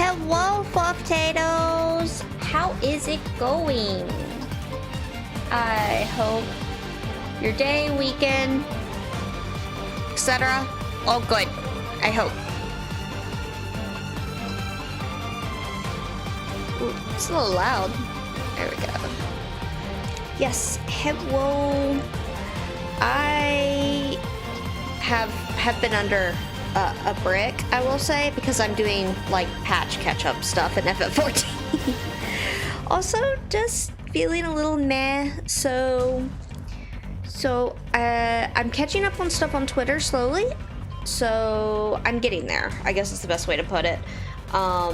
Hello, potatoes! How is it going? I hope your day, weekend, etc. all good. I hope. Ooh, it's a little loud. There we go. Yes, hello. I have been under a brick, I will say, because I'm doing like patch catch-up stuff in FF14. Also, just feeling a little meh. So I'm catching up on stuff on Twitter slowly. So I'm getting there, I guess is the best way to put it. I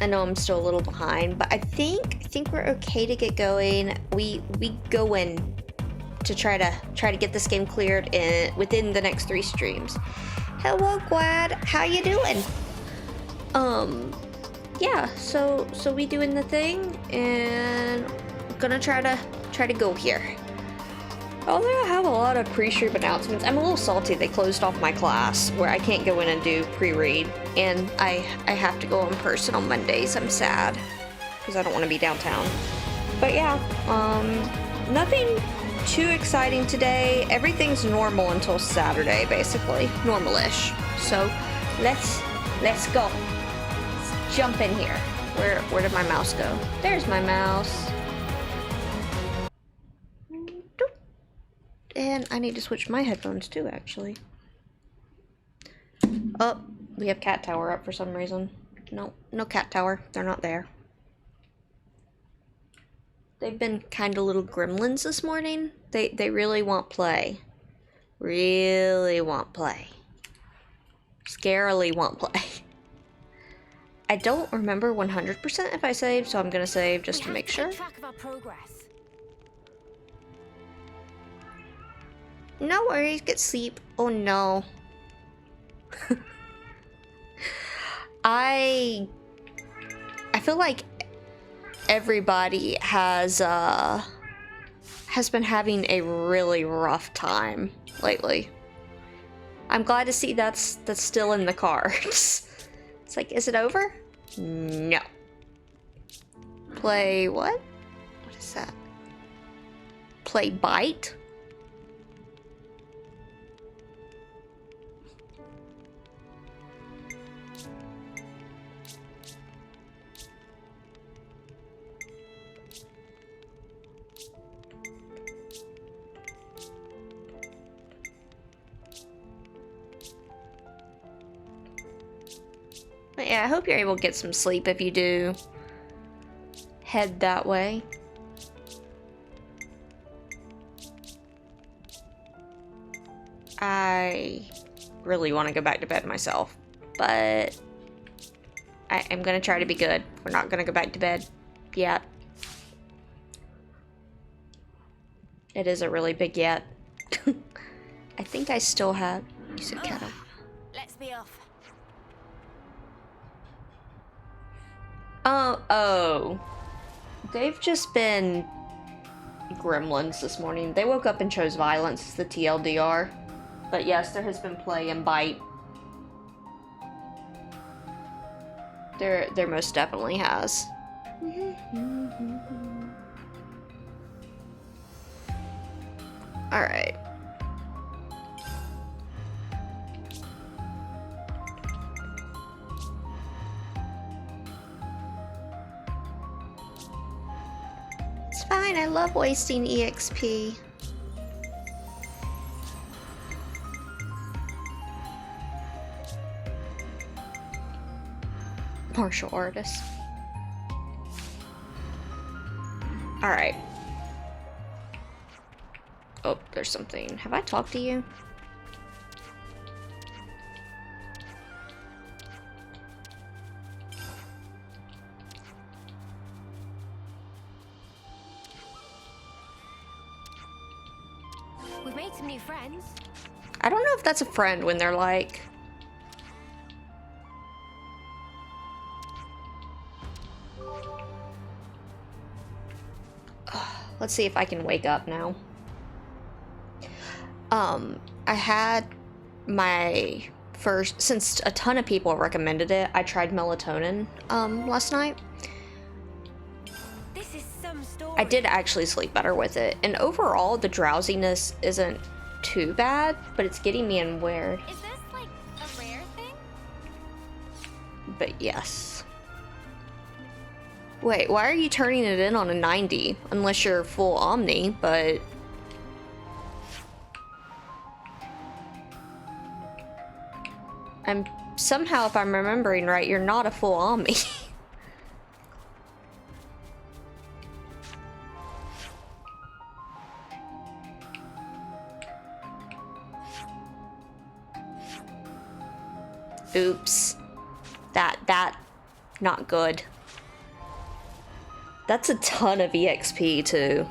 know I'm still a little behind, but I think we're okay to get going. We go in to try to get this game cleared within the next 3 streams. Hello, Glad. How you doing? Yeah. So we doing the thing, and gonna try to go here. Although I have a lot of pre-stream announcements, I'm a little salty they closed off my class where I can't go in and do pre-read, and I have to go in person on Mondays. I'm sad because I don't want to be downtown. But yeah, nothing too exciting today. Everything's normal until Saturday, basically normal-ish. So let's go. Let's jump in here. Where did my mouse go? There's my mouse. And I need to switch my headphones too, actually. Oh, we have cat tower up for some reason. No cat tower. They're not there. They've been kind of little gremlins this morning. They really want play. Really want play. Scarily want play. I don't remember 100% if I saved, so I'm gonna save just to make sure. Track of our progress. No worries, get sleep. Oh no. I feel like everybody has been having a really rough time lately. I'm glad to see that's still in the cards. It's like, is it over? No. Play what? What is that? Play bite? But yeah, I hope you're able to get some sleep if you do head that way. I really want to go back to bed myself, but I'm gonna try to be good. We're not gonna go back to bed yet. It is a really big yet. I think I still have... You said cattle. Let's be off. Oh. They've just been gremlins this morning. They woke up and chose violence as the TLDR. But yes, there has been play and bite. There most definitely has. Alright. It's fine, I love wasting EXP. Martial artist. Alright. Oh, there's something. Have I talked to you? We've made some new friends. I don't know if that's a friend when they're like... Let's see if I can wake up now. I had my first, since a ton of people recommended it, I tried melatonin last night. This is some story. I did actually sleep better with it, and overall the drowsiness isn't too bad, but it's getting me in weird. Is this like a rare thing? But yes. Wait, why are you turning it in on a 90? Unless you're full Omni, but... somehow, if I'm remembering right, you're not a full Omni. Oops. That, not good. That's a ton of EXP, too.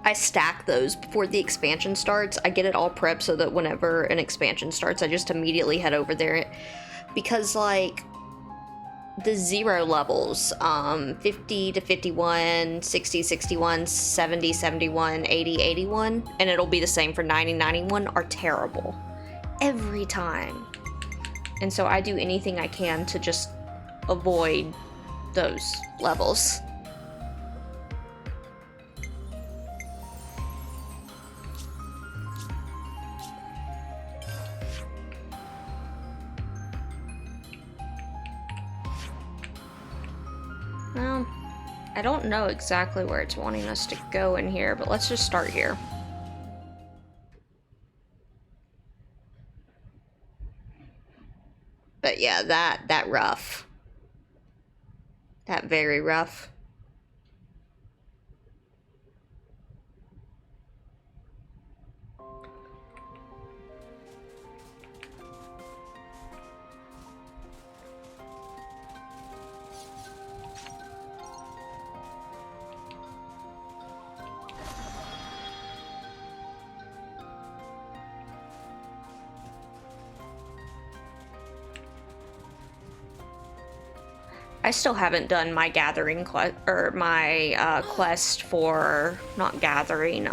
I stack those before the expansion starts. I get it all prepped so that whenever an expansion starts, I just immediately head over there. Because, like, the 0 levels, 50 to 51, 60, 61, 70, 71, 80, 81, and it'll be the same for 90, 91, are terrible. Every time. And so I do anything I can to just avoid those levels. Well, I don't know exactly where it's wanting us to go in here, but let's just start here. But yeah, that rough. That very rough. I still haven't done my gathering quest, or my quest for, not gathering,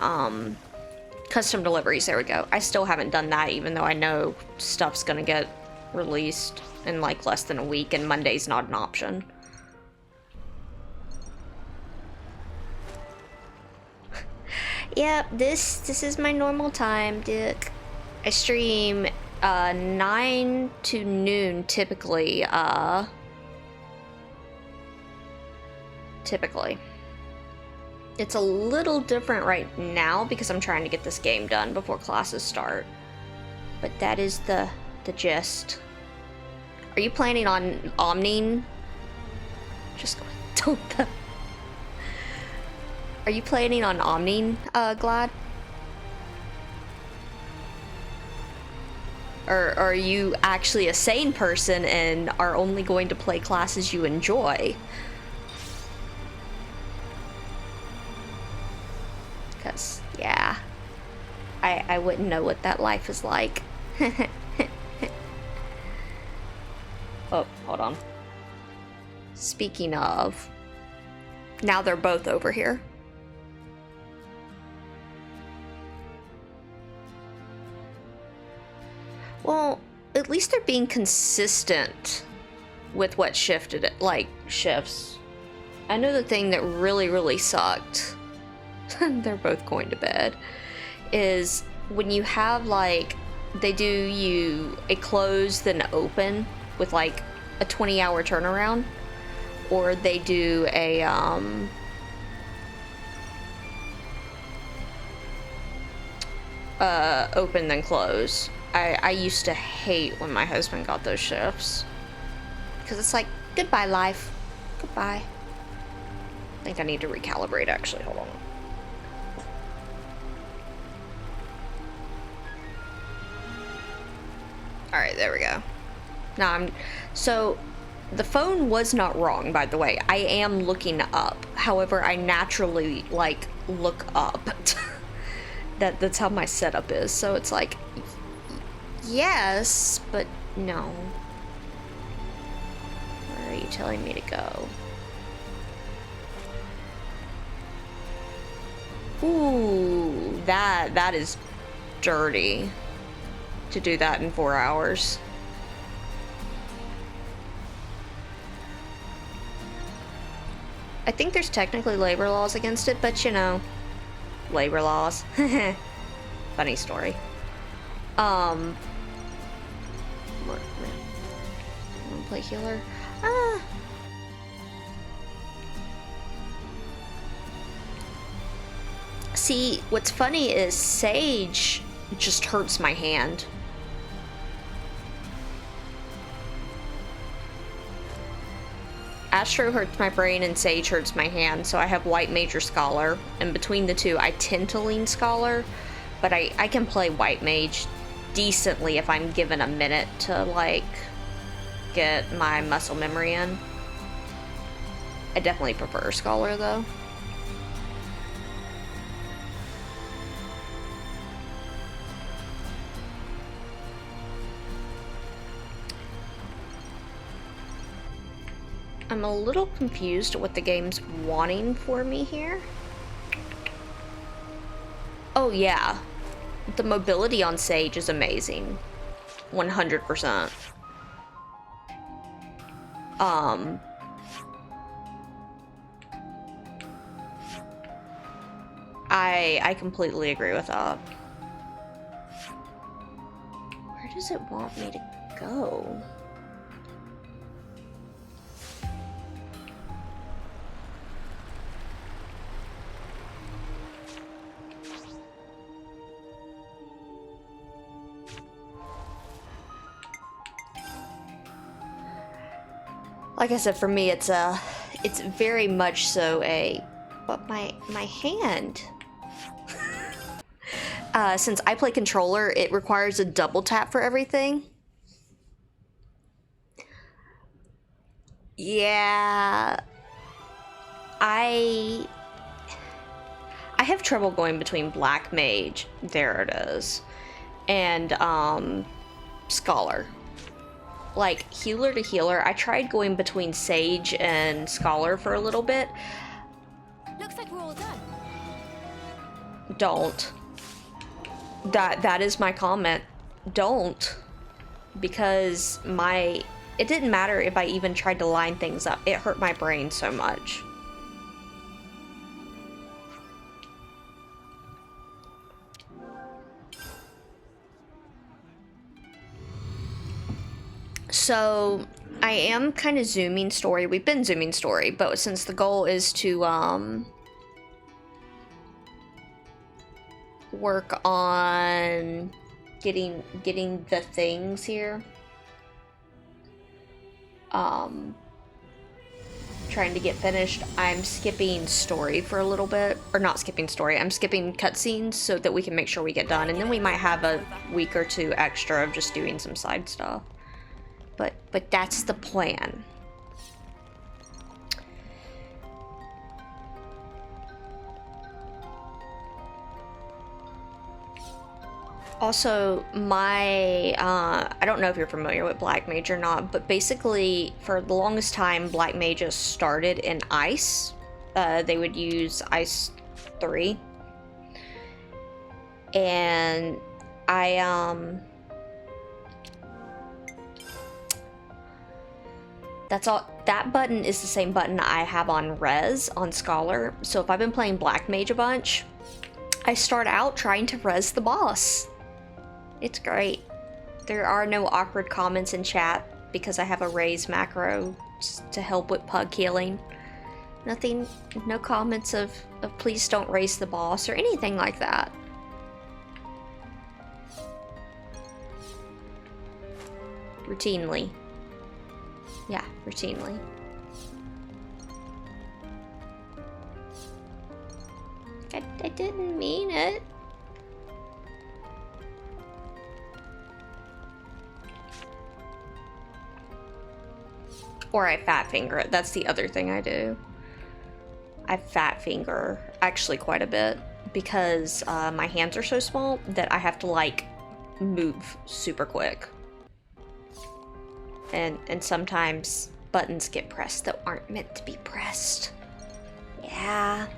custom deliveries, there we go. I still haven't done that, even though I know stuff's gonna get released in like less than a week, and Monday's not an option. Yep, this is my normal time, Dick. I stream 9 to noon typically, typically. It's a little different right now because I'm trying to get this game done before classes start. But that is the gist. Are you planning on omning? Just don't. Are you planning on omning, Glad? Or are you actually a sane person and are only going to play classes you enjoy? Because, yeah, I wouldn't know what that life is like. Oh, hold on. Speaking of, now they're both over here. Well, at least they're being consistent with what shifted it, like, shifts. I know the thing that really sucked, they're both going to bed, is when you have, like, they do you a close then open with, like, a 20-hour turnaround, or they do a, open then close. I used to hate when my husband got those shifts. Because it's like, goodbye, life. Goodbye. I think I need to recalibrate, actually. Hold on. Alright, there we go. Now so, the phone was not wrong, by the way. I am looking up. However, I naturally, like, look up. That's how my setup is. So it's like, yes, but no. Where are you telling me to go? Ooh, that is dirty. to do that in 4 hours. I think there's technically labor laws against it, but you know, labor laws. Funny story. Wanna play healer? See, what's funny is Sage just hurts my hand. Astro hurts my brain and Sage hurts my hand, so I have White Mage or Scholar, and between the two I tend to lean Scholar, but I can play White Mage decently if I'm given a minute to, like, get my muscle memory in. I definitely prefer Scholar, though. I'm a little confused at what the game's wanting for me here. Oh yeah, the mobility on Sage is amazing. 100%. I completely agree with that. Where does it want me to go? Like I said, for me, it's very much so but my hand. Since I play controller, it requires a double tap for everything. Yeah, I have trouble going between Black Mage, there it is, and Scholar. Like, healer to healer, I tried going between Sage and Scholar for a little bit. Looks like we're all done. Don't. That is my comment. Don't. Because it didn't matter if I even tried to line things up. It hurt my brain so much. So, I am kind of zooming story. We've been zooming story, but since the goal is to work on getting the things here. Trying to get finished. I'm skipping story for a little bit, or not skipping story. I'm skipping cutscenes so that we can make sure we get done, and then we might have a week or two extra of just doing some side stuff. But that's the plan. Also, I don't know if you're familiar with Black Mage or not, but basically, for the longest time, Black Mages started in Ice. They would use Ice 3. And that's all. That button is the same button I have on Res on Scholar. So if I've been playing Black Mage a bunch, I start out trying to res the boss. It's great. There are no awkward comments in chat because I have a raise macro to help with pug healing. Nothing, no comments of please don't raise the boss or anything like that. Routinely. Yeah, routinely. I didn't mean it. Or I fat finger it. That's the other thing I do. I fat finger actually quite a bit because my hands are so small that I have to like move super quick. And sometimes buttons get pressed that aren't meant to be pressed. Yeah.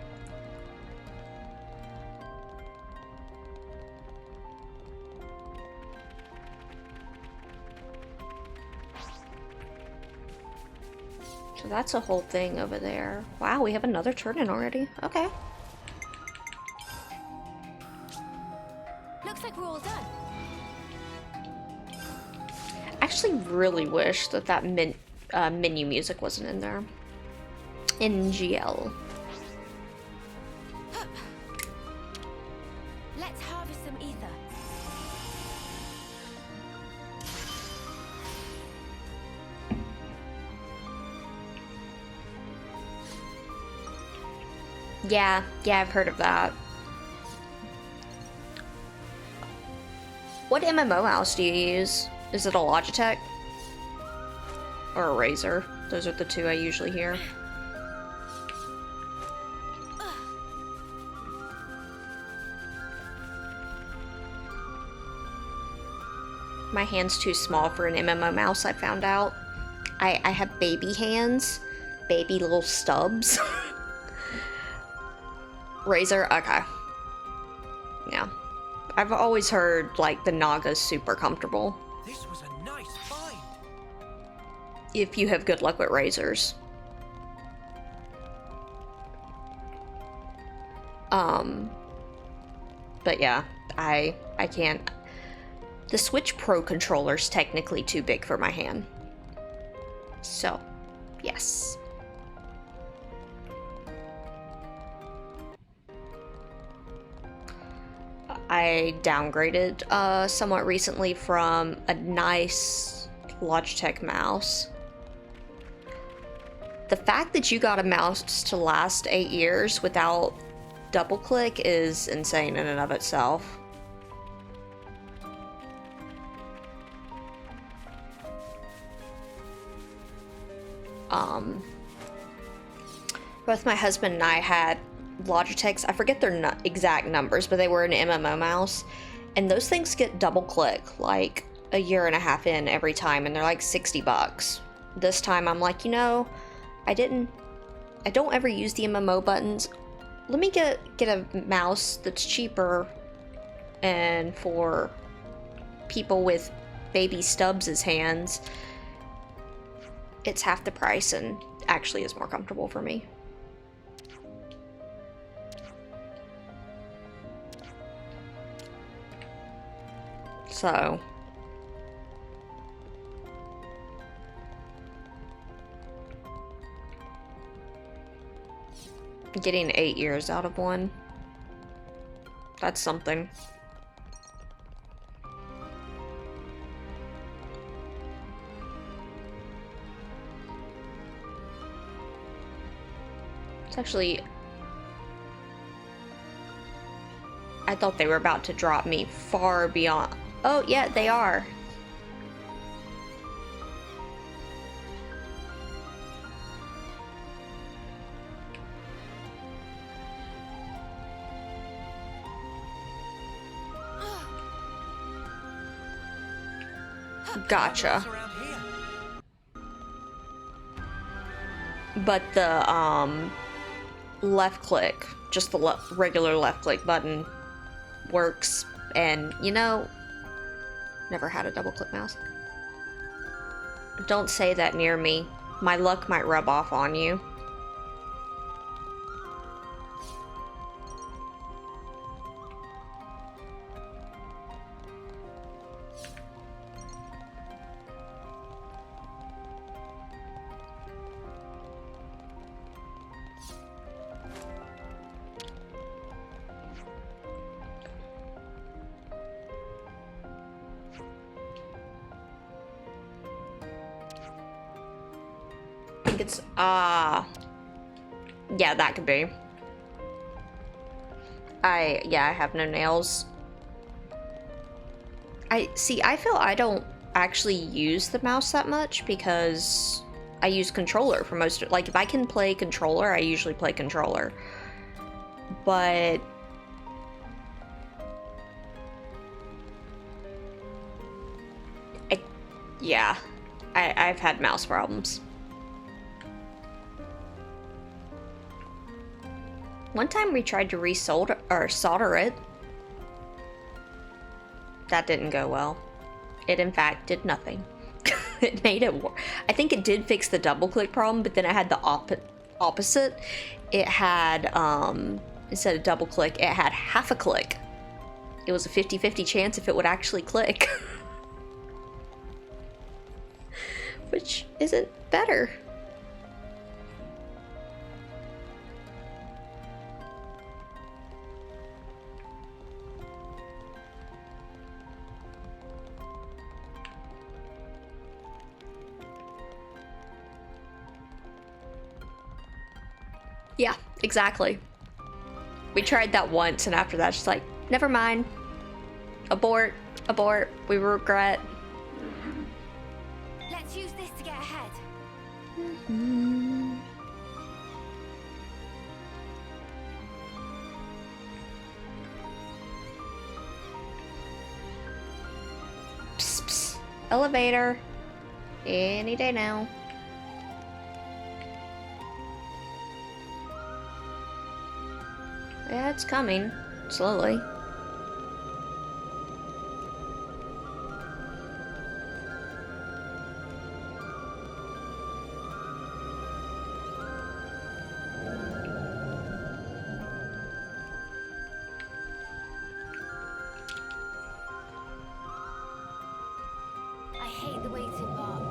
So that's a whole thing over there. Wow, we have another turn-in already. Okay. Looks like we're all done. I actually really wish that that menu music wasn't in there. NGL. Let's harvest some ether. Yeah, I've heard of that. What MMO mouse do you use? Is it a Logitech? Or a Razer? Those are the two I usually hear. My hand's too small for an MMO mouse, I found out. I have baby hands. Baby little stubs. Razer? Okay. Yeah. I've always heard, like, the Naga's super comfortable. This was a nice find. If you have good luck with Razers. But yeah, I can't. The Switch Pro controller's technically too big for my hand. So, yes. I downgraded somewhat recently from a nice Logitech mouse. The fact that you got a mouse to last 8 years without double click is insane in and of itself. Both my husband and I had Logitechs. I forget their exact numbers, but they were an MMO mouse, and those things get double click like a year and a half in every time, and they're like $60. This time I'm like, you know, I don't ever use the MMO buttons. Let me get a mouse that's cheaper and for people with baby Stubbs' hands, it's half the price and actually is more comfortable for me. So, getting 8 years out of one, that's something. It's actually, I thought they were about to drop me far beyond. Oh, yeah, they are. Gotcha. Around here. But the left click, just the regular left click button works, and you know, never had a double click mouse. Don't say that near me. My luck might rub off on you. I think it's, yeah, that could be. I have no nails. I feel I don't actually use the mouse that much because I use controller for most of, like, if I can play controller, I usually play controller. But I've had mouse problems. One time we tried to solder it. That didn't go well. It in fact did nothing. It made it I think it did fix the double click problem, but then it had the opposite. It had, instead of double click, it had half a click. It was a 50-50 chance if it would actually click. Which isn't better. Yeah, exactly. We tried that once, and after that, she's like, never mind. Abort, abort, we regret. Let's use this to get ahead. Psst, psst. Elevator. Any day now. Yeah, it's coming. Slowly. I hate the waiting part.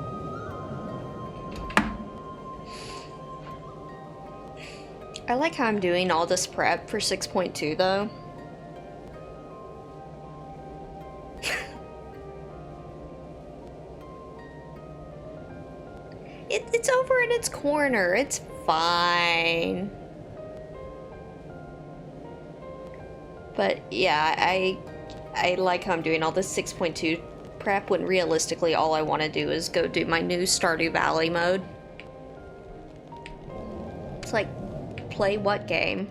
I like how I'm doing all this prep for 6.2 though. It's over in its corner. It's fine. But yeah, I like how I'm doing all this 6.2 prep when realistically all I want to do is go do my new Stardew Valley mode. It's like, play what game?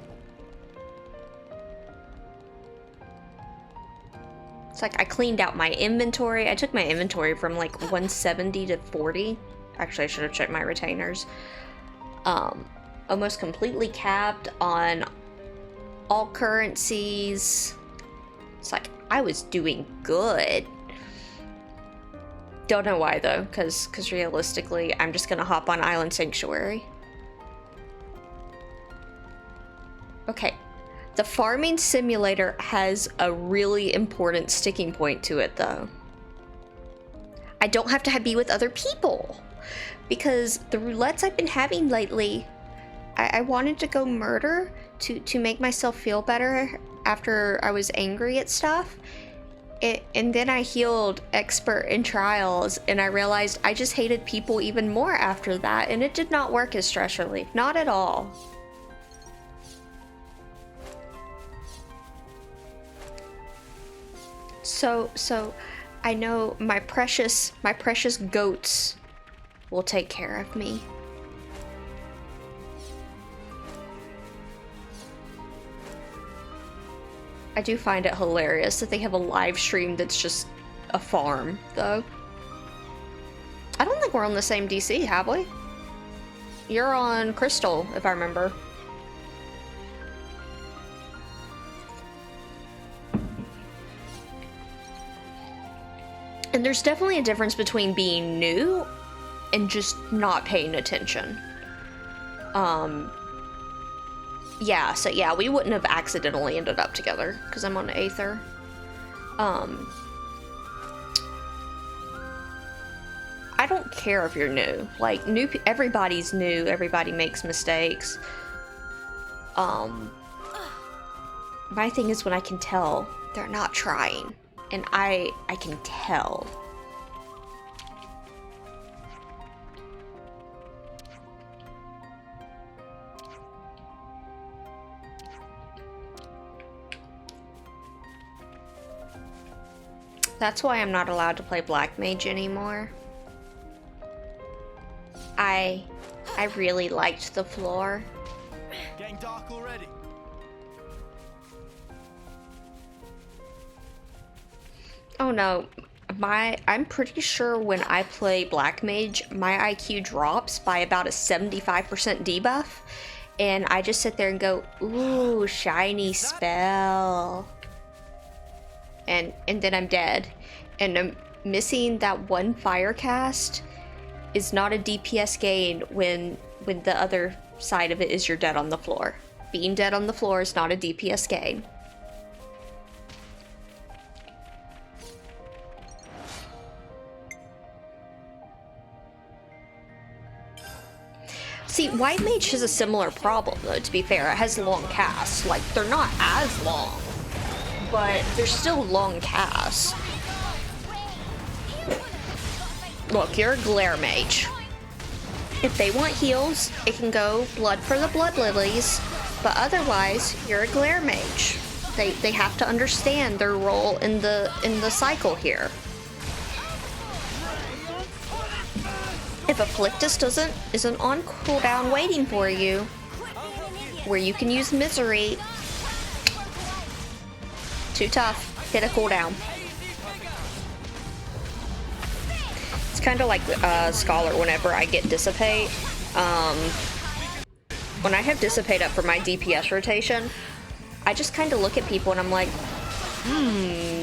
It's like I cleaned out my inventory. I took my inventory from like 170 to 40. Actually, I should have checked my retainers. Almost completely capped on all currencies. It's like I was doing good. Don't know why though, because realistically, I'm just gonna hop on Island Sanctuary. Okay, the farming simulator has a really important sticking point to it though. I don't have to be with other people, because the roulettes I've been having lately, I wanted to go murder to make myself feel better after I was angry at stuff. And then I healed expert in trials, and I realized I just hated people even more after that, and it did not work as stress relief, not at all. So I know my precious goats will take care of me. I do find it hilarious that they have a live stream that's just a farm, though. I don't think we're on the same DC, have we? You're on Crystal, if I remember. And there's definitely a difference between being new and just not paying attention. Yeah, so yeah, we wouldn't have accidentally ended up together because I'm on Aether. I don't care if you're new. Like, everybody's new, everybody makes mistakes. My thing is when I can tell they're not trying, and I can tell. That's why I'm not allowed to play Black Mage anymore. I really liked the floor. Getting dark already. Oh no, I'm pretty sure when I play Black Mage, my IQ drops by about a 75% debuff, and I just sit there and go, ooh, shiny spell. And then I'm dead. And missing that one fire cast is not a DPS gain when the other side of it is you're dead on the floor. Being dead on the floor is not a DPS gain. See, White Mage has a similar problem, though, to be fair. It has long casts. Like, they're not as long, but they're still long casts. Look, you're a Glare Mage. If they want heals, it can go Blood for the Blood Lilies, but otherwise, you're a Glare Mage. They have to understand their role in the cycle here. If Afflictus isn't on cooldown waiting for you, where you can use Misery, too tough. Hit a cooldown. It's kind of like Scholar whenever I get Dissipate. When I have Dissipate up for my DPS rotation, I just kind of look at people and I'm like,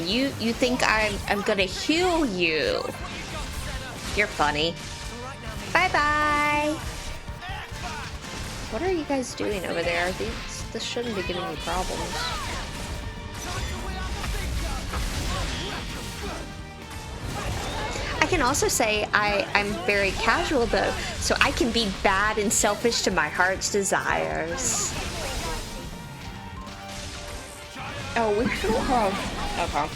you think I'm gonna heal you? You're funny. Bye-bye! What are you guys doing over there? This shouldn't be giving you problems. I can also say I'm very casual though, so I can be bad and selfish to my heart's desires. Oh, we still have... Okay.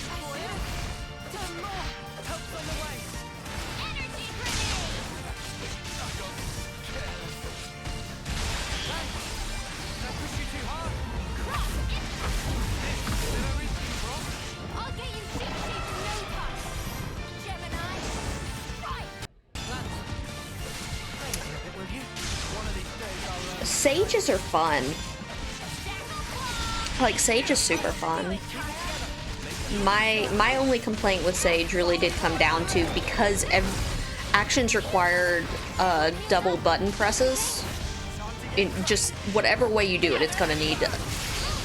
Sages are fun. Like, Sage is super fun. My only complaint with Sage really did come down to because actions required double button presses. In just whatever way you do it, it's gonna need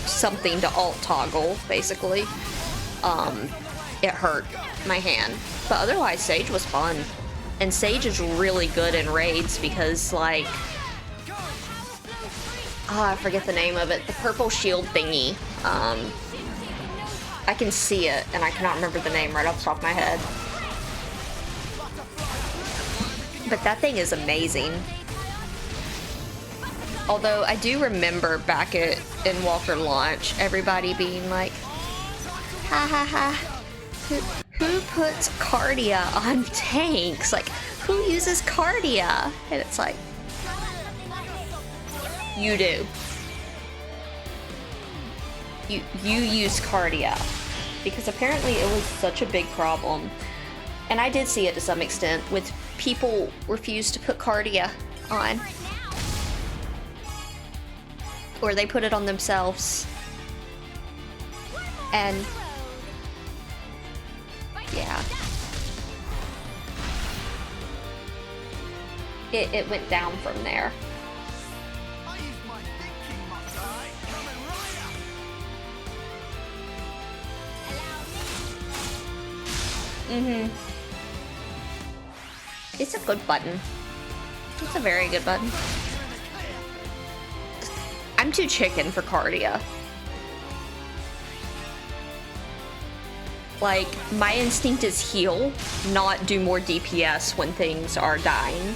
something to alt toggle, basically. It hurt my hand. But otherwise, Sage was fun. And Sage is really good in raids because, like... Oh, I forget the name of it. The purple shield thingy. I can see it, and I cannot remember the name right off the top of my head. But that thing is amazing. Although, I do remember back in Walker launch, everybody being like, ha ha ha, who puts Cardia on tanks? Like, who uses Cardia? And it's like, you do. You use Cardia. Because apparently it was such a big problem. And I did see it to some extent with people refuse to put Cardia on. Or they put it on themselves. And yeah. It went down from there. It's a good button. It's a very good button. I'm too chicken for Cardia. Like, my instinct is heal, not do more DPS when things are dying.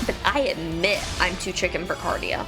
But I admit I'm too chicken for Cardia.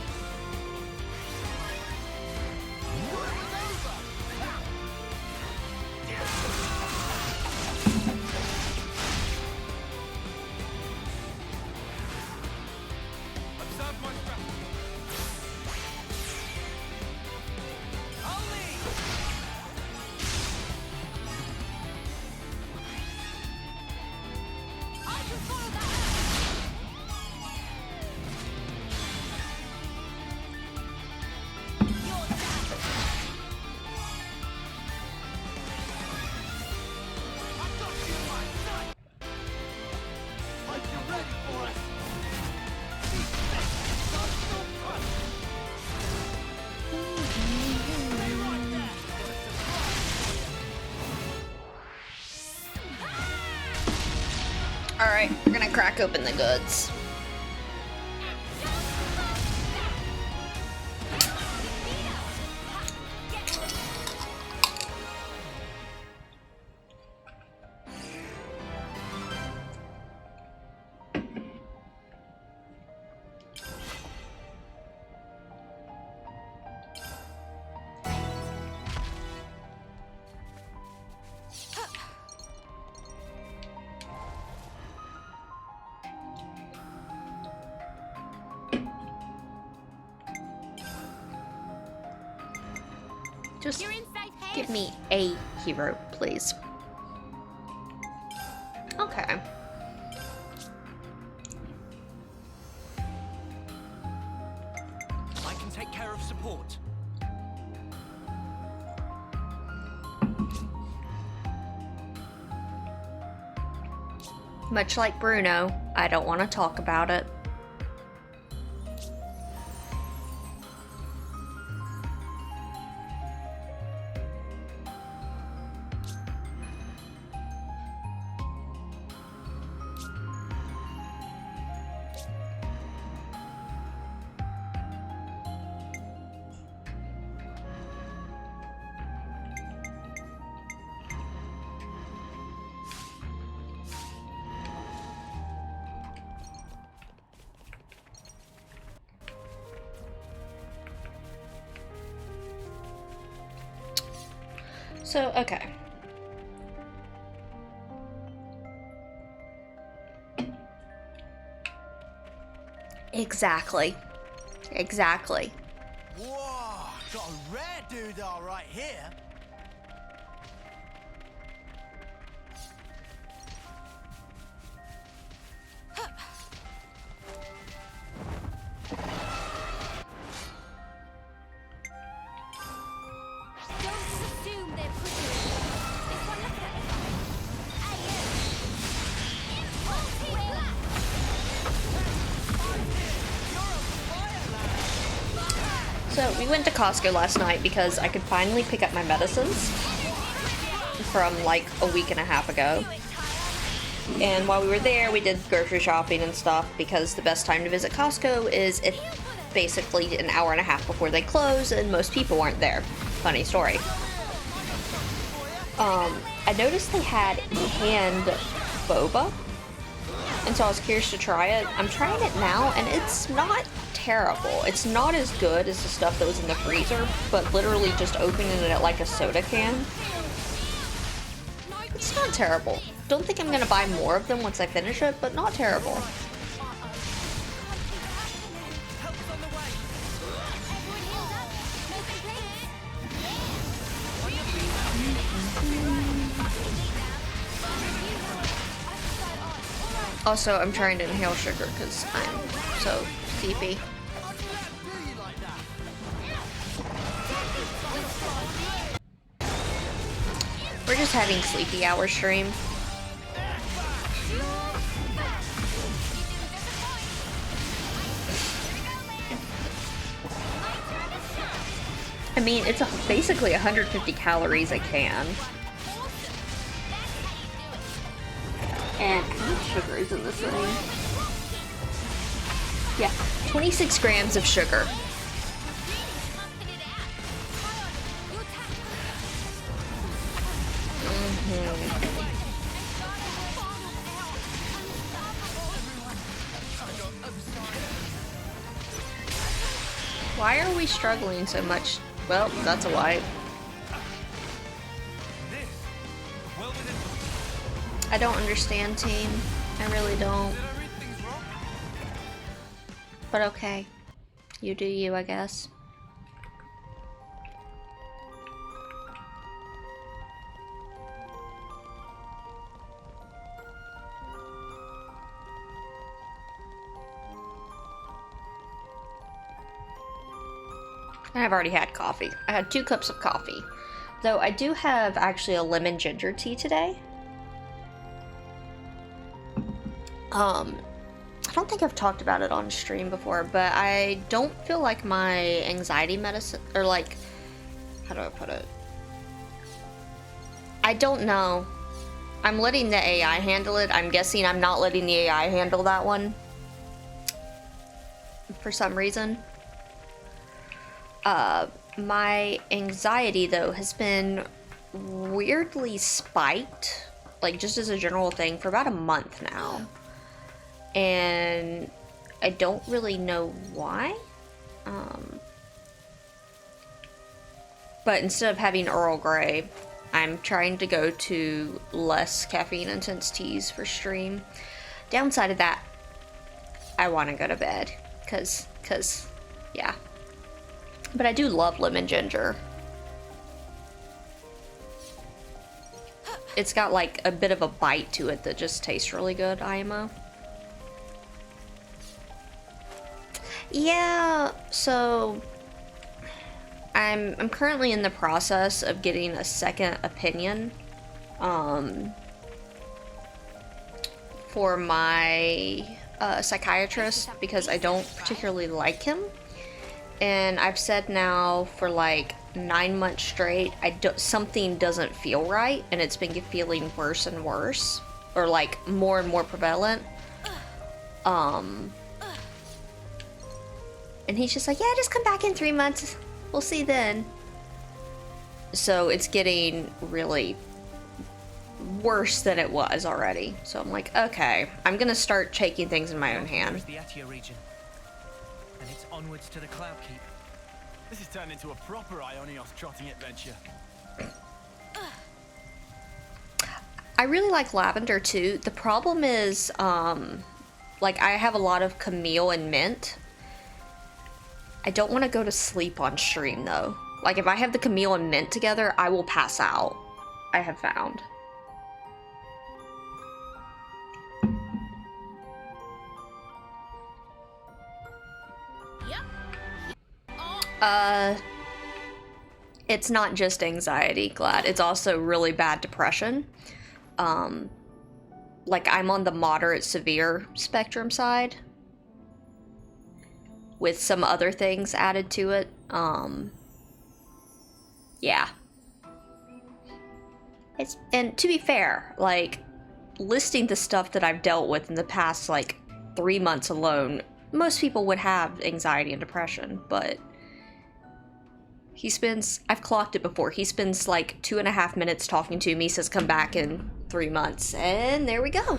crack open the goods. Just You're in safe hands. give me a hero, please. Okay. I can take care of support. Much like Bruno, I don't want to talk about it. So, okay. Exactly. Exactly. Whoa, got a rare doodah right here. Don't assume they're pushing. This one, look at it. Hey, you. Impulse blast. So, we went to Costco last night because I could finally pick up my medicines from like a week and a half ago. And while we were there, we did grocery shopping and stuff because the best time to visit Costco is it's basically an hour and a half before they close and most people aren't there. Funny story. I noticed they had canned boba, and so I was curious to try it. I'm trying it now, and it's not terrible. It's not as good as the stuff that was in the freezer, but literally just opening it like a soda can. It's not terrible. Don't think I'm gonna buy more of them once I finish it, but not terrible. Also, I'm trying to inhale sugar because I'm so sleepy. We're just having sleepy hour stream. I mean, it's basically 150 calories a can. And how much sugar is in this thing? Yeah, 26 grams of sugar. Why are we struggling so much? Well, that's a wipe. I don't understand, team. I really don't. But okay. You do you, I guess. I've already had coffee. I had 2 cups of coffee. Though I do have actually a lemon ginger tea today. I don't think I've talked about it on stream before, but I don't feel like my anxiety medicine, or like, how do I put it? I don't know. I'm letting the AI handle it. I'm guessing I'm not letting the AI handle that one. For some reason. My anxiety, though, has been weirdly spiked. Like, just as a general thing, for about a month now. And I don't really know why. But instead of having Earl Grey, I'm trying to go to less caffeine intense teas for stream. Downside of that, I want to go to bed. Cause, yeah. But I do love lemon ginger. It's got like a bit of a bite to it that just tastes really good, IMO. Yeah, so I'm currently in the process of getting a second opinion for my psychiatrist because I don't particularly like him. And I've said now for like 9 months straight, something doesn't feel right, and it's been feeling worse and worse, or like more and more prevalent. And he's just like, yeah, just come back in 3 months. We'll see then. So it's getting really worse than it was already. So I'm like, okay, I'm gonna start taking things in my own hand. The Atia region. And it's onwards to the Cloud Keep. This has turned into a proper Ionios trotting adventure. I really like lavender too. The problem is, like I have a lot of camille and mint. I don't want to go to sleep on stream though. Like if I have the camille and mint together, I will pass out. I have found. It's not just anxiety, Glad. It's also really bad depression. Like I'm on the moderate severe spectrum side with some other things added to it. Yeah. And to be fair, like listing the stuff that I've dealt with in the past like 3 months alone, most people would have anxiety and depression, but I've clocked it before, he spends like 2.5 minutes talking to me, says come back in 3 months, and there we go.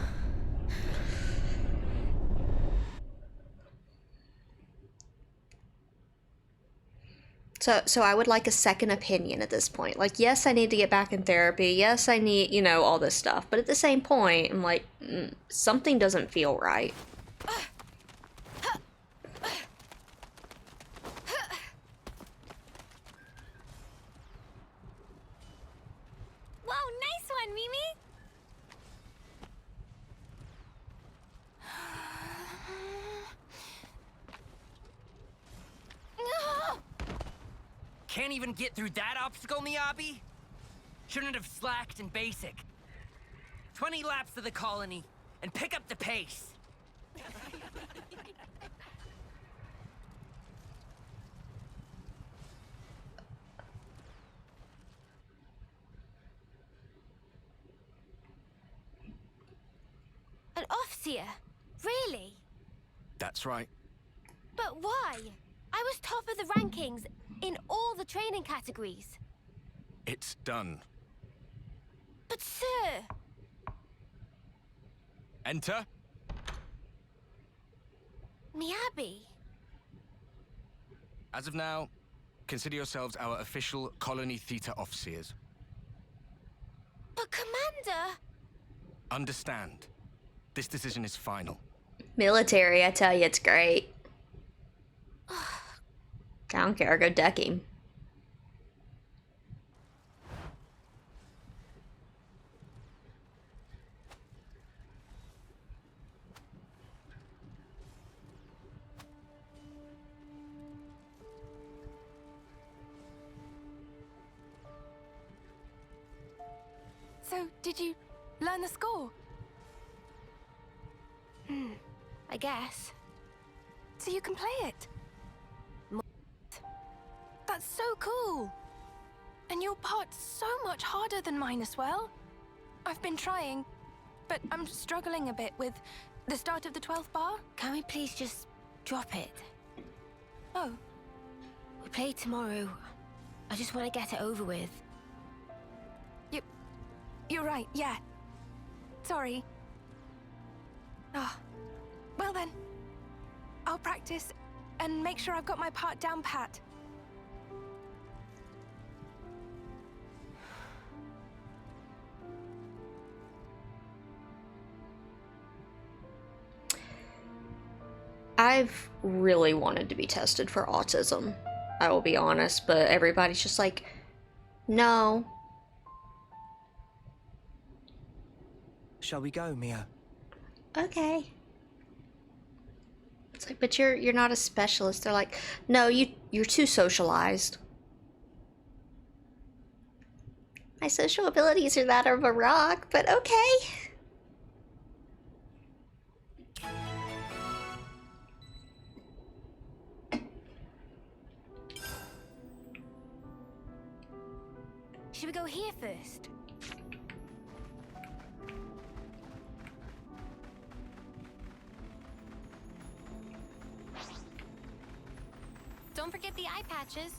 So I would like a second opinion at this point. Like, yes, I need to get back in therapy. Yes, I need, you know, all this stuff. But at the same point, I'm like, something doesn't feel right. Whoa, nice one, Mimi! Can't even get through that obstacle, Miyabi? Shouldn't have slacked in basic. 20 laps of the colony, and pick up the pace. An Offseer? Really? That's right. But why? I was top of the rankings in all the training categories. It's done. But sir... Enter. Miyabi. As of now, consider yourselves our official Colony Theta Offseers. But Commander... Understand. This decision is final. Military, I tell you, it's great. I don't care, go deck him. So, did you learn the score? I guess. So you can play it? That's so cool! And your part's so much harder than mine as well. I've been trying, but I'm struggling a bit with the start of the 12th bar. Can we please just drop it? Oh, We play tomorrow. I just want to get it over with. you're right, yeah. Sorry. Ah, well then. I'll practice and make sure I've got my part down pat. I've really wanted to be tested for autism, I will be honest, but everybody's just like, no. Shall we go, Mia? Okay. It's like, but you're not a specialist. They're like, no, you're too socialized. My social abilities are that of a rock, but okay. Should we go here first? Don't forget the eye patches.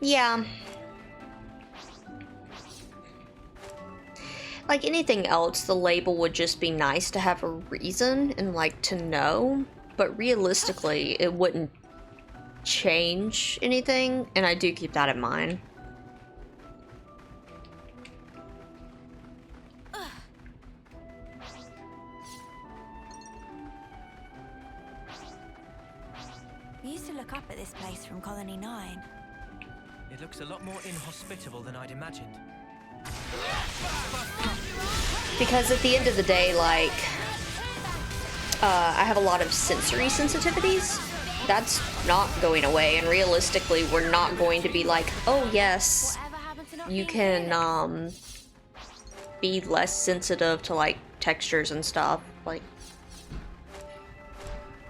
Yeah. Like anything else, the label would just be nice to have a reason and like to know, but realistically, it wouldn't change anything, and I do keep that in mind. We used to look up at this place from Colony 9. It looks a lot more inhospitable than I'd imagined. Because at the end of the day, like, I have a lot of sensory sensitivities. That's not going away, and realistically, we're not going to be like, oh yes, Whatever happened to not you being can, be less sensitive to, like, textures and stuff. Like,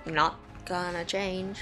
not gonna change.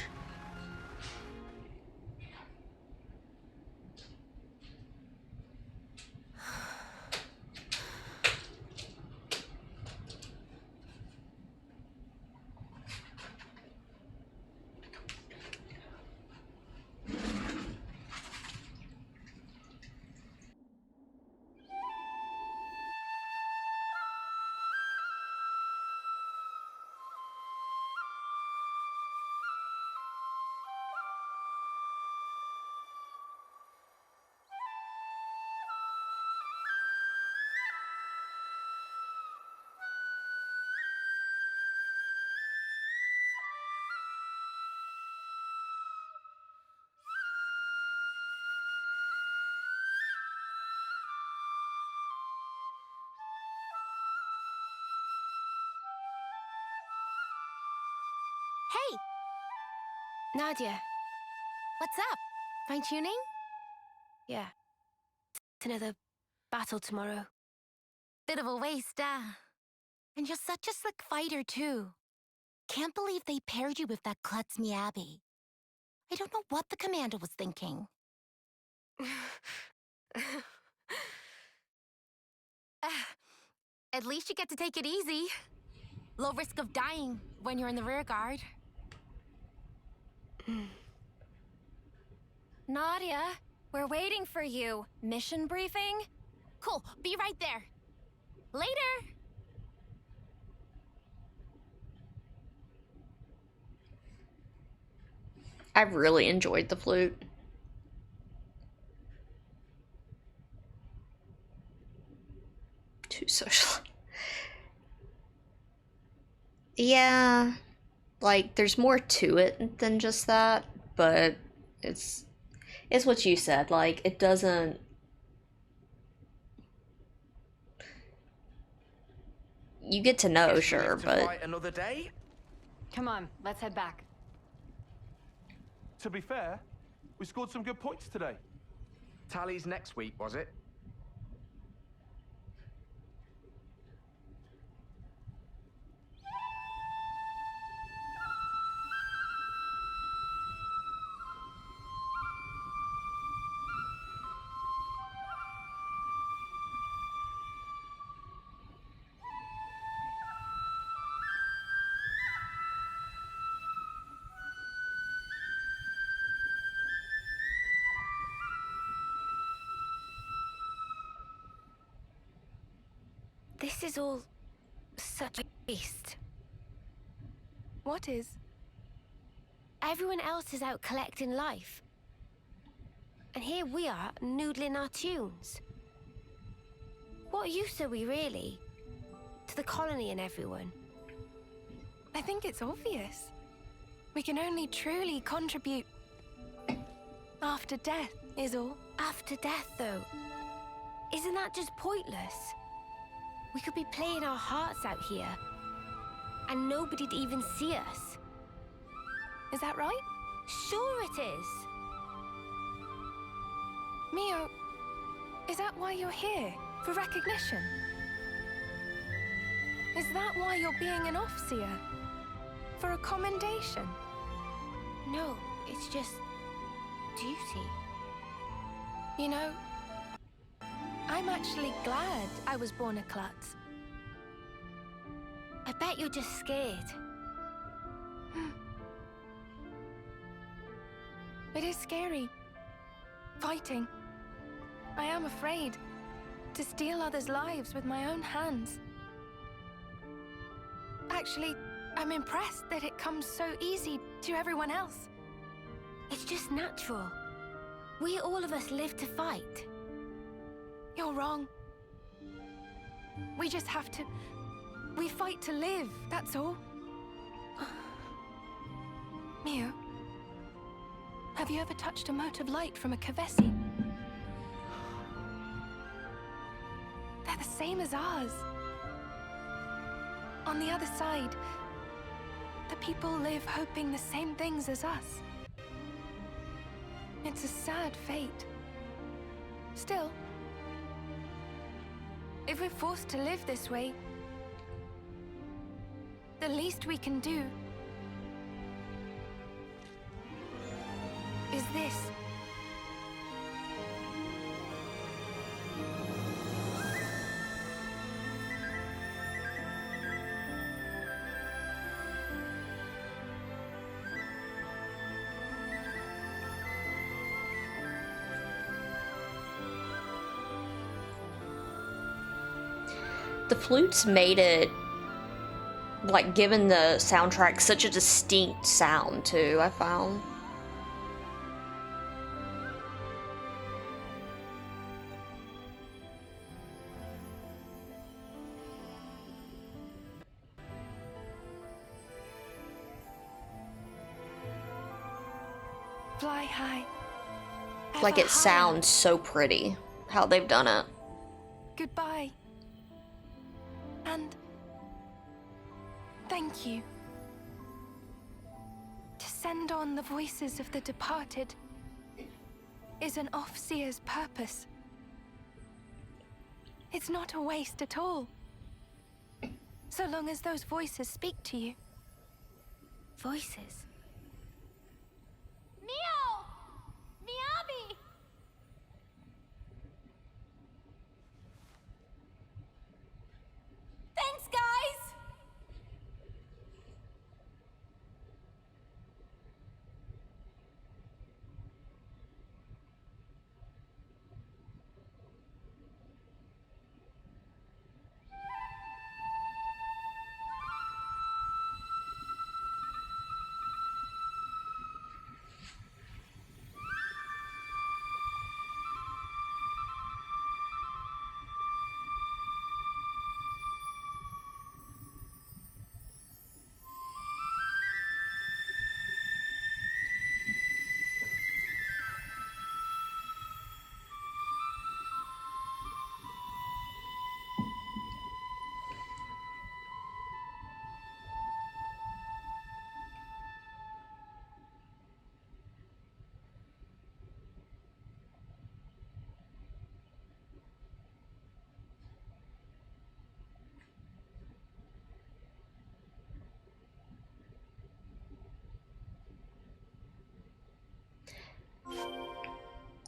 Hey! Nadia. What's up? Fine tuning? Yeah. It's another battle tomorrow. Bit of a waste, And you're such a slick fighter, too. Can't believe they paired you with that klutz Miyabi. I don't know what the commander was thinking. At least you get to take it easy. Low risk of dying when you're in the rear guard. Nadia, we're waiting for you. Mission briefing? Cool, be right there. Later! I've really enjoyed the flute. Too social. Yeah, like there's more to it than just that, but it's what you said. Like it doesn't. You get to know, sure, but Fight another day? Come on, let's head back. To be fair, we scored some good points today. Tally's next week, was it? is all such a waste. What is? Everyone else is out collecting life. And here we are, noodling our tunes. What use are we really? To the colony and everyone? I think it's obvious. We can only truly contribute after death, is all. After death, though, isn't that just pointless? We could be playing our hearts out here, and nobody'd even see us. Is that right? Sure it is. Mio, is that why you're here? For recognition? Is that why you're being an Offseer? For a commendation? No, it's just duty. You know, I'm actually glad I was born a klutz. I bet you're just scared. It is scary. Fighting. I am afraid to steal others' lives with my own hands. Actually, I'm impressed that it comes so easy to everyone else. It's just natural. We all of us live to fight. You're wrong. We just have to... We fight to live, that's all. Mio, have you ever touched a mote of light from a Kavesi? They're the same as ours. On the other side, the people live hoping the same things as us. It's a sad fate. Still, if we're forced to live this way, the least we can do is this. The flutes made it, like, given the soundtrack such a distinct sound, too, I found. Fly high. Like, ever it sounds so pretty, how they've done it. higher. Goodbye. And thank you. To send on the voices of the departed is an Offseer's purpose. It's not a waste at all. So long as those voices speak to you. Voices. Mio! Miyabi! Thanks, guys!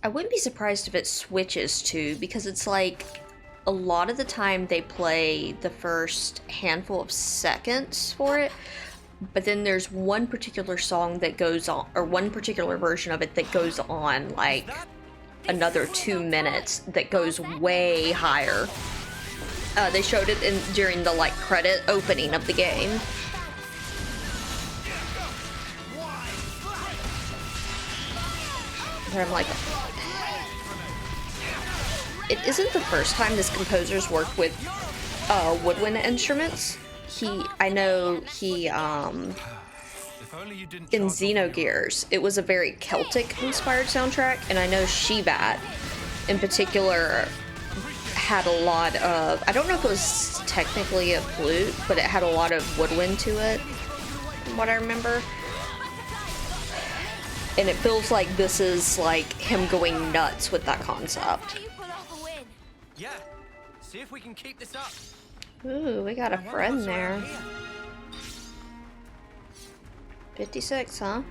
I wouldn't be surprised if it switches too, because it's like a lot of the time they play the first handful of seconds for it, but then there's one particular song that goes on, or one particular version of it that goes on like another 2 minutes that goes way higher. They showed it during the like credit opening of the game. But I'm like, it isn't the first time this composer's worked with woodwind instruments. I know he If only you didn't in charge off your- Xenogears, it was a very Celtic inspired soundtrack, and I know Shibat in particular had a lot of, I don't know if it was technically a flute, but it had a lot of woodwind to it, from what I remember. And it feels like this is like him going nuts with that concept. You pull off a win. Yeah. See if we can keep this up. Ooh, we got a I wonder friend what's there. around here. 56, huh?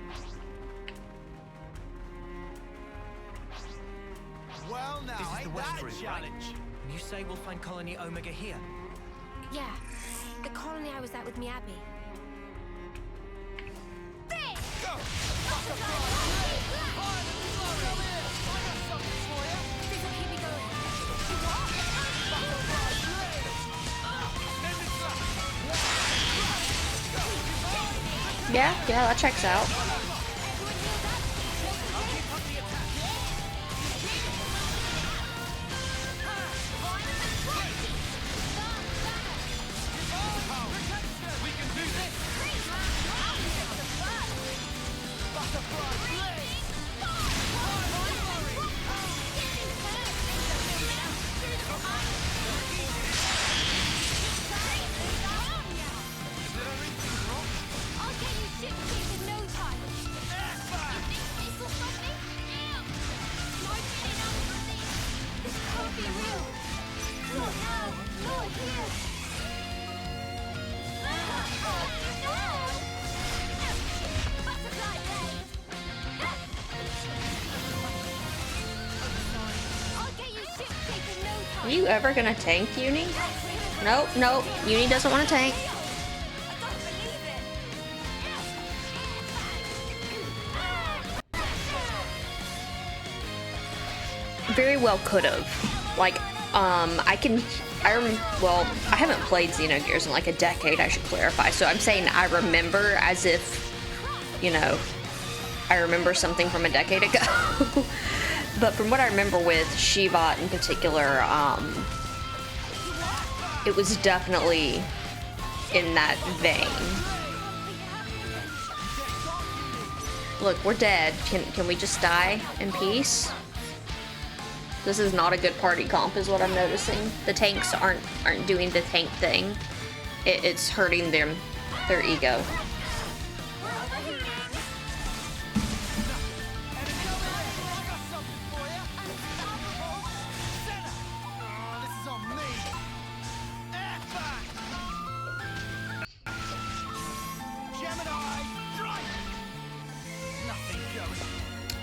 Well, now, This is the ain't West that a Route, right? challenge? And you say we'll find Colony Omega here? Yeah, the colony I was at with me Abby. Yeah, that checks out. I'll get you ship-shape in no time. You think this will stop me? No getting out of this. This can't be real. Not now. Not here. No! Butterfly blade. I'll get you ship-shape in no time. Are you ever gonna tank Uni? Nope, nope. Uni doesn't want to tank. Very well could have. Like, well, I haven't played Xenogears in like a decade, I should clarify. So I'm saying I remember as if, you know, I remember something from a decade ago. But from what I remember with Shivat in particular, it was definitely in that vein. Look, we're dead. Can we just die in peace? This is not a good party comp, is what I'm noticing. The tanks aren't doing the tank thing. It's hurting their ego.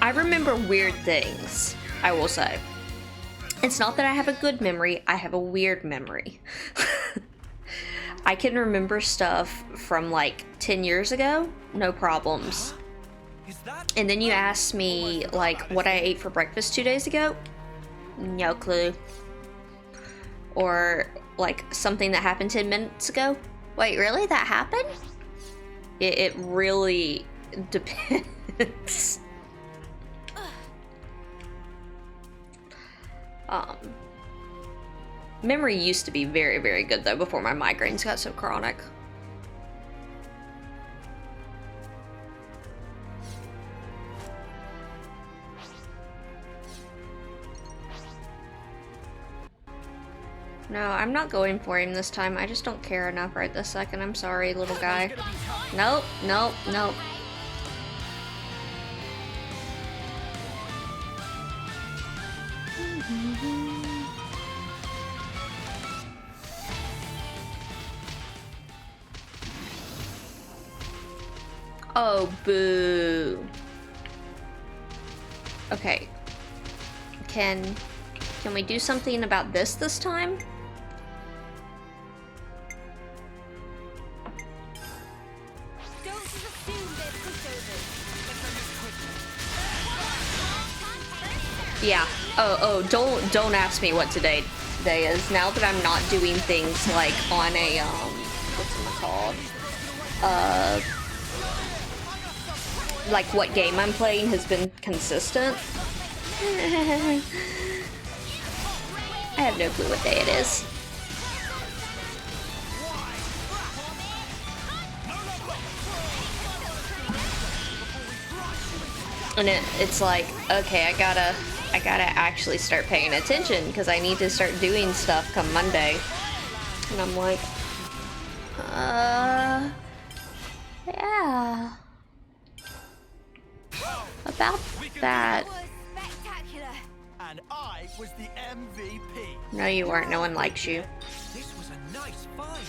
I remember weird things, I will say. It's not that I have a good memory, I have a weird memory. I can remember stuff from like 10 years ago, no problems. And then you ask me like what I ate for breakfast 2 days ago, no clue. Or like something that happened 10 minutes ago. Wait, really? That happened? It really depends. Memory used to be very, very good though before my migraines got so chronic. No, I'm not going for him this time. I just don't care enough right this second. I'm sorry, little guy. Nope, nope, nope. Oh, boo. Okay. Can we do something about this time? Don't just assume they're pushovers. Yeah. Oh, don't ask me what today today is now that I'm not doing things like on a, what's it called? Like what game I'm playing has been consistent. I have no clue what day it is. And it's like, okay, I gotta actually start paying attention because I need to start doing stuff come Monday. And I'm like, yeah. About that. Was spectacular. And I was the MVP. No, you weren't. No one likes you. This was a nice find.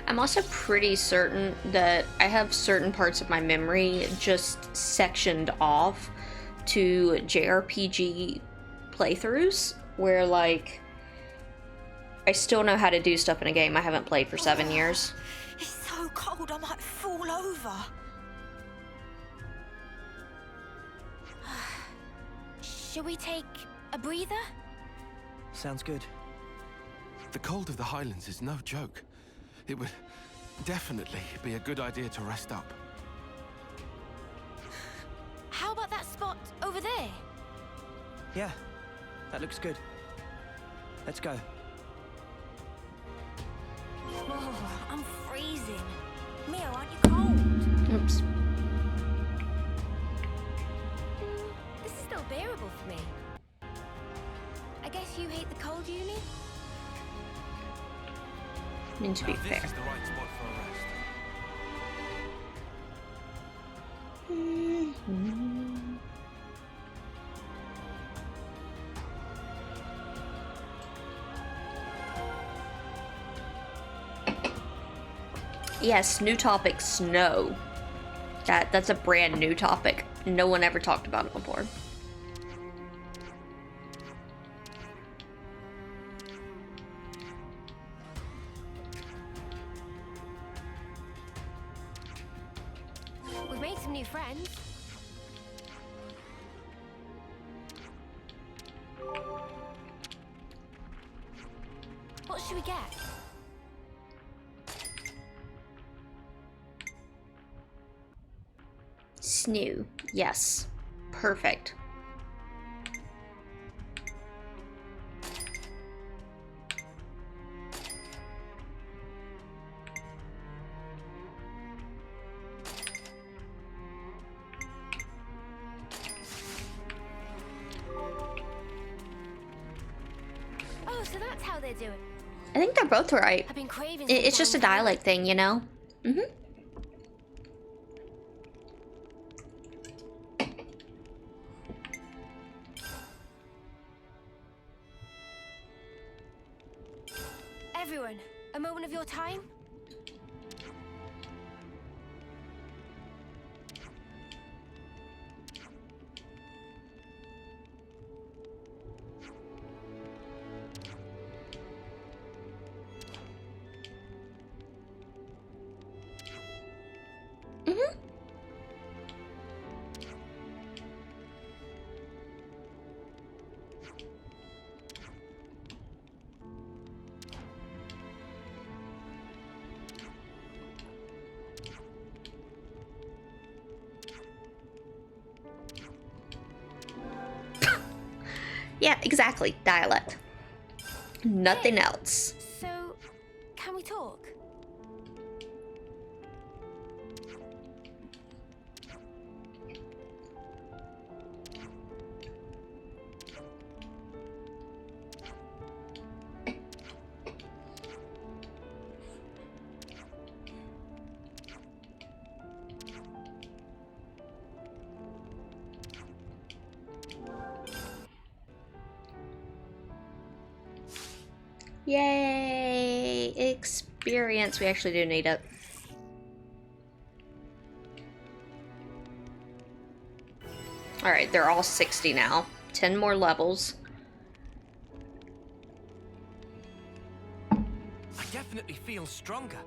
I'm also pretty certain that I have certain parts of my memory just sectioned off to JRPG playthroughs where, like, I still know how to do stuff in a game I haven't played for 7 years. It's so cold, I might fall over. Shall we take a breather? Sounds good. The cold of the Highlands is no joke. It would definitely be a good idea to rest up. How about that spot over there? Yeah, that looks good. Let's go. Oh, I'm freezing. Mia, aren't you cold? Oops. This is still bearable for me. I guess you hate the cold, Uni? I mean, to be Now, fair. this is the right spot for a rest. Yes, new topic, snow. That's a brand new topic. No one ever talked about it before. We've made some new friends. What should we get? Snow. Yes. Perfect. Oh, so that's how they're doing. I think they're both right. I've been craving. It's just a dialect thing, you know? Mm-hmm. Everyone, a moment of your time. Mm-hmm. Yeah, exactly. Dialect. Nothing else. So, can we talk? Yay! Experience. We actually do need it. Alright, they're all 60 now. 10 more levels. I definitely feel stronger.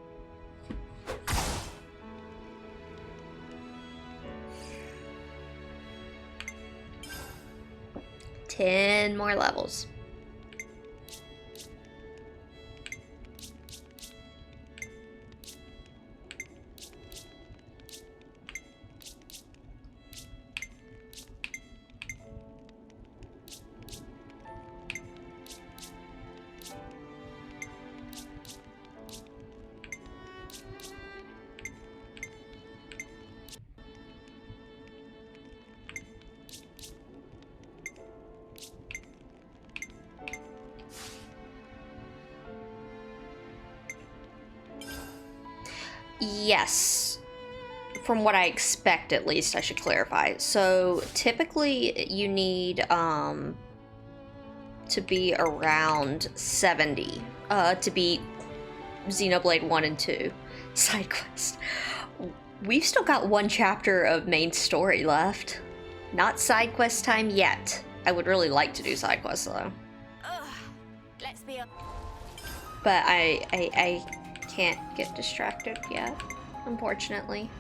10 more levels. Yes. From what I expect, at least, I should clarify. So, typically, you need, to be around 70, to beat Xenoblade 1 and 2 side quest. We've still got one chapter of main story left. Not side quest time yet. I would really like to do side quests, though. Let's be a But I can't get distracted yet, unfortunately.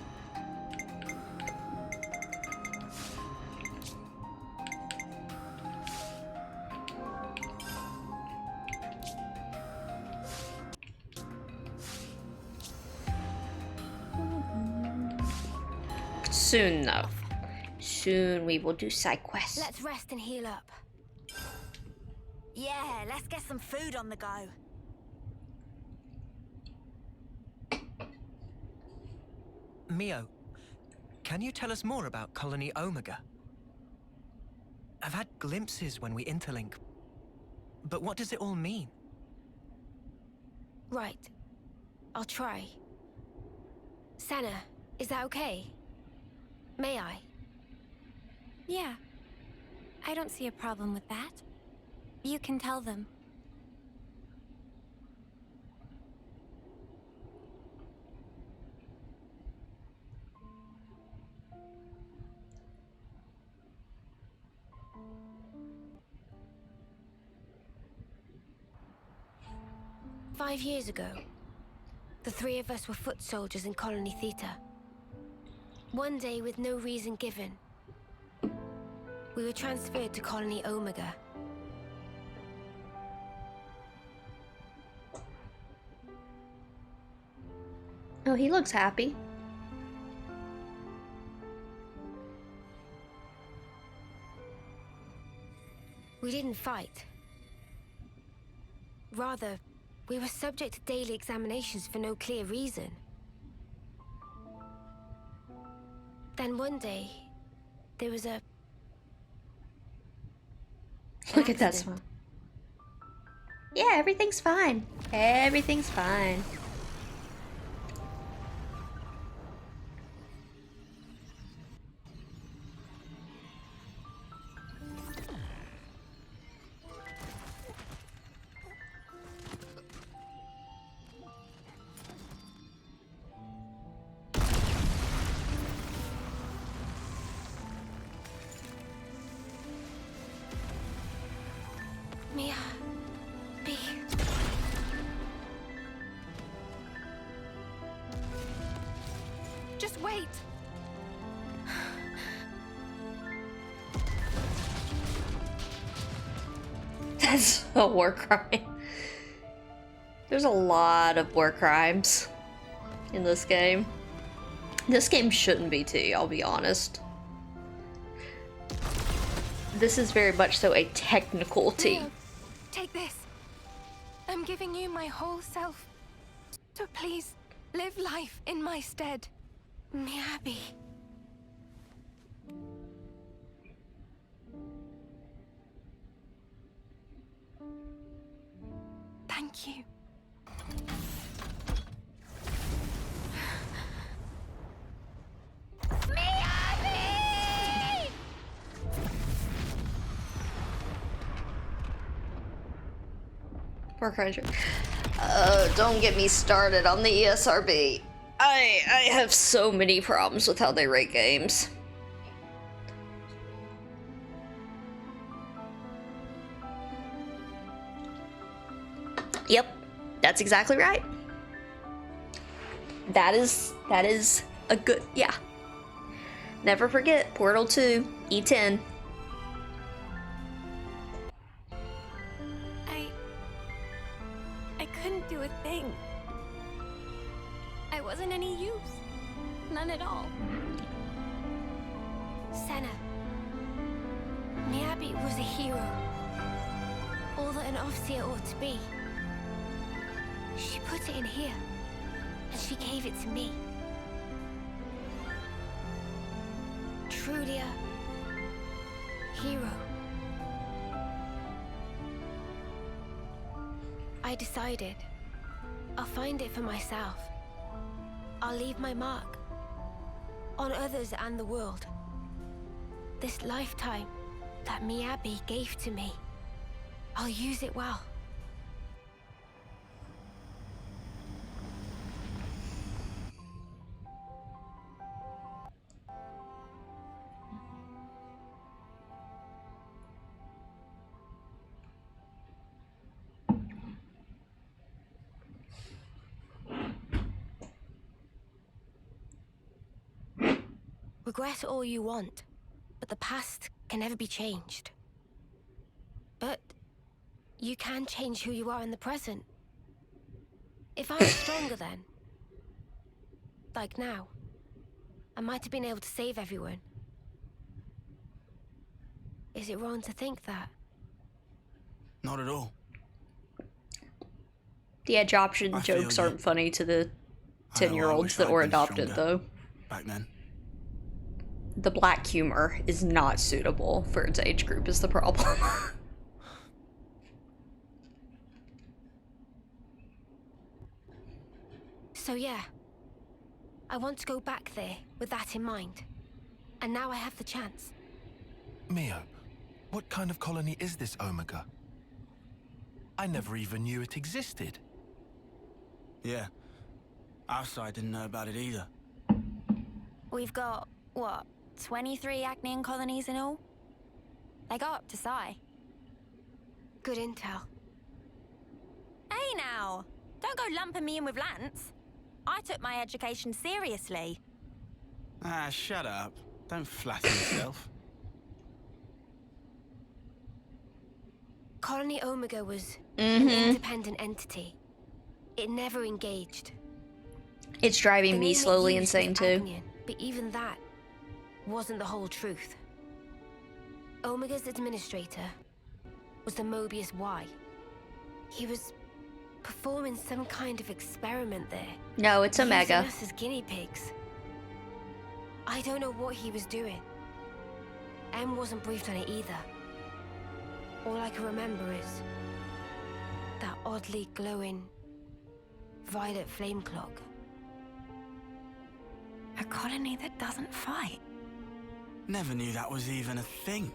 Soon, though. Soon we will do side quests. Let's rest and heal up. Yeah, let's get some food on the go. Mio, can you tell us more about Colony Omega? I've had glimpses when we interlink, but what does it all mean? Right. I'll try. Sana, is that okay? May I? Yeah. I don't see a problem with that. You can tell them. "5 years ago, the three of us were foot soldiers in Colony Theta. One day, with no reason given, we were transferred to Colony Omega. Oh, he looks happy. We didn't fight. Rather, we were subject to daily examinations for no clear reason. Then one day, there was a... Look at that accident. smile. Yeah, everything's fine. Everything's fine. Mia... B... Just wait. That's a war crime. There's a lot of war crimes in this game. This game shouldn't be too, I'll be honest. This is very much so a technical T. Mio, take this. I'm giving you my whole self. So please, live life in my stead. Miyabi... Thank you. Poor Cruncher. Don't get me started on the ESRB. I have so many problems with how they rate games. Yep, that's exactly right. That is a good, yeah. Never forget, Portal 2, E10. I couldn't do a thing. I wasn't any use. None at all. Senna. Miyabi was a hero. All that an officer ought to be. She put it in here, and she gave it to me. Truly a hero. I decided I'll find it for myself. I'll leave my mark on others and the world. This lifetime that Miyabi gave to me, I'll use it well. Regret all you want, but the past can never be changed. But you can change who you are in the present. If I was stronger then, like now, I might have been able to save everyone. Is it wrong to think that? Not at all. The adoption I feel jokes you. aren't funny to the I know I 10-year-olds wish that I'd were been adopted, stronger though. back then. The black humor is not suitable for its age group is the problem. So yeah, I want to go back there with that in mind. And now I have the chance. Mio, what kind of colony is this Omega? I never even knew it existed. Yeah. Our side didn't know about it either. We've got, what, 23 Acnean colonies in all? They go up to Psi. Good intel. Hey now! Don't go lumping me in with Lance. I took my education seriously. Ah, shut up. Don't flatter yourself. Colony Omega was an independent entity. It never engaged. It's driving The me name it slowly used insane was too. Agnion, but even that wasn't the whole truth. Omega's administrator was the Mobius Y. He was performing some kind of experiment there. No, it's Omega. Using us as guinea pigs. I don't know what he was doing. M wasn't briefed on it either. All I can remember is that oddly glowing violet flame clock. A colony that doesn't fight. Never knew that was even a thing.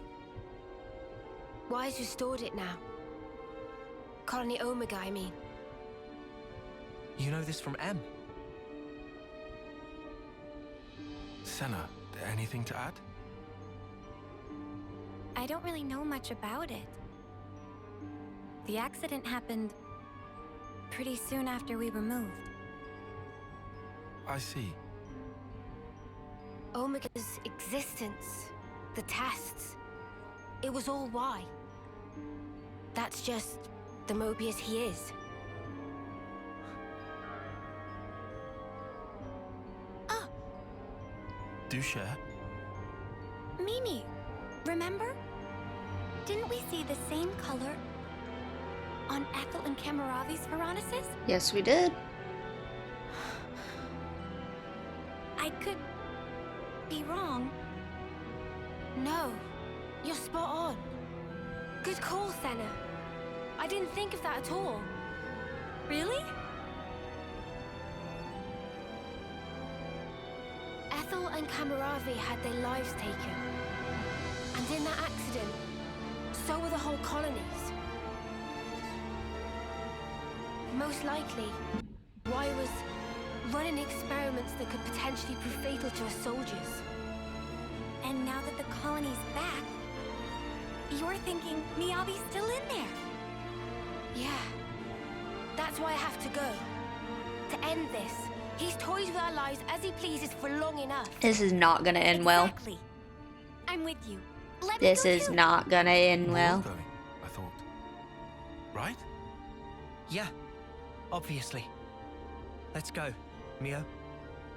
Why's restored it now? Colony Omega, I mean. You know this from M? Senna, anything to add? I don't really know much about it. The accident happened pretty soon after we were moved. I see. Omega's existence, the tests, it was all Y. That's just the Mobius he is. Do share. Mimi, remember? Didn't we see the same color on Ethel and Kamaravi's Veronicus? Yes, we did. I could be wrong. No, you're spot on. Good call, Senna. I didn't think of that at all. Really? Ethel and Kamaravi had their lives taken. And in that accident, so were the whole colonies. Most likely, Y was running experiments that could potentially prove fatal to us soldiers. And now that the colony's back, you're thinking Miyabi's still in there? Yeah. That's why I have to go. To end this, he's toyed with our lives as he pleases for long enough. This is not gonna end well. Exactly. I'm with you. Let This me go is too. not gonna end We're all well. going, I thought. Right? Yeah, obviously. Let's go, Mio.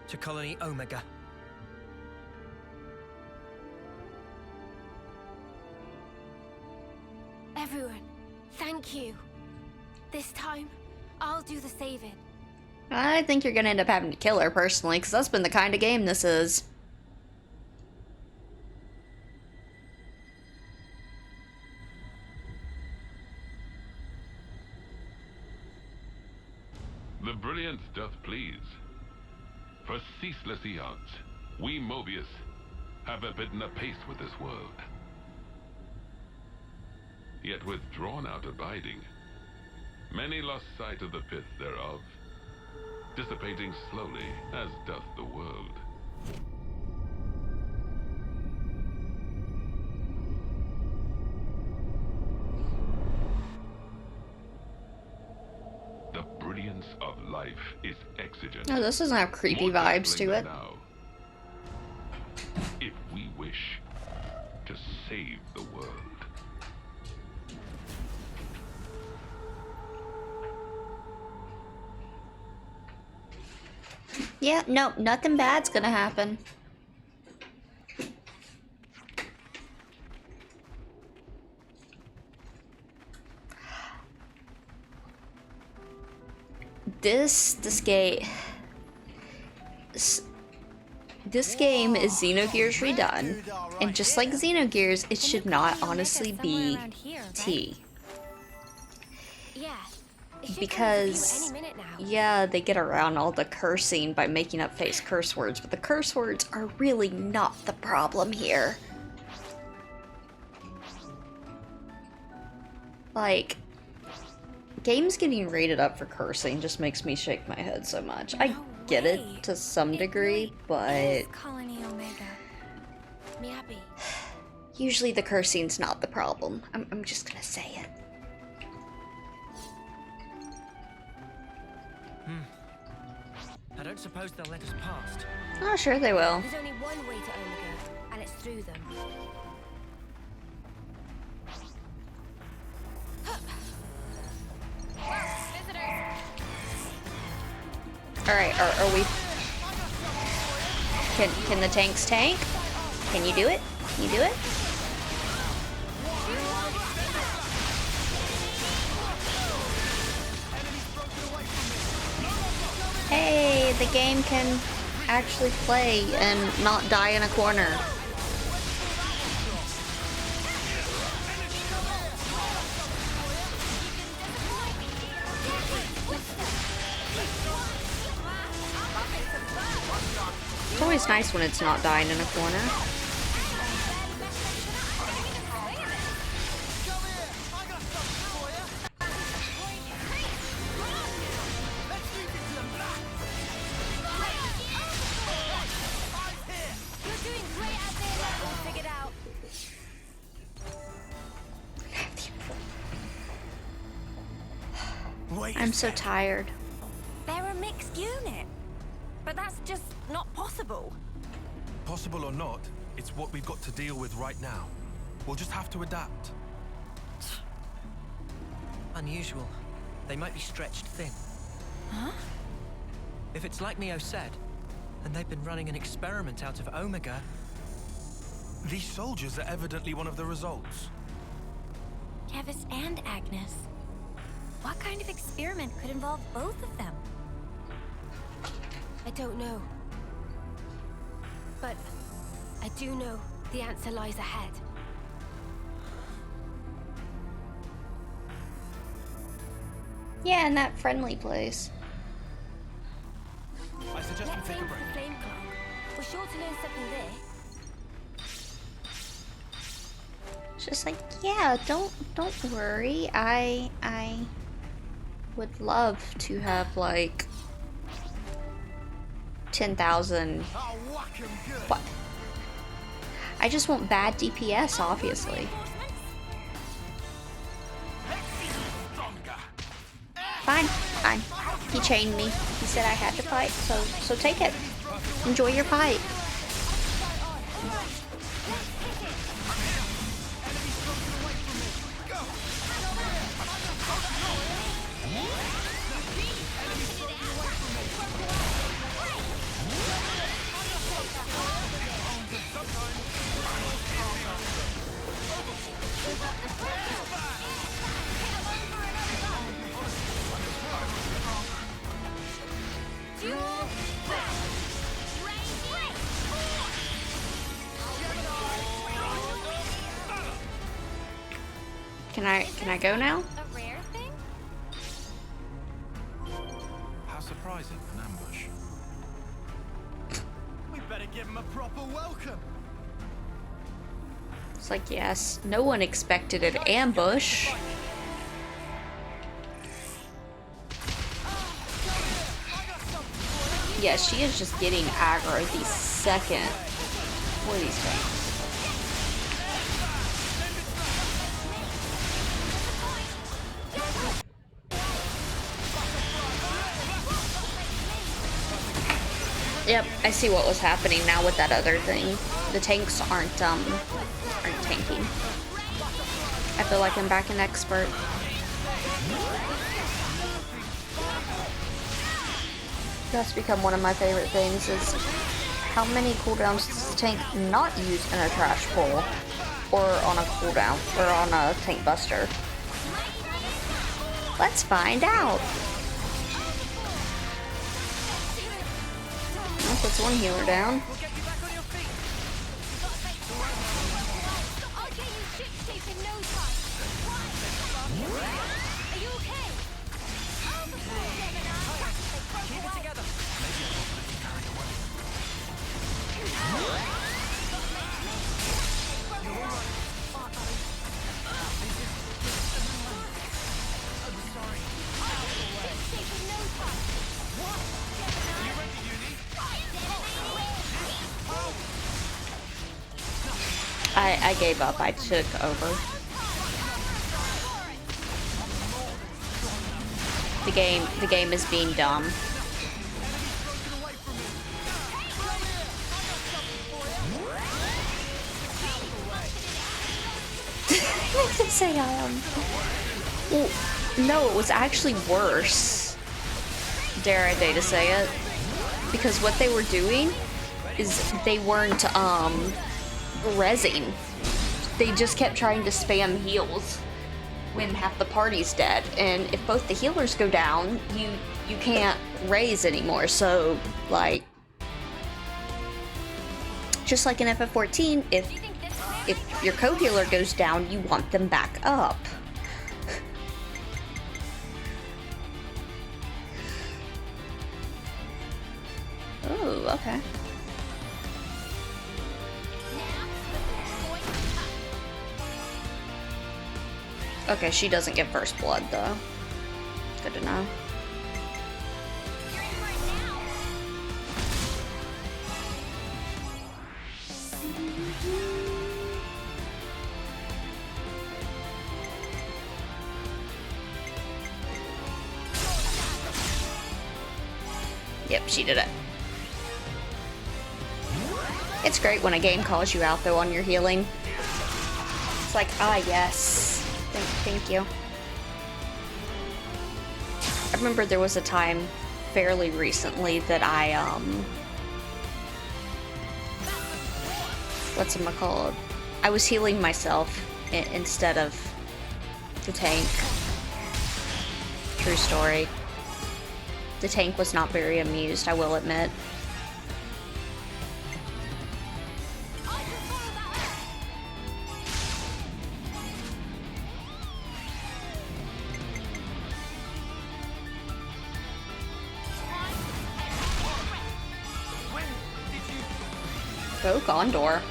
To Colony Omega. Everyone, thank you. This time, I'll do the saving. I think you're gonna end up having to kill her personally, because that's been the kind of game this is. The brilliance doth please. For ceaseless eons, we Mobius have abidden apace with this world. Yet with drawn-out abiding, many lost sight of the pith thereof, dissipating slowly as doth the world. The brilliance of life is exigent. Oh, this doesn't have creepy More vibes to dazzling it. than now. If we wish to save the world. Yeah, no, nothing bad's gonna happen. This game is Xenogears redone, and just like Xenogears, it should not honestly be T. Yeah. It should come Because, to view any minute now. yeah, they get around all the cursing by making up face curse words, but the curse words are really not the problem here. Like, games getting rated up for cursing just makes me shake my head so much. I get way. it to some degree, but Is Colony Omega. Miyabi. usually the cursing's not the problem. I'm just gonna say it. I don't suppose they'll let us past. Oh, sure they will. There's only one way to Omega, and it's through them. Alright, are we... Can the tanks tank? Can you do it? Can you do it? Hey, the game can actually play and not die in a corner. It's always nice when it's not dying in a corner. I'm so tired. They're a mixed unit. But that's just not possible. Possible or not, it's what we've got to deal with right now. We'll just have to adapt. Unusual. They might be stretched thin. Huh? If it's like Mio said, and they've been running an experiment out of Omega, These soldiers are evidently one of the results. Kevis and Agnes. What kind of experiment could involve both of them? I don't know. But I do know the answer lies ahead. Yeah, in that friendly place. I suggest Let's we take aim a for break. the flame clock. We're sure to learn something there. It's just like, yeah, don't worry. I would love to have like 10,000. What? I just want bad DPS, obviously. Fine. fine. He chained me. He said I had to fight, so take it. Enjoy your fight. Can I go now? A rare thing? How surprising, an ambush. We better give him a proper welcome. It's like, yes, no one expected an ambush. Yeah, she is just getting aggro the second for these things. Yep, I see what was happening now with that other thing. The tanks aren't tanking. I feel like I'm back an expert. That's become one of my favorite things is how many cooldowns does the tank not use in a trash pull or on a cooldown or on a tank buster? Let's find out. That puts one healer down. I'll get you ship-shape in no time. Are you okay? Keep it together. I gave up. I took over. The game is being dumb. I did say well, no, it was actually worse. Dare I dare to say it? Because what they were doing is they weren't rezzing. They just kept trying to spam heals when half the party's dead, and if both the healers go down, you can't raise anymore. So like, just like in FF14, if your co-healer goes down, you want them back up. Oh, okay. Okay, she doesn't get first blood though. Good to know. Yep, she did it. It's great when a game calls you out though on your healing. It's like, ah yes. Thank you. I remember there was a time fairly recently that I whatchamacallit? I was healing myself instead of the tank. True story. The tank was not very amused, I will admit. Go Gondor.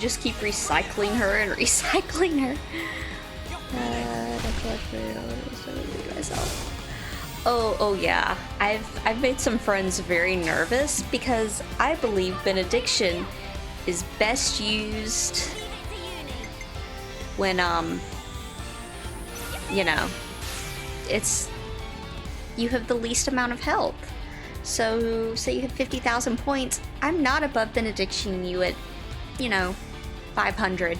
just keep recycling her and recycling her. Oh yeah. I've made some friends very nervous because I believe benediction is best used when you know, you have the least amount of health. So say you have 50,000 points, I'm not above benediction you at, you know, 500.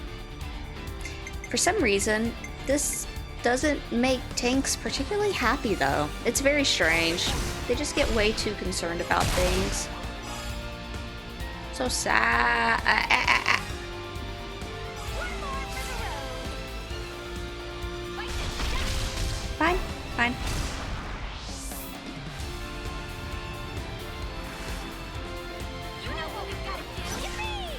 For some reason, this doesn't make tanks particularly happy though. It's very strange. They just get way too concerned about things. So sad. Fine, fine. You know what we've got to do. Yippee!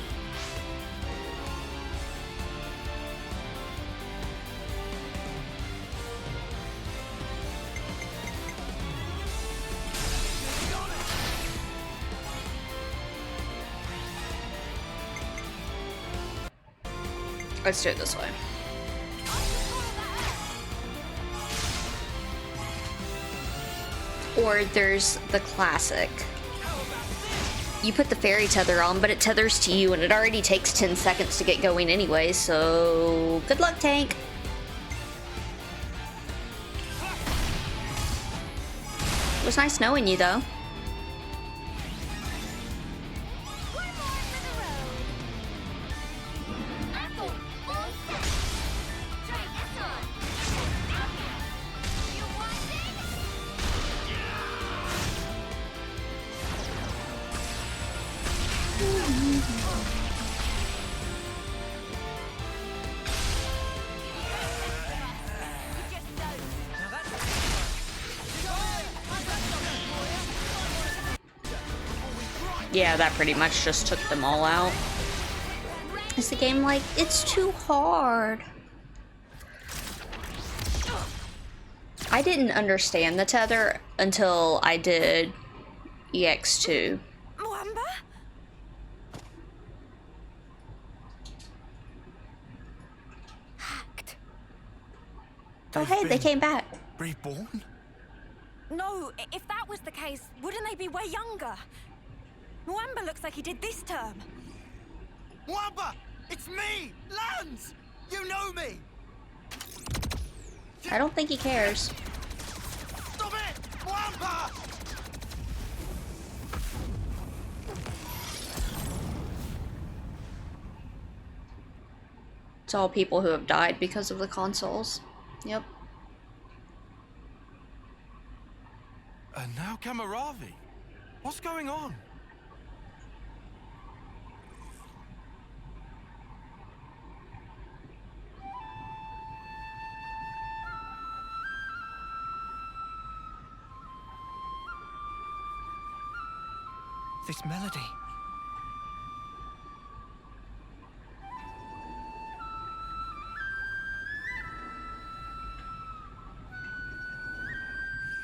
Let's do it this way. Or there's the classic. You put the fairy tether on, but it tethers to you, and it already takes 10 seconds to get going anyway, so good luck, tank. It was nice knowing you, though. Yeah, that pretty much just took them all out. Is the game like, it's too hard? I didn't understand the tether until I did EX2. Mwamba? Hacked. Oh hey, they came back. Reborn? No, if that was the case, wouldn't they be way younger? Mwamba looks like he did this term. Wamba! It's me! Lance! You know me! I don't think he cares. Stop it! Wamba! It's all people who have died because of the consoles. Yep. And now Kamaravi. What's going on? This melody.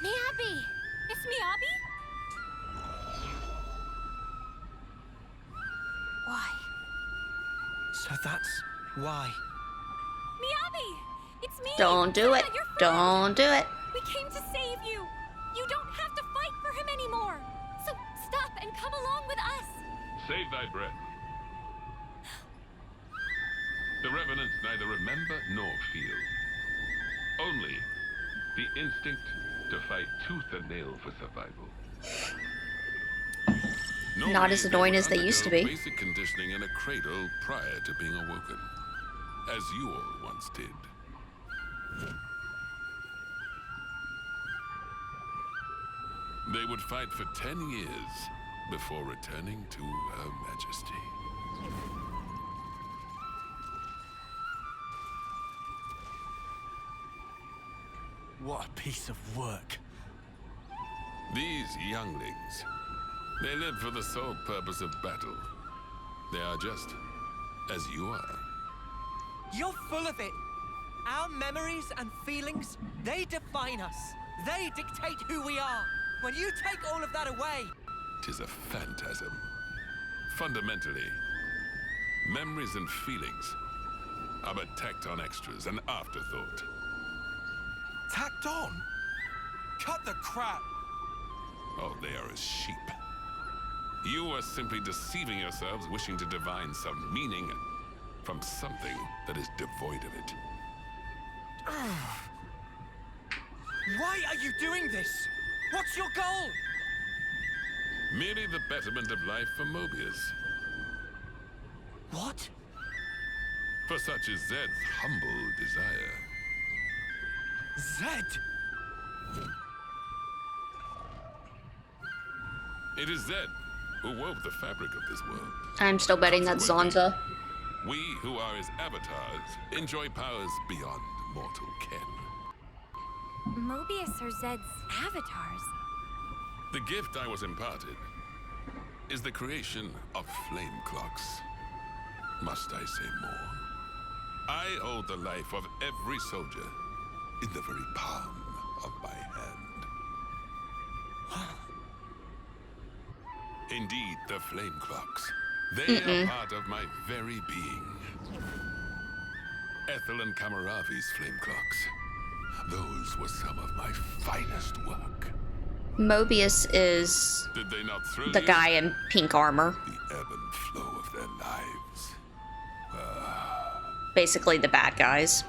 Miyabi! It's Miyabi? Why? So that's why. Miyabi! It's me! Don't do it. Tana, your friend. Don't do it. We came to save you! You don't have to fight for him anymore! So stop and come along with us! Save thy breath. The Revenants neither remember nor feel. Only the instinct to fight tooth and nail for survival. Not as annoying as they used to be. Basic conditioning in a cradle prior to being awoken, as you all once did. They would fight for 10 years before returning to Her Majesty. What a piece of work. These younglings, they live for the sole purpose of battle. They are just as you are. You're full of it. Our memories and feelings, they define us. They dictate who we are. When you take all of that away... 'Tis a phantasm. Fundamentally, Memories and feelings are but tacked on extras, an afterthought. Tacked on? Cut the crap! All they are is sheep. You are simply deceiving yourselves, wishing to divine some meaning from something that is devoid of it. Why are you doing this? What's your goal? Merely the betterment of life for Mobius. What? For such is Zed's humble desire. Zed? It is Zed who wove the fabric of this world. I'm still betting that's Zanza. We who are his avatars enjoy powers beyond mortal ken. Mobius are Zed's avatars. The gift I was imparted is the creation of flame clocks. Must I say more? I hold the life of every soldier in the very palm of my hand. Indeed, the flame clocks. They are part of my very being. Ethel and Kamaravi's flame clocks. Those were some of my finest work. Mobius is Did they not thrill the you? guy in pink armor. The ebb and flow of their lives. Basically the bad guys.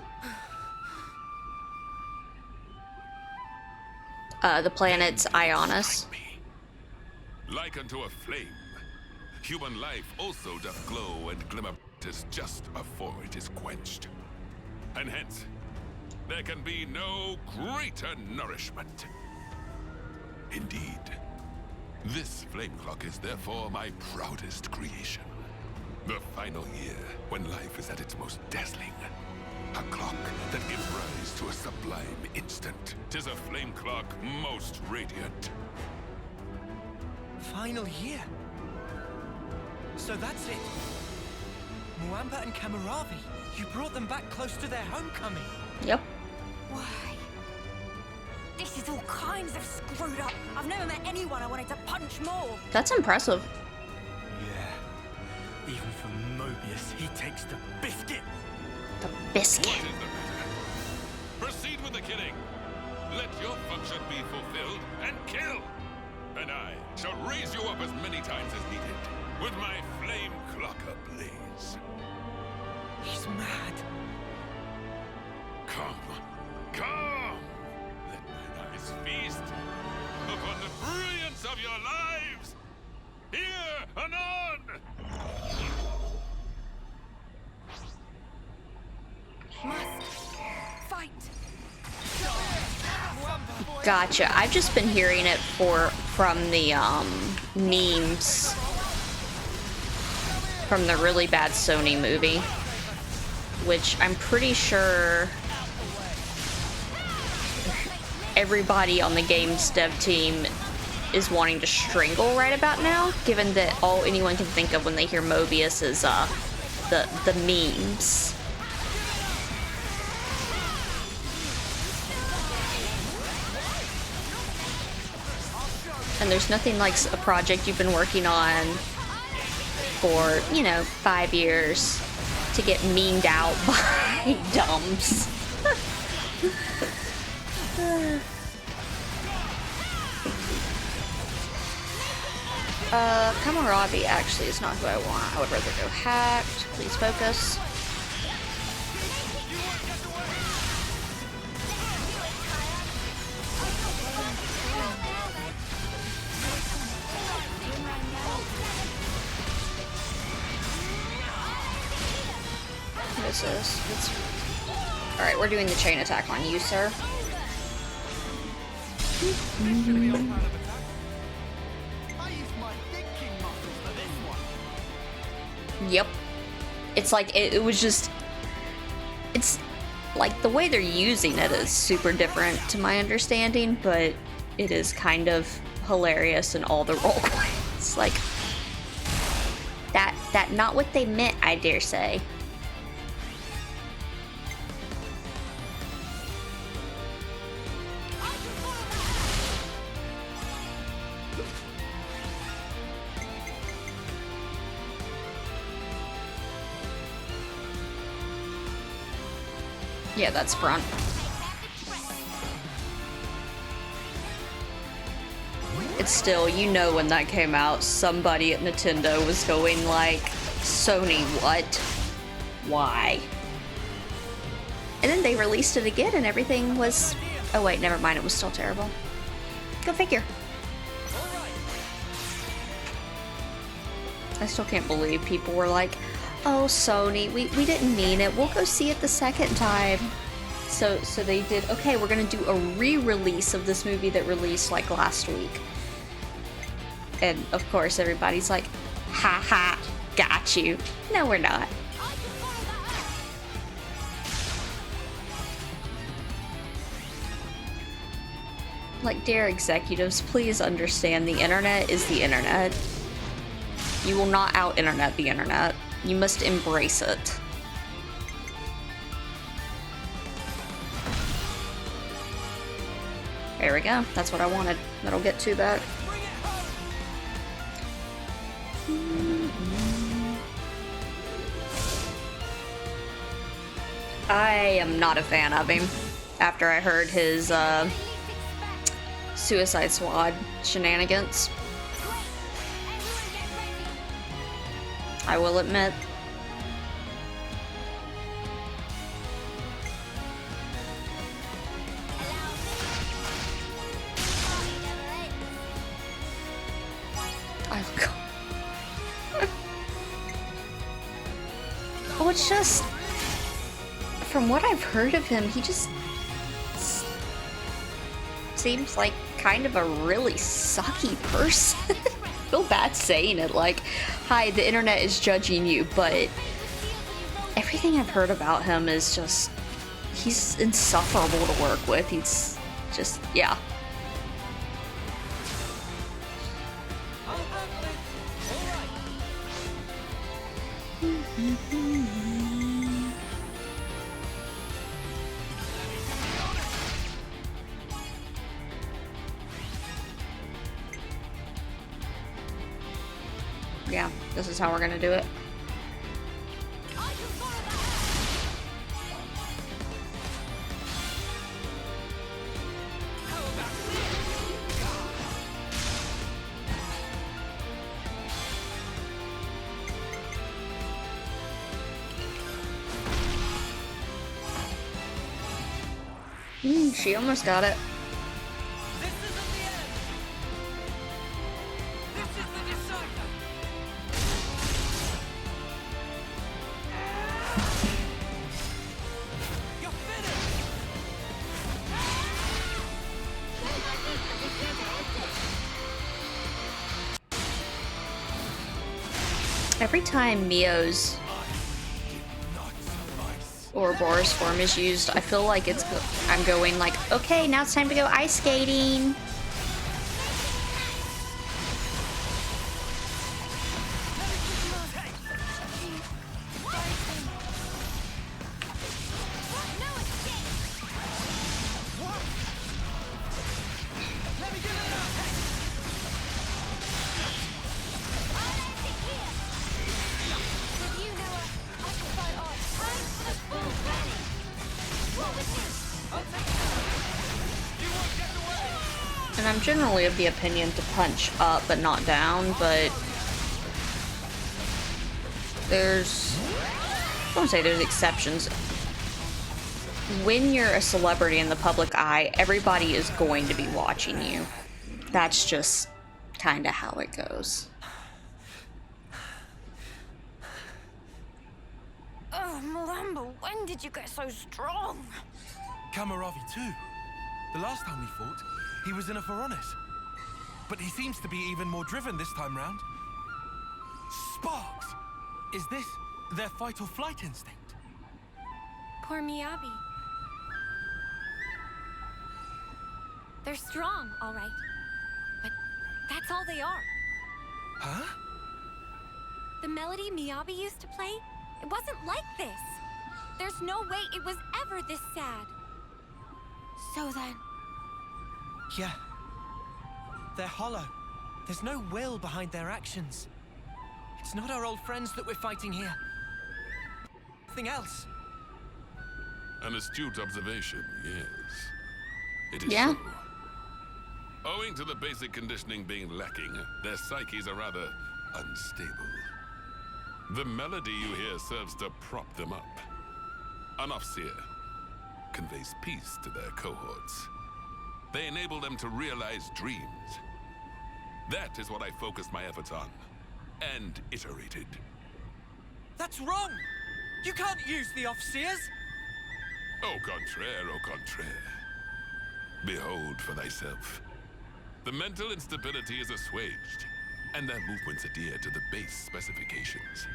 The planet's Ionis. Like unto a flame, human life also doth glow and glimmer, 'tis just afore it is quenched. And hence, there can be no greater nourishment. Indeed, this flame clock is therefore my proudest creation. The final year, when life is at its most dazzling. A clock that gives rise to a sublime instant. 'Tis a flame clock most radiant. Final year. So that's it. Muamba and Kamaravi, you brought them back close to their homecoming. Yep. Why? This is all kinds of screwed up. I've never met anyone I wanted to punch more. That's impressive. Yeah. Even for Mobius, he takes the biscuit. The What biscuit. is the matter? Proceed with the killing. Let your function be fulfilled and kill. And I shall raise you up as many times as needed with my flame clock ablaze. He's mad. Come, come. Let mine eyes feast upon the brilliance of your lives. Here, anon. Must fight. Gotcha. I've just been hearing it from the memes from the really bad Sony movie, which I'm pretty sure everybody on the game's dev team is wanting to strangle right about now, given that all anyone can think of when they hear Mobius is the memes. And there's nothing like a project you've been working on for, 5 years to get memed out by dumbs. Kamaravi actually is not who I want. I would rather go hacked. Please focus. What is this? Alright, we're doing the chain attack on you, sir. Yep. It's like, it was just... It's like, the way they're using it is super different to my understanding, but it is kind of hilarious in all the roleplays. Like, that not what they meant, I dare say. Yeah, that's front. It's still, you know, when that came out, somebody at Nintendo was going like, Sony, what? Why? And then they released it again and everything was... Oh wait, never mind, it was still terrible. Go figure. I still can't believe people were like, oh, Sony, we didn't mean it. We'll go see it the second time. So they did, okay, we're gonna do a re-release of this movie that released like last week. And of course everybody's like, ha ha, got you. No, we're not. Like, dear executives, please understand the internet is the internet. You will not out-internet the internet. You must embrace it. There we go. That's what I wanted. That'll get to that. I am not a fan of him after I heard his Suicide Squad shenanigans. I will admit. Oh, it's just, from what I've heard of him, he just seems like kind of a really sucky person. I feel bad saying it, like, hi, the internet is judging you, but everything I've heard about him is just, he's insufferable to work with. He's just, yeah. Yeah, this is how we're gonna do it. She almost got it. Every time Mio's Ouroboros form is used, I feel like I'm going like, okay, now it's time to go ice skating. And I'm generally of the opinion to punch up but not down, but there's, I won't say there's exceptions. When you're a celebrity in the public eye, everybody is going to be watching you. That's just kind of how it goes. Oh, Malambo, when did you get so strong? Kamaravi too. The last time we fought, he was in a Veronis. But he seems to be even more driven this time round. Sparks! Is this their fight or flight instinct? Poor Miyabi. They're strong, all right. But that's all they are. Huh? The melody Miyabi used to play, it wasn't like this. There's no way it was ever this sad. So then... Yeah. They're hollow. There's no will behind their actions. It's not our old friends that we're fighting here. Nothing else. An astute observation, yes. It is Yeah. so. Owing to the basic conditioning being lacking, their psyches are rather unstable. The melody you hear serves to prop them up. An Offseer conveys peace to their cohorts. They enable them to realize dreams. That is what I focused my efforts on, and iterated. That's wrong! You can't use the Offseers! Au contraire, au contraire. Behold for thyself. The mental instability is assuaged, and their movements adhere to the base specifications.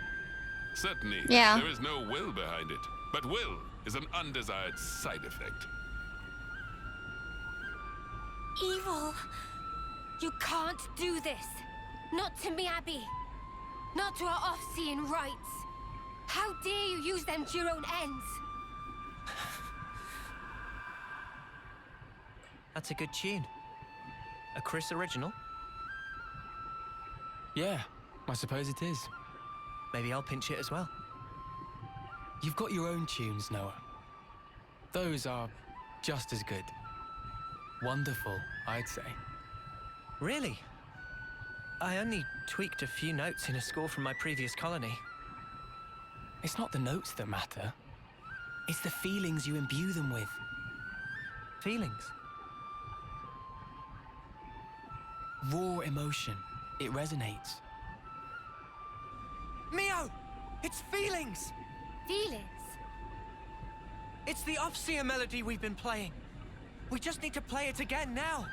Certainly, Yeah. there is no will behind it, but will is an undesired side effect. Evil. You can't do this. Not to me, Abby. Not to our off-seeing rights. How dare you use them to your own ends? That's a good tune. A Chris original? Yeah, I suppose it is. Maybe I'll pinch it as well. You've got your own tunes, Noah. Those are just as good. Wonderful, I'd say. Really? I only tweaked a few notes in a score from my previous colony. It's not the notes that matter. It's the feelings you imbue them with. Feelings? Raw emotion. It resonates. Mio! It's feelings! Feelings? It's the Offseer melody we've been playing. We just need to play it again now.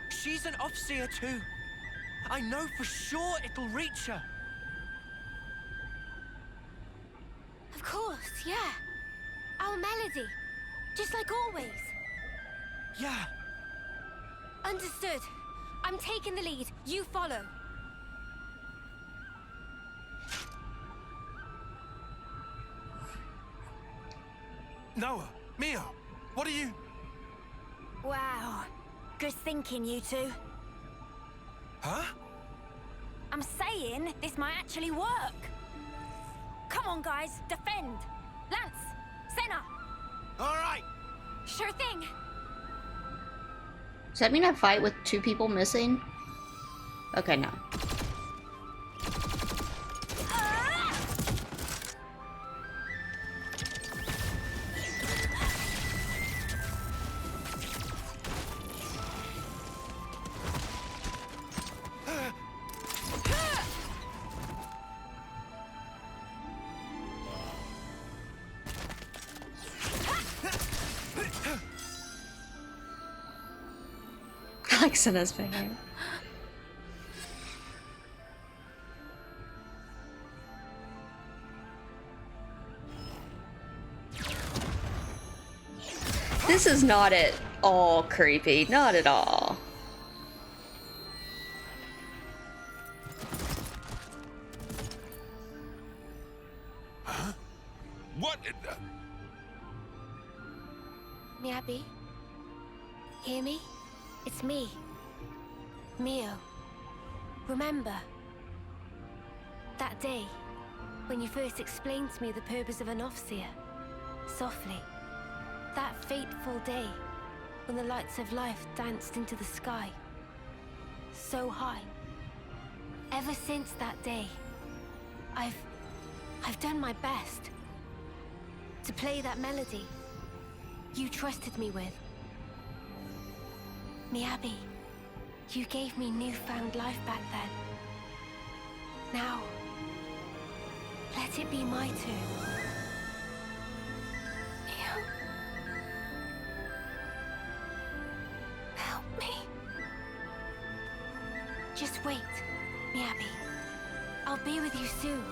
She's an Offseer too. I know for sure it'll reach her. Of course, yeah. Our melody. Just like always. Yeah. Understood. I'm taking the lead. You follow. Noah, Mio, what are you... Wow. Good thinking, you two. Huh? I'm saying this might actually work. Come on, guys. Defend. Lance. Senna. All right. Sure thing. Does that mean I fight with 2 people missing? Okay, no. I like Senna's finger. This is not at all creepy. Not at all. Huh? What in the... Me, Abby? Hear me? It's me. Mio. Remember? That day, when you first explained to me the purpose of an Offseer. Softly. That fateful day, when the lights of life danced into the sky. So high. Ever since that day, I've done my best. To play that melody you trusted me with. Me, Abby, you gave me newfound life back then. Now, let it be my turn. Mio. Help me. Just wait, me, Abby. I'll be with you soon.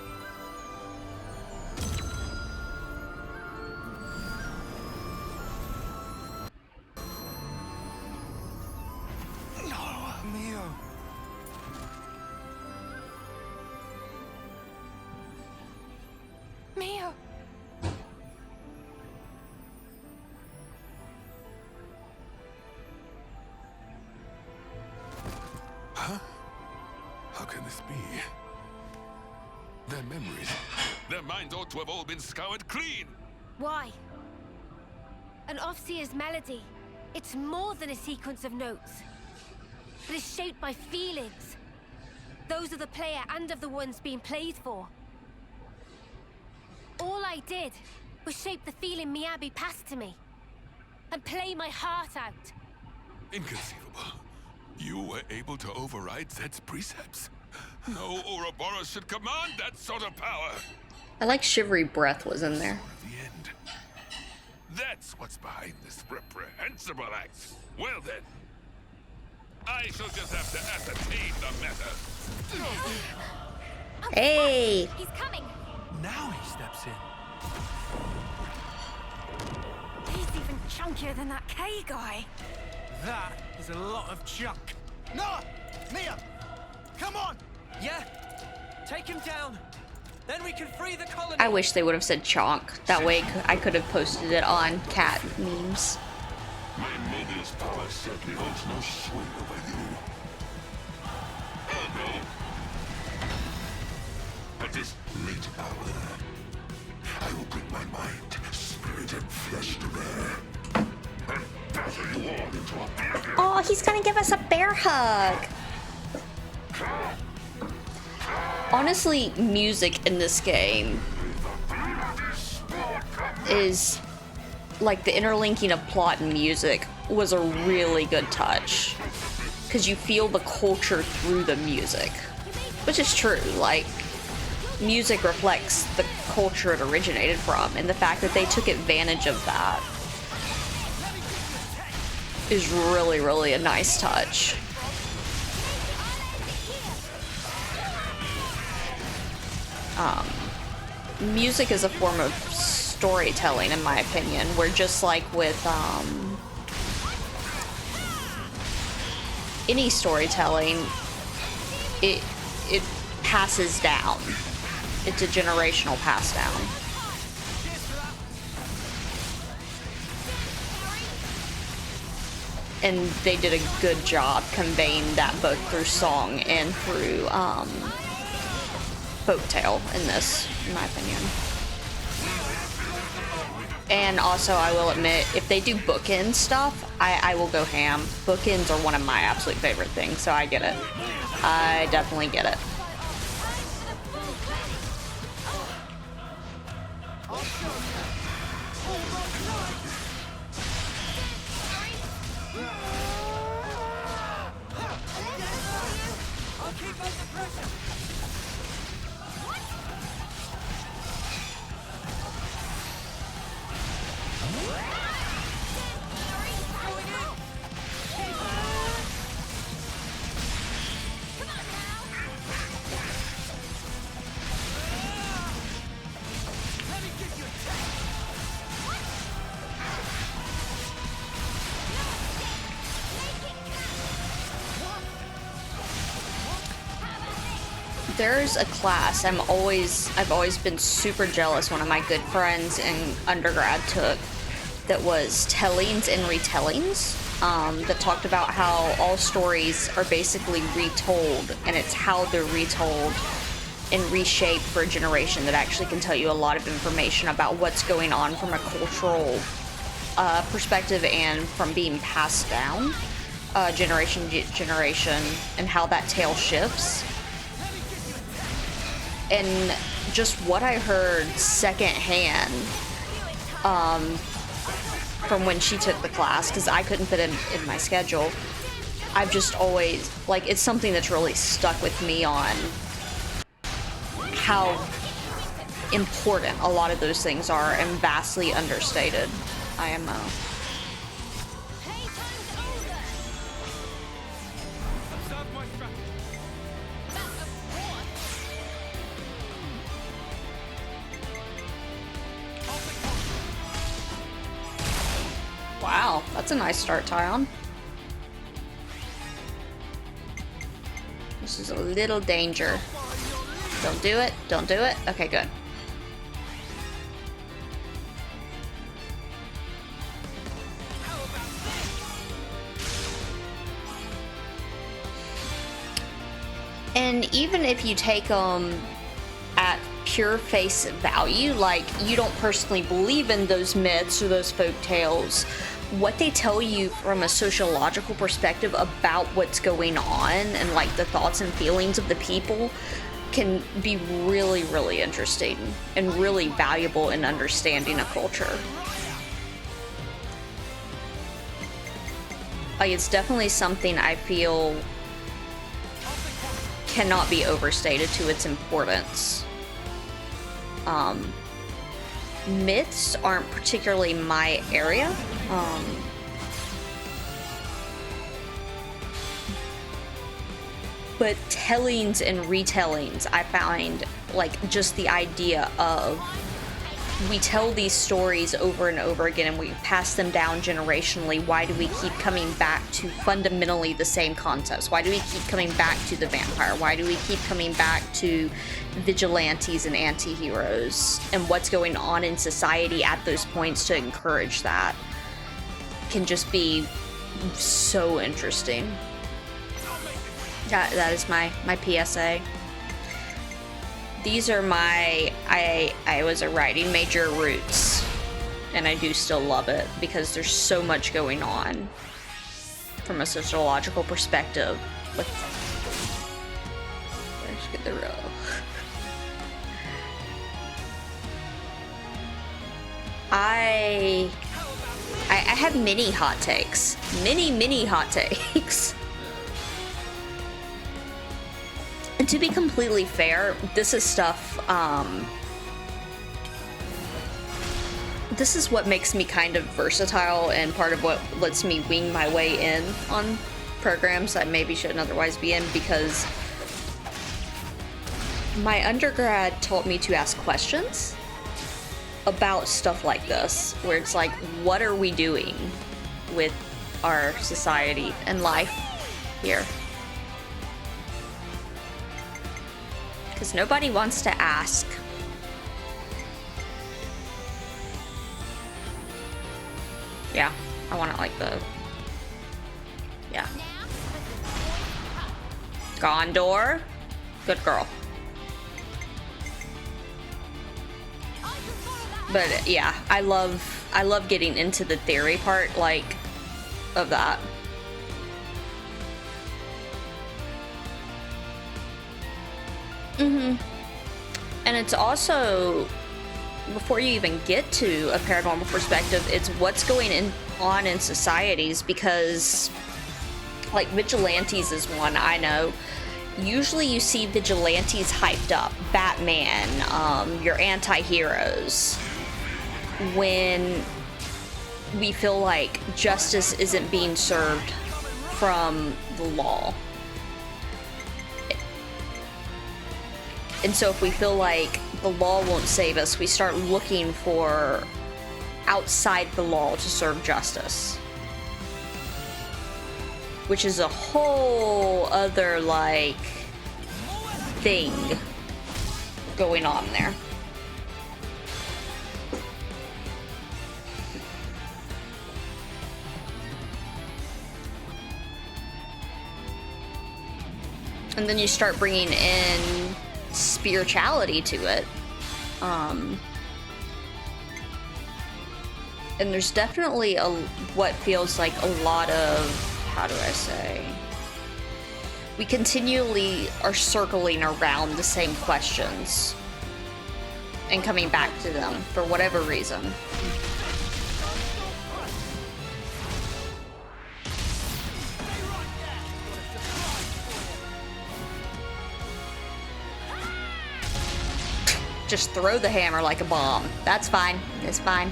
Mio. Mio. Huh? How can this be? Their memories, their minds ought to have all been scoured clean. Why? An Offseer's melody. It's more than a sequence of notes. It is shaped by feelings. Those of the player and of the ones being played for. All I did was shape the feeling Miyabi passed to me. And play my heart out. Inconceivable. You were able to override Zed's precepts? No Ouroboros should command that sort of power. I like Shivery Breath was in there. The end. That's what's behind this reprehensible act. Well then, I shall just have to ascertain the matter. Hey! He's coming! Now he steps in. He's even chunkier than that K guy. That is a lot of junk. Noah! Mia! Come on! Yeah, take him down. Then we can free the colony. I wish they would have said chonk. That way I could have posted it on cat memes. My Mobius power certainly holds no sway over you. Oh no. At this late hour, I will bring my mind, spirit, and flesh to bear. And batter you all into oblivion. Oh, he's gonna give us a bear hug. Honestly, music in this game is like the interlinking of plot and music was a really good touch, because you feel the culture through the music, which is true. Like, music reflects the culture it originated from, and the fact that they took advantage of that is really, really a nice touch. Music is a form of storytelling, in my opinion, where just like with any storytelling, it passes down. It's a generational pass down. And they did a good job conveying that both through song and through folktale in this, in my opinion. And also, I will admit, if they do bookend stuff, I will go ham. Bookends are one of my absolute favorite things, so I get it. I definitely get it. There's a class I've always been super jealous one of my good friends in undergrad took, that was tellings and retellings, that talked about how all stories are basically retold, and it's how they're retold and reshaped for a generation that actually can tell you a lot of information about what's going on from a cultural perspective and from being passed down generation to generation, and how that tale shifts. And just what I heard secondhand from when she took the class, because I couldn't fit in my schedule, I've just always, like, it's something that's really stuck with me on how important a lot of those things are, and vastly understated. IMO. Wow, that's a nice start, Tyon. This is a little danger. Don't do it. Don't do it. Okay, good. And even if you take them at pure face value, like you don't personally believe in those myths or those folk tales, what they tell you from a sociological perspective about what's going on and like the thoughts and feelings of the people can be really, really interesting and really valuable in understanding a culture. Like, it's definitely something I feel cannot be overstated to its importance. Myths aren't particularly my area. But tellings and retellings, I find, like, just the idea of we tell these stories over and over again and we pass them down generationally. Why do we keep coming back to fundamentally the same concepts? Why do we keep coming back to the vampire? Why do we keep coming back to vigilantes and anti-heroes? And what's going on in society at those points to encourage that can just be so interesting. That is my PSA. These are my I was a writing major roots, and I do still love it because there's so much going on from a sociological perspective. Let's get the row. I have many hot takes. Many hot takes. And to be completely fair, this is stuff, this is what makes me kind of versatile and part of what lets me wing my way in on programs I maybe shouldn't otherwise be in, because my undergrad taught me to ask questions about stuff like this, where it's like, what are we doing with our society and life here? Because nobody wants to ask. Yeah, I want it like the... Yeah. Gondor. Good girl. But yeah, I love getting into the theory part, like, of that. And it's also, before you even get to a paranormal perspective, it's what's going on in societies, because, like, vigilantes is one I know. Usually you see vigilantes hyped up, Batman, your anti-heroes, when we feel like justice isn't being served from the law. And so if we feel like the law won't save us, we start looking for outside the law to serve justice. Which is a whole other, like, thing going on there. And then you start bringing in spirituality to it. And there's definitely what feels like a lot of, how do I say? We continually are circling around the same questions and coming back to them for whatever reason. Just throw the hammer like a bomb. That's fine. It's fine.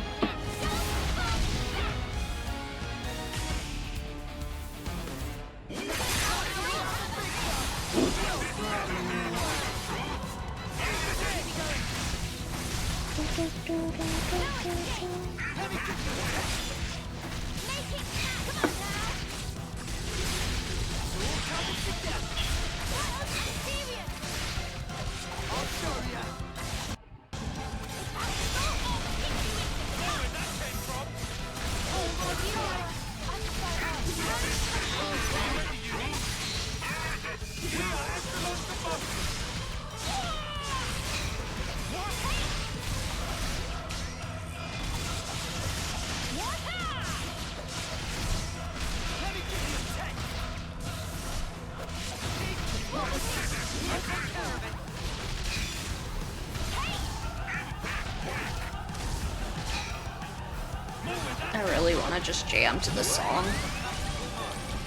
just jam to this song.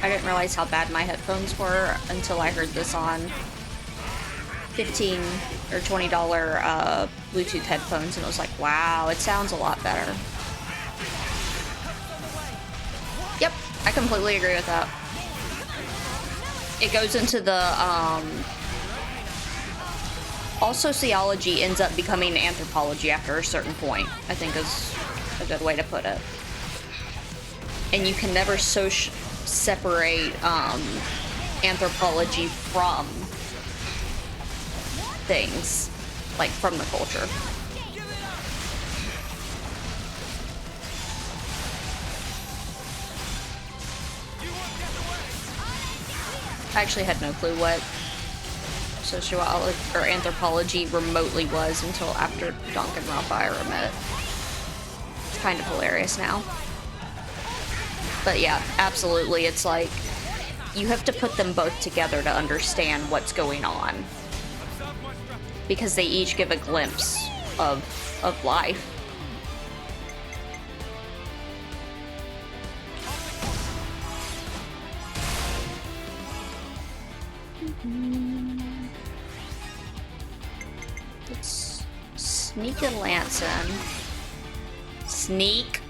I didn't realize how bad my headphones were until I heard this on $15 or $20 Bluetooth headphones, and I was like, wow, it sounds a lot better. Yep, I completely agree with that. It goes into the, all sociology ends up becoming anthropology after a certain point, I think is a good way to put it. And you can never separate anthropology from things, like from the culture. I actually had no clue what sociology or anthropology remotely was until after Dunk and Raphael met. It's kind of hilarious now. But yeah, absolutely, it's like you have to put them both together to understand what's going on, because they each give a glimpse of life. Let's sneak a lance in. Sneak.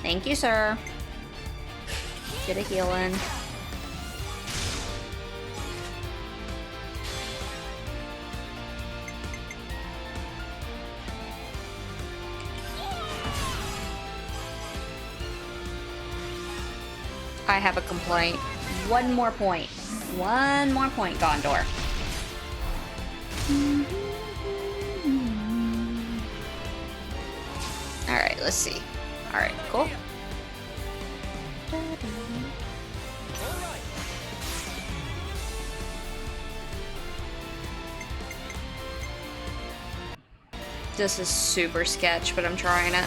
Thank you, sir. Get a heal in. I have a complaint. One more point, Gondor. Alright, let's see. Alright, cool. This is super sketch, but I'm trying it.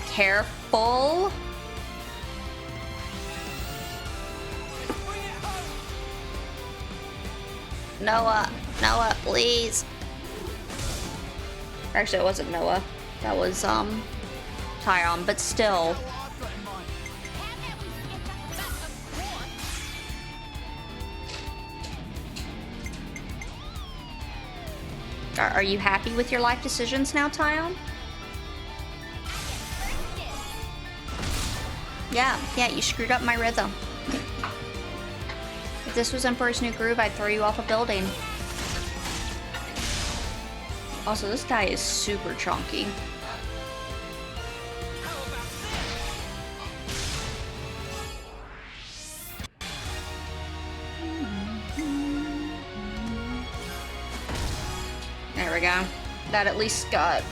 Careful. Noah, please. Actually, it wasn't Noah. That was, Tyon, but still. Are you happy with your life decisions now, Tyon? Yeah, you screwed up my rhythm. If this was Emperor's New Groove, I'd throw you off a building. Also, this guy is super chunky. There we go. That at least got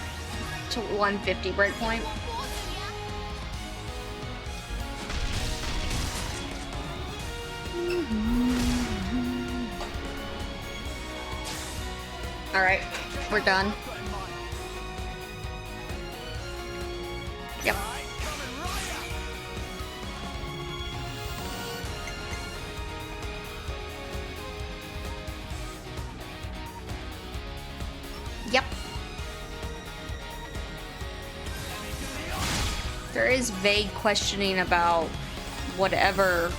to 150 breakpoint. Alright, we're done. Yep. Yep. There is vague questioning about whatever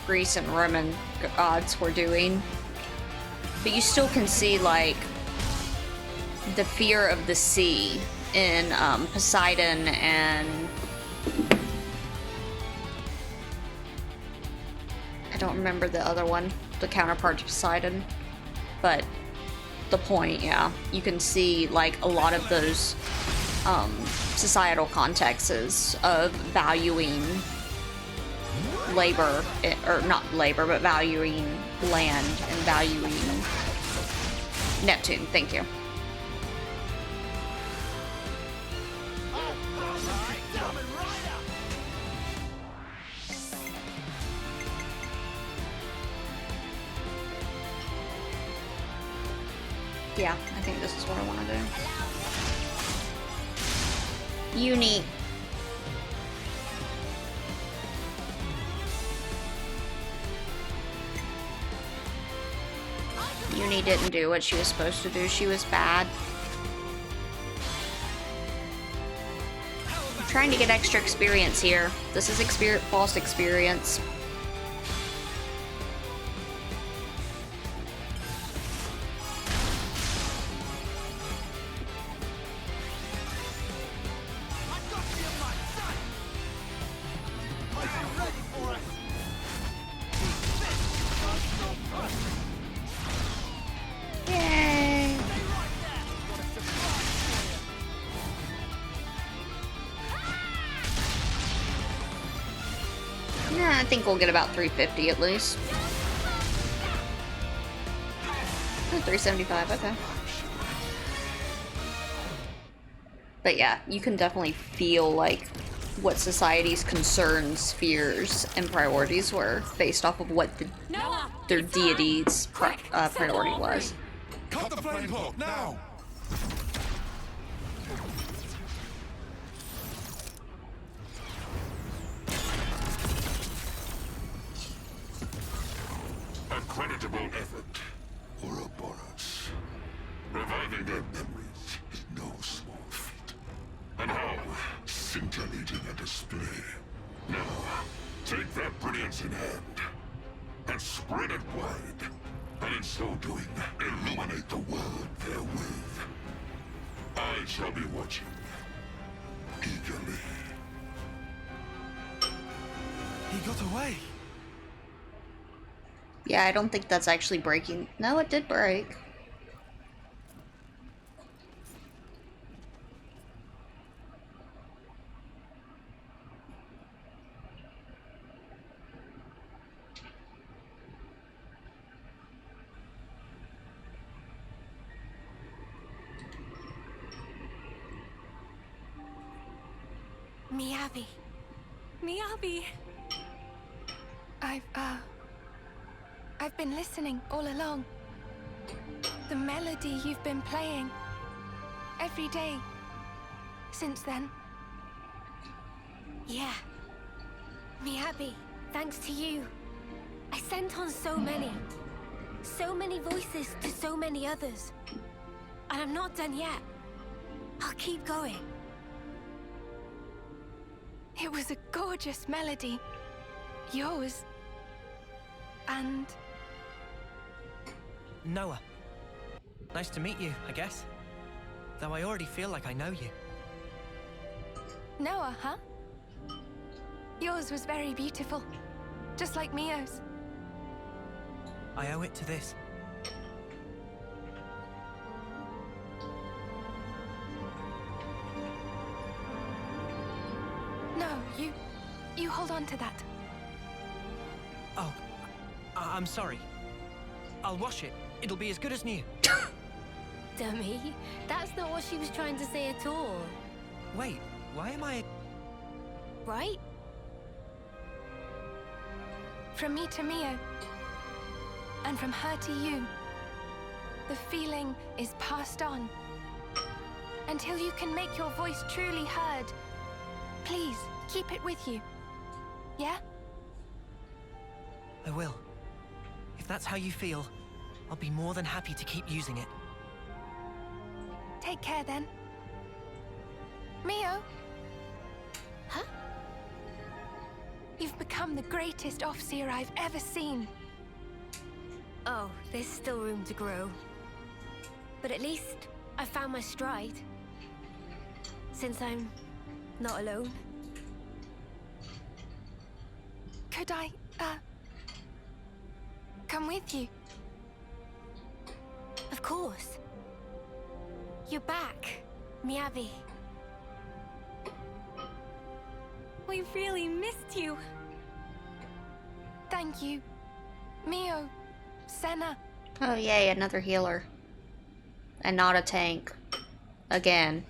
Greece and Roman gods were doing. But you still can see, like, the fear of the sea in Poseidon and... I don't remember the other one, the counterpart to Poseidon. But the point, yeah. You can see, like, a lot of those societal contexts of valuing labor, or not labor, but valuing land and valuing Neptune. Thank you. Yeah, I think this is what I want to do. Uni. Uni didn't do what she was supposed to do. She was bad. Trying to get extra experience here. This is boss experience. Yay! Yeah, I think we'll get about 350 at least. 375, okay. But yeah, you can definitely feel like what society's concerns, fears, and priorities were based off of what their deity's priority was. Cut the flame port now! A creditable effort for a bonus. Reviving their memories is no small feat. And how scintillating a display. Now, take that brilliance in hand and spread it wide. And in so doing, illuminate the world therewith. I shall be watching eagerly. He got away. Yeah, I don't think that's actually breaking. No, it did break. Miyabi. Miyabi! I've been listening all along. The melody you've been playing every day since then. Yeah. Miyabi, thanks to you. I sent on so many voices to so many others. And I'm not done yet. I'll keep going. It was a gorgeous melody. Yours. And... Noah. Nice to meet you, I guess. Though I already feel like I know you. Noah, huh? Yours was very beautiful. Just like Mio's. I owe it to this. No, you hold on to that. Oh, I'm sorry. I'll wash it. It'll be as good as new. Dummy, that's not what she was trying to say at all. Wait, why am I... Right? From me to Mio. And from her to you. The feeling is passed on. Until you can make your voice truly heard. Please, keep it with you. Yeah? I will. If that's how you feel, I'll be more than happy to keep using it. Take care then. Mio? Huh? You've become the greatest Offseer I've ever seen. Oh, there's still room to grow. But at least I found my stride. Since I'm not alone. Could I, come with you? Of course. You're back, Miyabi. We really missed you. Thank you, Mio, Senna. Oh yay, another healer. And not a tank. Again.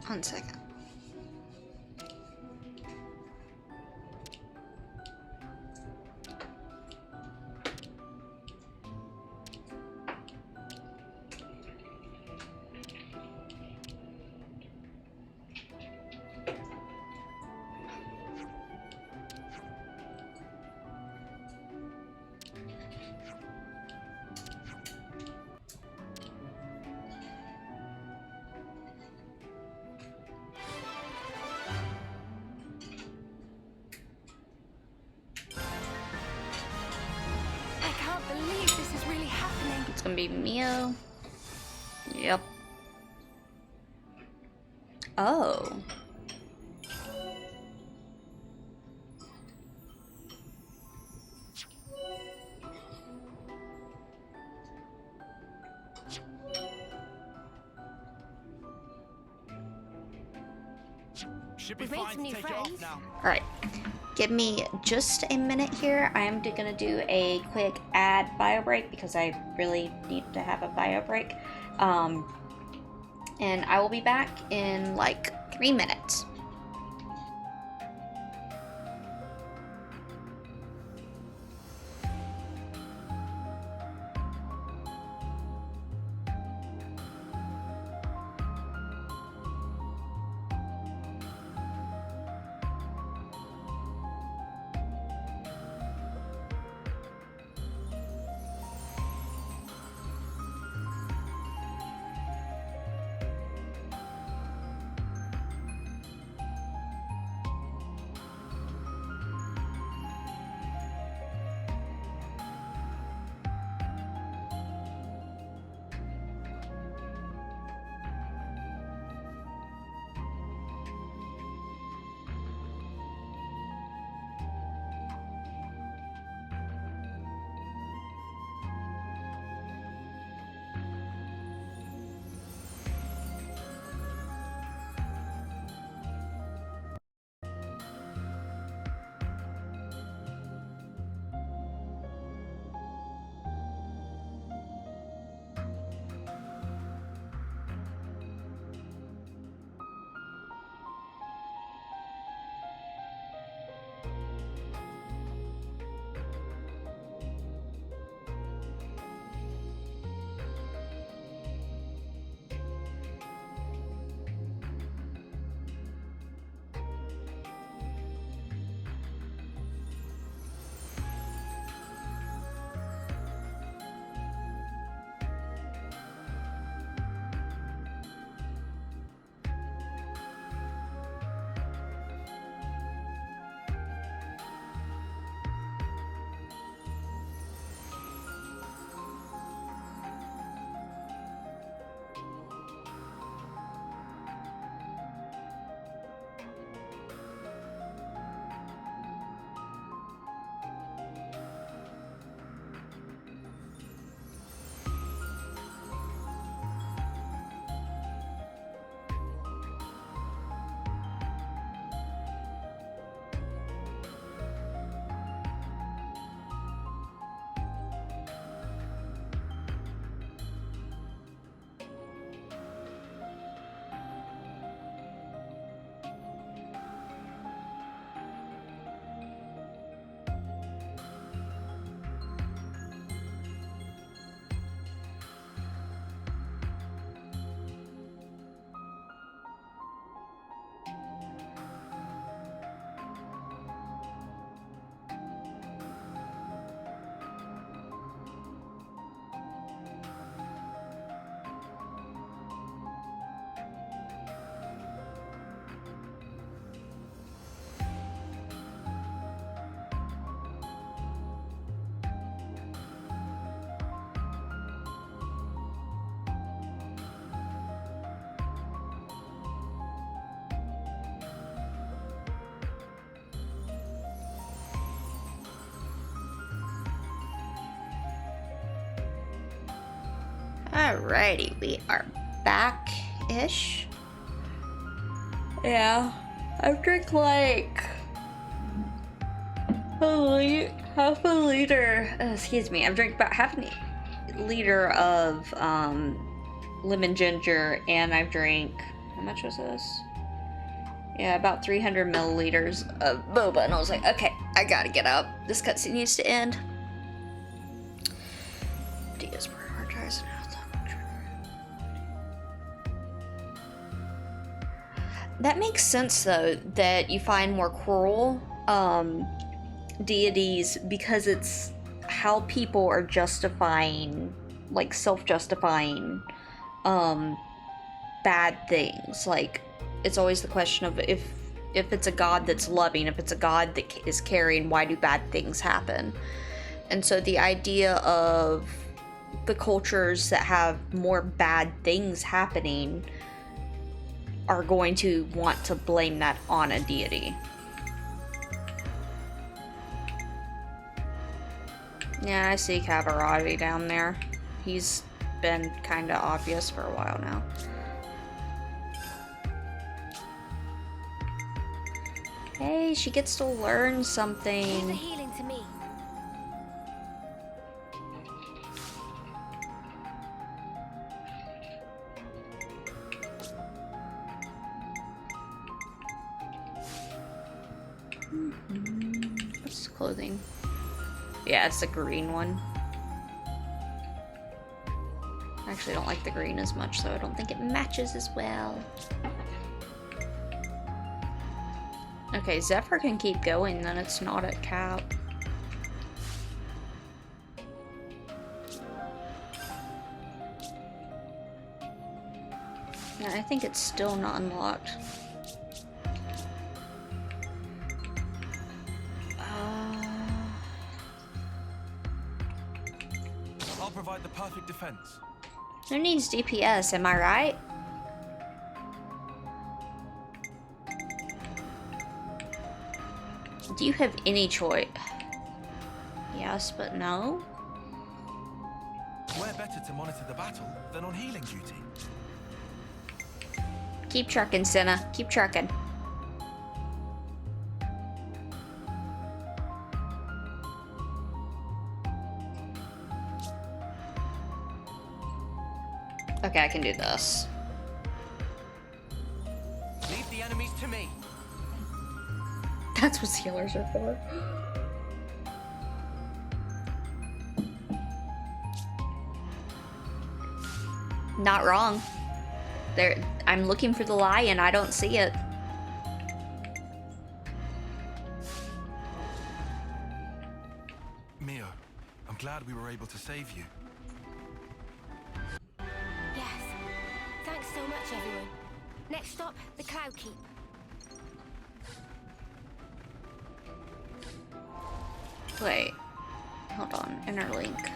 One second. gonna be Mio. Yep. Oh. Should be We've made fine some to new take it off friends. now. Alright. Give me just a minute here. I am gonna do a quick ad bio break because I really need to have a bio break. And I will be back in like 3 minutes. Alrighty, we are back-ish. Yeah, I've drank like half a liter. Excuse me, I've drank about half a liter of lemon ginger, and I've drank, how much was this? Yeah, about 300 milliliters of boba, and I was like, okay, I gotta get up. This cutscene needs to end. DS per hard drives and that makes sense, though, that you find more cruel deities, because it's how people are justifying, like, self-justifying bad things. Like, it's always the question of if it's a god that's loving, if it's a god that is caring, why do bad things happen? And so the idea of the cultures that have more bad things happening are going to want to blame that on a deity. Yeah, I see Cavarati down there. He's been kind of obvious for a while now. Hey, she gets to learn something. Leave the healing to me. What's clothing? Yeah, it's the green one. I actually don't like the green as much, so I don't think it matches as well. Okay, Zephyr can keep going, then it's not at cap. Yeah, I think it's still not unlocked. I'll provide the perfect defense. Who needs DPS, am I right? Do you have any choice? Yes, but no. Where better to monitor the battle than on healing duty? Keep trucking, Senna. Keep trucking. Okay, I can do this. Leave the enemies to me. That's what healers are for. Not wrong. There, I'm looking for the lie and I don't see it. Mio, I'm glad we were able to save you. Yes. Thanks so much, everyone. Next stop, the Cloud Keep. Wait. Hold on. Interlink.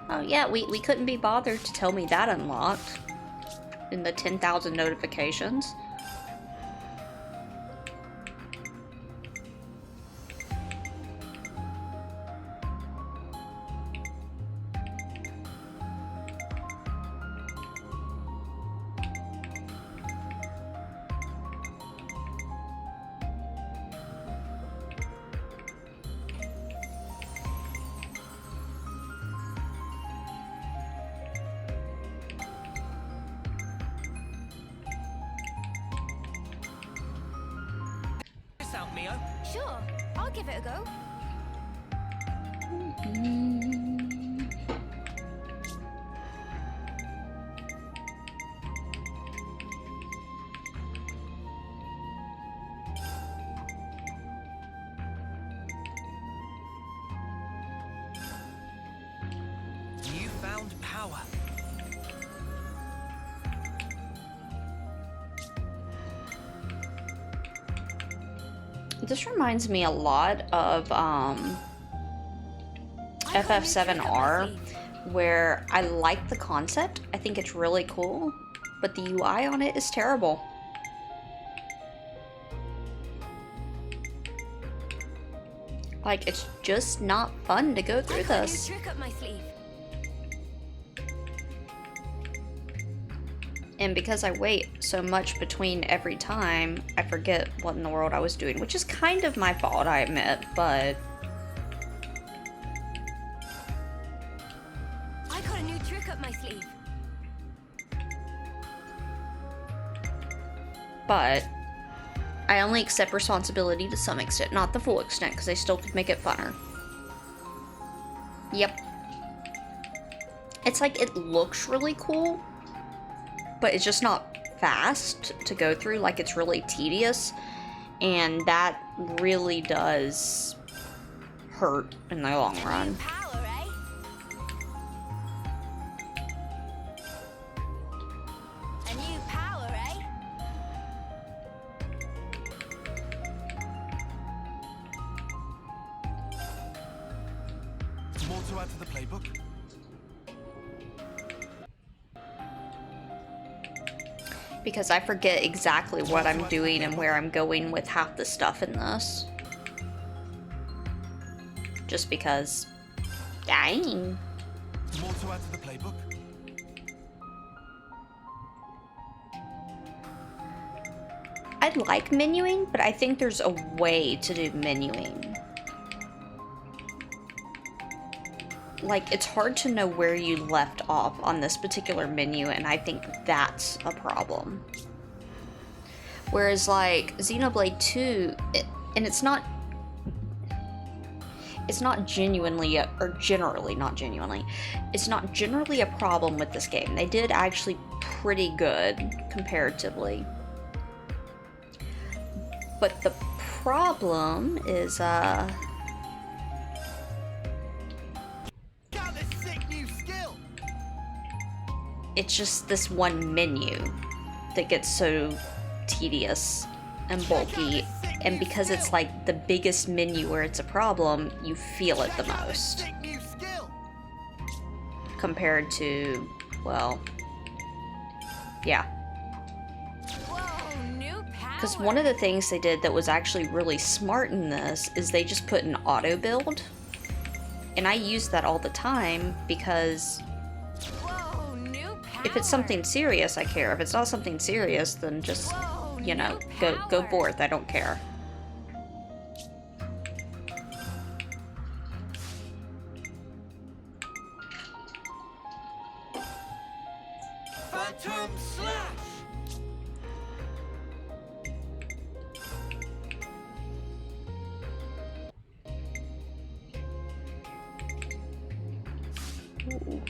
Oh yeah, we couldn't be bothered to tell me that unlocked in the 10,000 notifications. This out, Mio. Sure, I'll give it a go. Newfound power. This reminds me a lot of FF7R, where I like the concept. I think it's really cool, but the UI on it is terrible. Like, it's just not fun to go through this. Trick up my sleeve. And because I wait so much between every time, I forget what in the world I was doing, which is kind of my fault, I admit, but... I got a new trick up my sleeve. But I only accept responsibility to some extent, not the full extent, because I still could make it funner. Yep. It's like, it looks really cool, but it's just not fast to go through. Like, it's really tedious, and that really does hurt in the long run. Power, eh? A new power, eh? of the playbook? Because I forget exactly what I'm doing and where I'm going with half the stuff in this. Just because... Dang. More to add to the playbook? I like menuing, but I think there's a way to do menuing. Like, it's hard to know where you left off on this particular menu, and I think that's a problem. Whereas, like, Xenoblade 2, and it's not genuinely, or generally not genuinely, it's not generally a problem with this game. They did actually pretty good, comparatively. But the problem is, it's just this one menu that gets so tedious and bulky, and because it's like the biggest menu where it's a problem, you feel it the most. Compared to, well, yeah. Because one of the things they did that was actually really smart in this is they just put an auto build. And I use that all the time because if it's something serious, I care. If it's not something serious, then just, you know, go forth. I don't care. Phantom Slash! Ooh.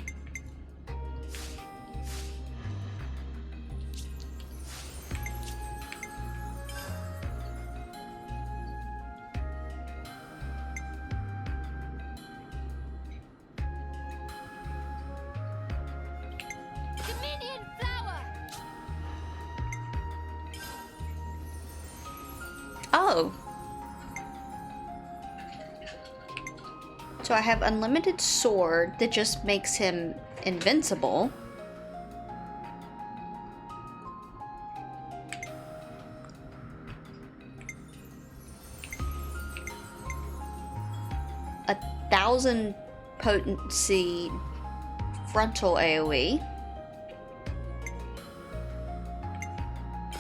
Dominion flower. Oh. So I have unlimited sword that just makes him invincible. A 1,000 potency frontal AoE.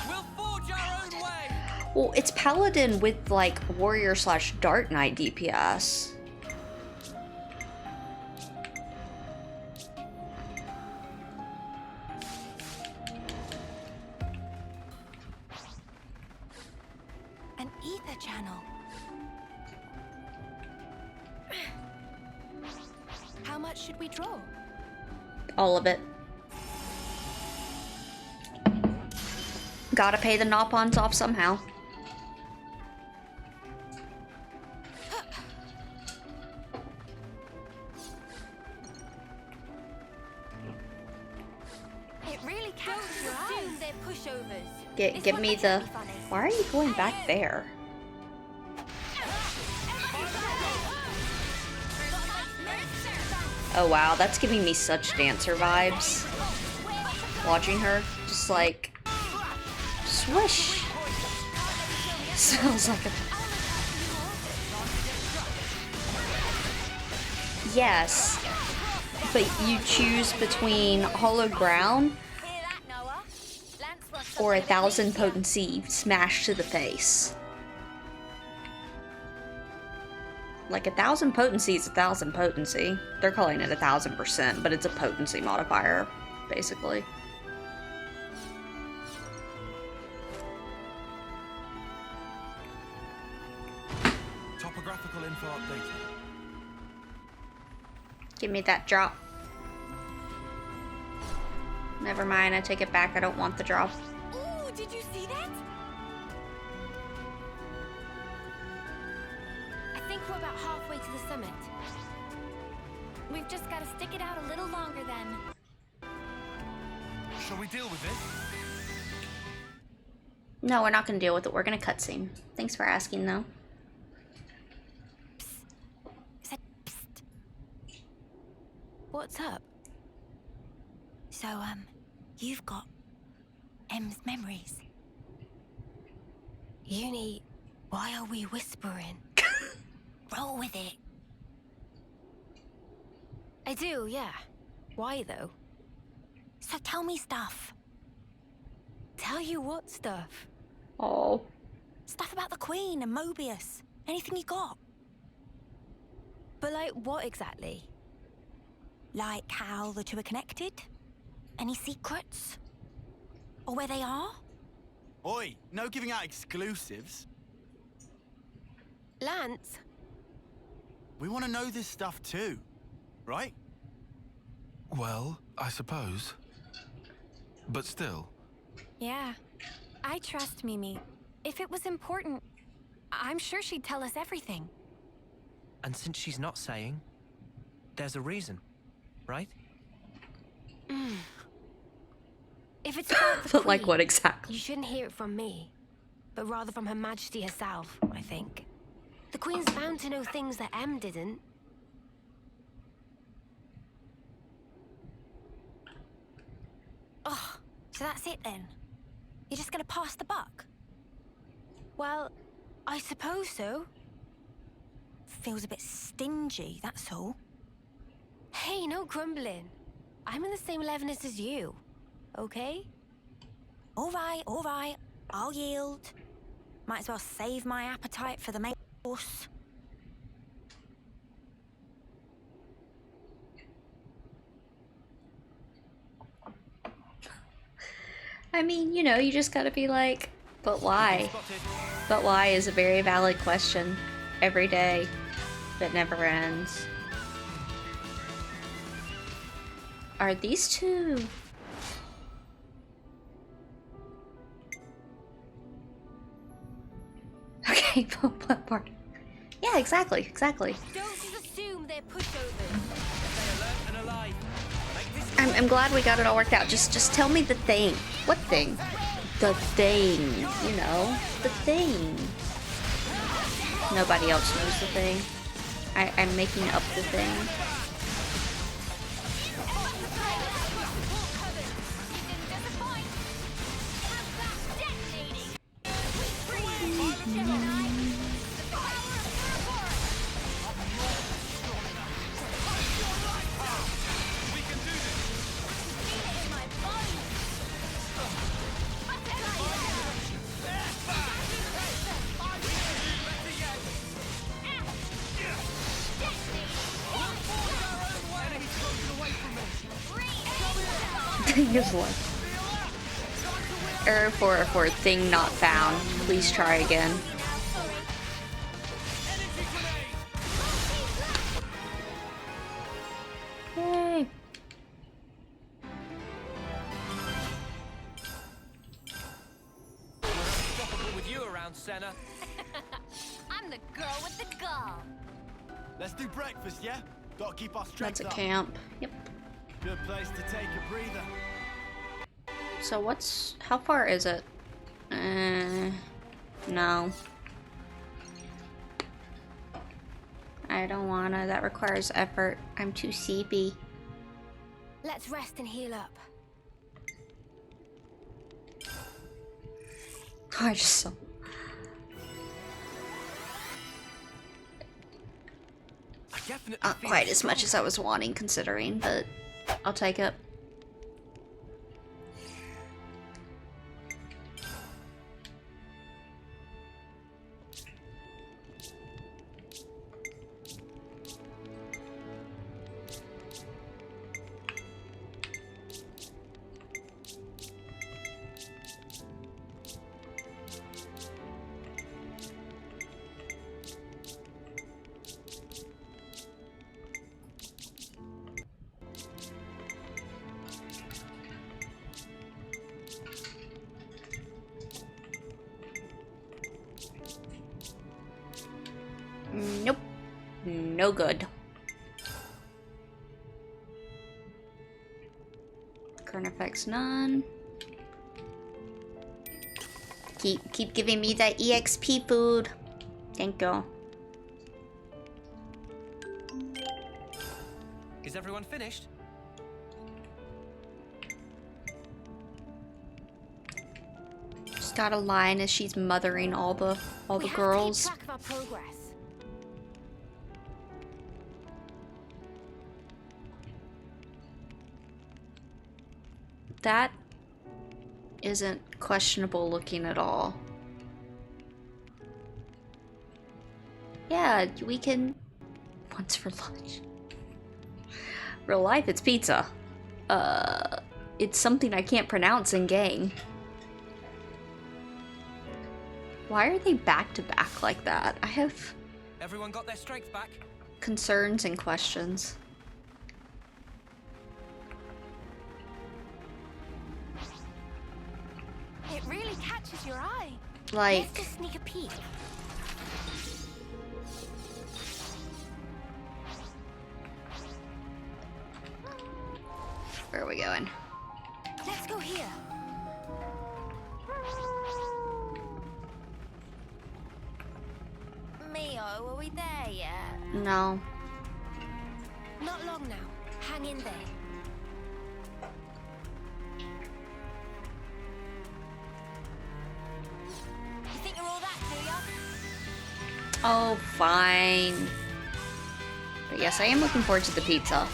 We'll forge our own way. Well, it's paladin with like warrior slash dark knight DPS. An ether channel. How much should we draw? All of it. Gotta pay the Nopons off somehow. It really catches your Assume eyes. they're pushovers. Give me the... Why are you going back there? Oh wow, that's giving me such dancer vibes. Watching her, just like... Swish! Sounds like a... Yes. But you choose between Hollow Ground Hear that, Noah? Lance wants or something at 1,000 least. potency smash to the face. Like 1,000 potency is 1,000 potency. They're calling it 1,000%, but it's a potency modifier, basically. Topographical info updated. Give me that drop. Never mind, I take it back. I don't want the drop. Ooh, did you see that? I think we're about halfway to the summit. We've just got to stick it out a little longer then. Shall we deal with this? No, we're not going to deal with it. We're going to cutscene. Thanks for asking, though. Said psst. What's up? So, you've got M's memories. Uni, Why are we whispering? Roll with it. I do, yeah. Why though? So tell me stuff. Tell you what stuff? Oh. Stuff about the Queen and Mobius. Anything you got. But like, what exactly? Like how the two are connected? Any secrets? Or where they are? Oi, no giving out exclusives. Lance? We want to know this stuff too, right? Well, I suppose. But still. Yeah. I trust Mimi. If it was important, I'm sure she'd tell us everything. And since she's not saying, there's a reason, right? If it's about the But like Queen, what exactly? you shouldn't hear it from me, but rather from Her Majesty herself, I think. The Queen's bound to know things that M didn't. Oh, so that's it then? You're just gonna pass the buck? Well, I suppose so. Feels a bit stingy, that's all. Hey, no grumbling. I'm in the same levelness as you, okay? All right. I'll yield. Might as well save my appetite for the main course. I mean, you know, you just gotta be like, but why? But why is a very valid question every day that never ends. Are these two... Okay, what part? Yeah, exactly. Don't just assume they're pushovers. I'm glad we got it all worked out. Just tell me the thing. What thing? The thing. You know, the thing. Nobody else knows the thing. I'm making up the thing. Here's one. Error for thing not found. Please try again. Yay. Unstoppable with you around, Senna. I'm the girl with the gall. Let's do breakfast, yeah? Gotta keep our strength That's a up. camp. Yep. Good place to take a breather. So how far is it? No. I don't wanna, that requires effort. I'm too sleepy. Let's rest and heal up. I just saw. Not quite as much as I was wanting, considering, but I'll take it. Nope. No good. Current effects none. Keep giving me that EXP food. Thank you. Is everyone finished? She's got a line as she's mothering all the girls. We have to keep track of our progress. That isn't questionable looking at all. Yeah, we can... Once for lunch. Real life, it's pizza. It's something I can't pronounce in gang. Why are they back to back like that? I have... Everyone got their strength back? concerns and questions. It really catches your eye. Like... Let's just sneak a peek. Where are we going? Let's go here. Mio, are we there yet? No. Not long now. Hang in there. You think you're all that, do ya? Oh, fine. But yes, I am looking forward to the pizza.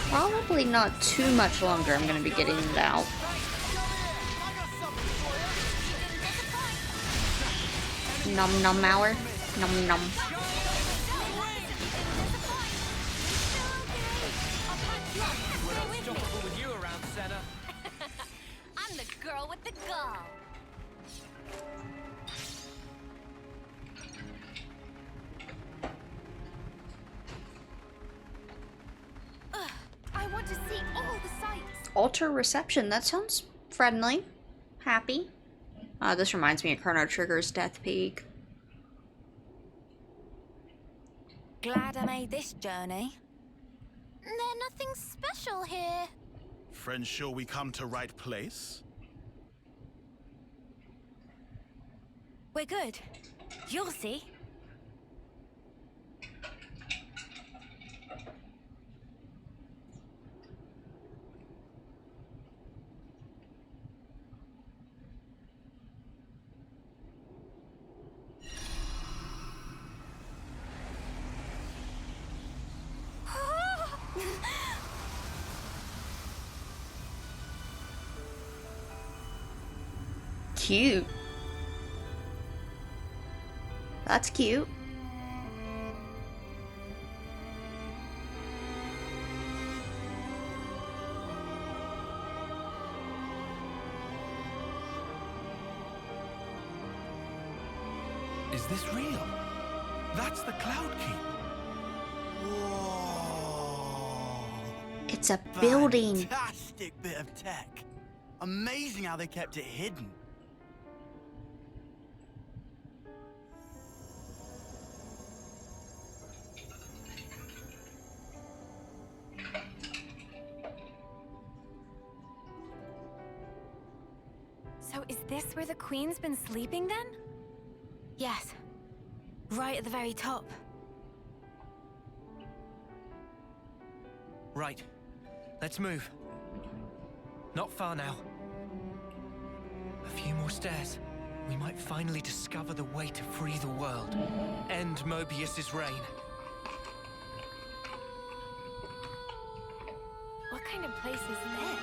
Probably not too much longer I'm gonna be getting it out. Num num hour. Num num. With you around, Senna. I'm the girl with the gall. I want to see all the sights. Alter reception. That sounds friendly. Happy. This reminds me of Chrono Trigger's Death Peak. Glad I made this journey. There's nothing special here. Friends, sure we come to right place? We're good. You'll see. Cute. That's cute. Is this real? That's the Cloud Keep. Whoa! It's a building. Fantastic bit of tech. Amazing how they kept it hidden. So is this where the Queen's been sleeping then? Yes. Right at the very top. Right. Let's move. Not far now. A few more stairs. We might finally discover the way to free the world. End Mobius's reign. What kind of place is this?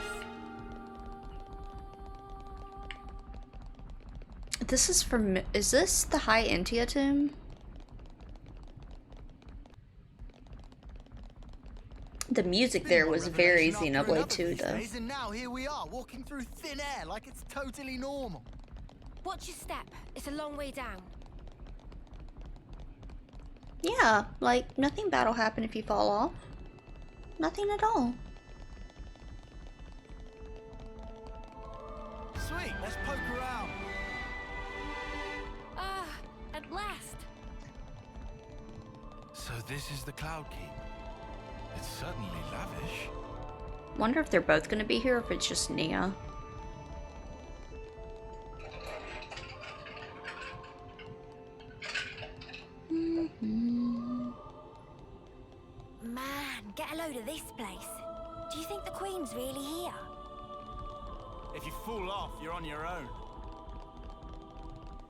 This is from... Is this the High Entia tomb? The music there was very Xenoblade 2, though. And now here we are, walking through thin air like it's totally normal. Watch your step. It's a long way down. Yeah, like, nothing bad will happen if you fall off. Nothing at all. Sweet, let's poke around. Ah, at last. So this is the Cloud Keep. It's certainly lavish. Wonder if they're both gonna be here or if it's just Nia. Man, get a load go to this place. Do you think the Queen's really here? If you fall off, you're on your own.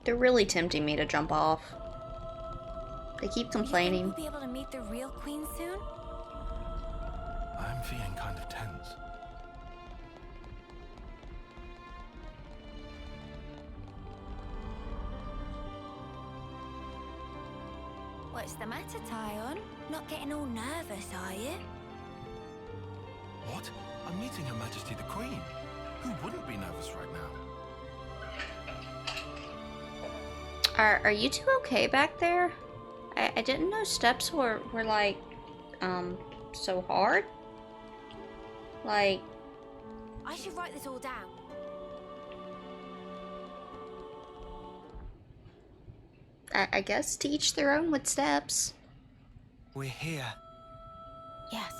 They're really tempting me to jump off. They keep Do you think complaining. we'll be able to meet the real Queen soon? I'm feeling kind of tense. What's the matter, Tyon? Not getting all nervous, are you? What? I'm meeting Her Majesty the Queen. Who wouldn't be nervous right now? Are you two okay back there? I didn't know steps were like, so hard. Like... I should write this all down. I guess to each their own with steps. We're here. Yes.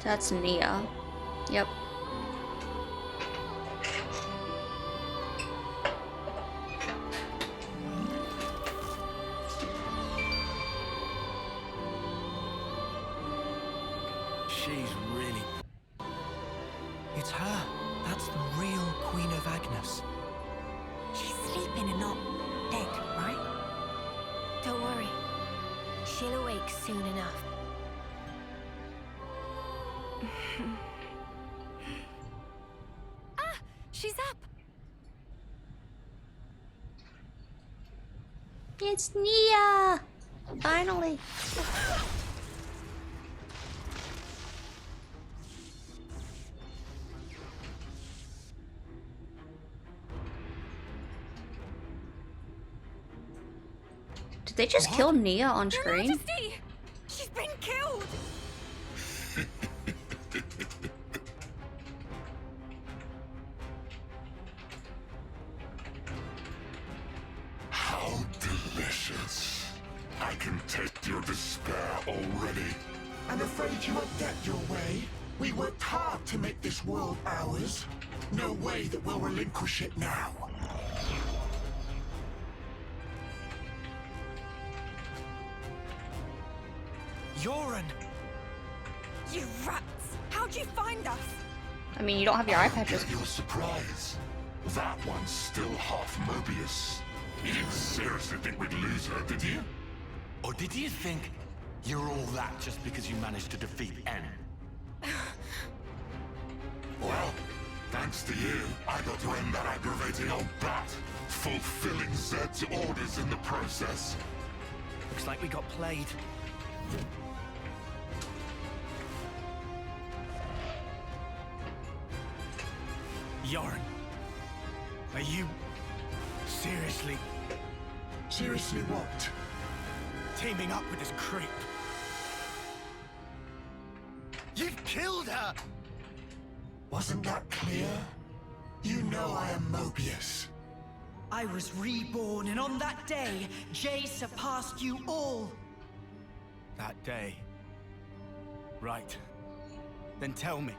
That's Nia. Yep. She's really... It's her. That's the real Queen of Agnes. She's sleeping and not dead, right? Don't worry. She'll awake soon enough. Ah! She's up! It's Nia! Finally. Did they just kill Nia on screen? Your Majesty! She's been killed! How delicious. I can taste your despair already. I'm afraid you won't get your way. We worked hard to make this world ours. No way that we'll relinquish it now. Yoren! You rats! How'd you find us? I mean, you don't have your eye patches. Give you a surprise. That one's still half Mobius. You didn't seriously think we'd lose her, did you? Or did you think you're all that just because you managed to defeat N? Well, thanks to you, I got to end that aggravating old bat, fulfilling Zed's orders in the process. Looks like we got played. Yoren, are you seriously Seriously what? teaming up with this creep? You've killed her! Wasn't that clear? You know I am Mobius. I was reborn, and on that day, Jay surpassed you all. That day. Right. Then tell me.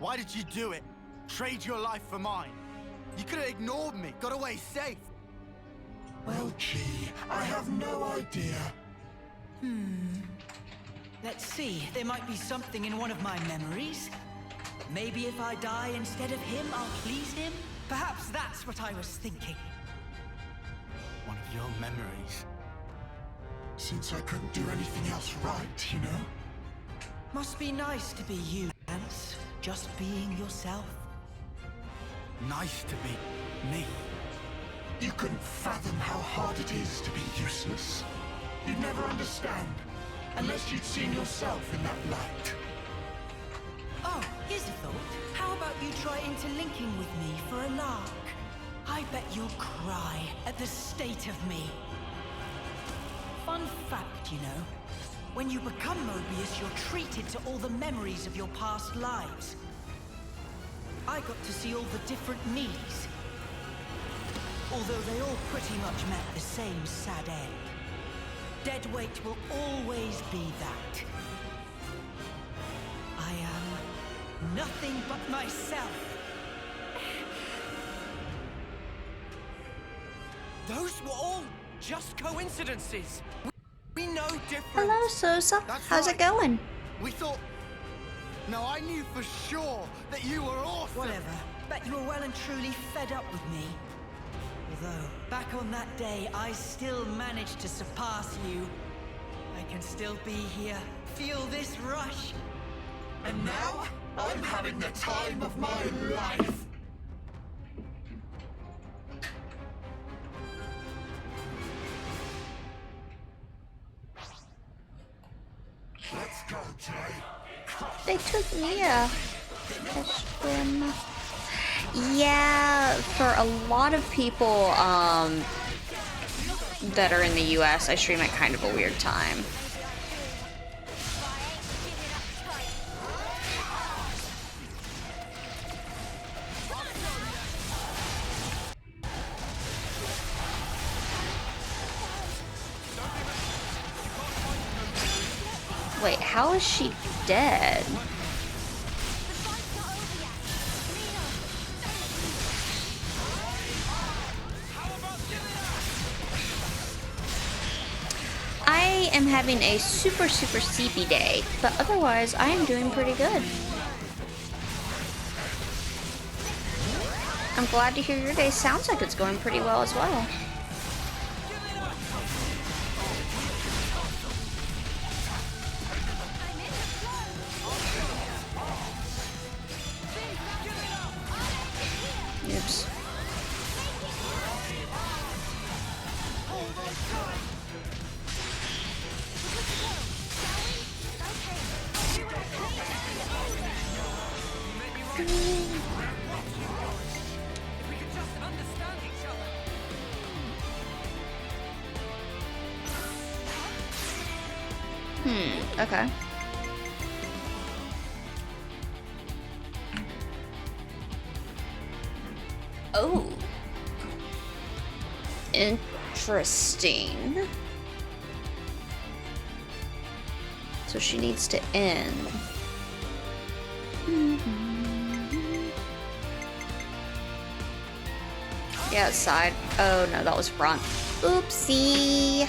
Why did you do it? Trade your life for mine? You could have ignored me, got away safe. Well, gee, I have no idea. Let's see, there might be something in one of my memories. Maybe if I die instead of him, I'll please him? Perhaps that's what I was thinking. One of your memories. Since I couldn't do anything else right, you know? Must be nice to be you, Lance. Just being yourself. Nice to be me. You couldn't fathom how hard it is to be useless. You'd never understand, unless you'd seen yourself in that light. Here's a thought. How about you try interlinking with me for a lark? I bet you'll cry at the state of me. Fun fact, you know. When you become Mobius, you're treated to all the memories of your past lives. I got to see all the different me's. Although they all pretty much met the same sad end. Deadweight will always be that. I am nothing but myself. Those were all just coincidences. We know different. Hello, Sosa. How's it going? We thought... No, I knew for sure that you were awesome. Whatever. Bet you were well and truly fed up with me. Although, back on that day, I still managed to surpass you. I can still be here, feel this rush. And now, I'm having the time of my life. Let's go, Jay. They took Mia. Yeah, for a lot of people that are in the US, I stream at kind of a weird time. Wait, how is she dead? I am having a super sleepy day, but otherwise I am doing pretty good. I'm glad to hear your day sounds like it's going pretty well as well. Oops. Okay. Oh. Interesting. So she needs to end. Yeah, it's side. Oh no, that was front. Oopsie.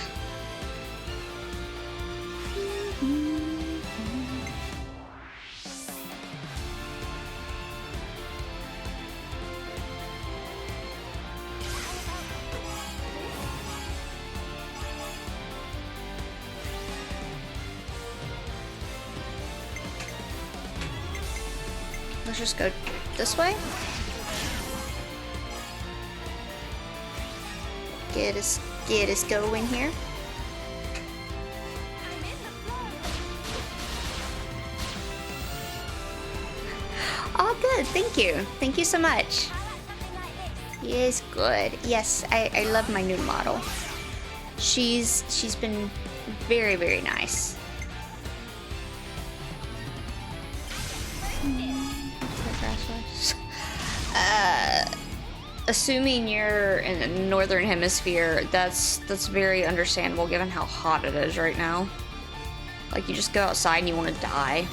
Let's just go this way. Get us going here. Oh, good. Thank you. Thank you so much. Yes, good. Yes, I love my new model. She's been very nice. Assuming you're in the northern hemisphere, that's very understandable given how hot it is right now. Like, you just go outside and you want to die.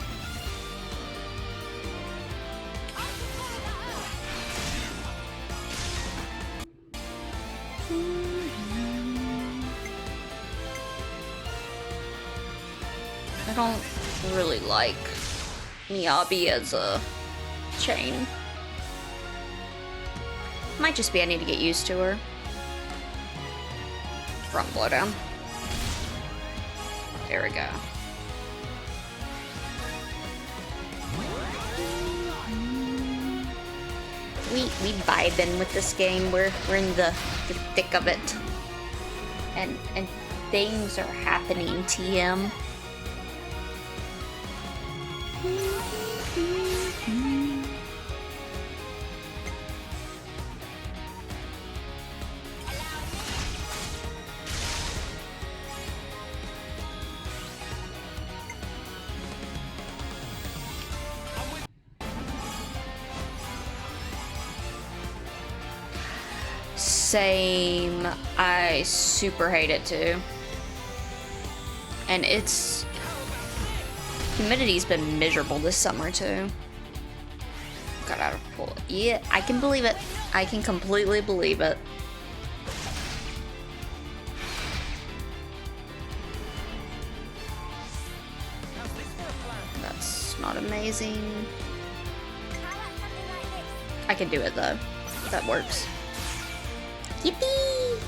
I don't really like Miyabi as a chain. Might just be I need to get used to her. Front blowdown. There we go. We vibing with this game. We're in the thick of it. And things are happening, TM. Same. I super hate it too. And it's... humidity's been miserable this summer too. Got out of pool. Yeah, I can believe it. I can completely believe it. That's not amazing. I can do it though. That works. Yippee!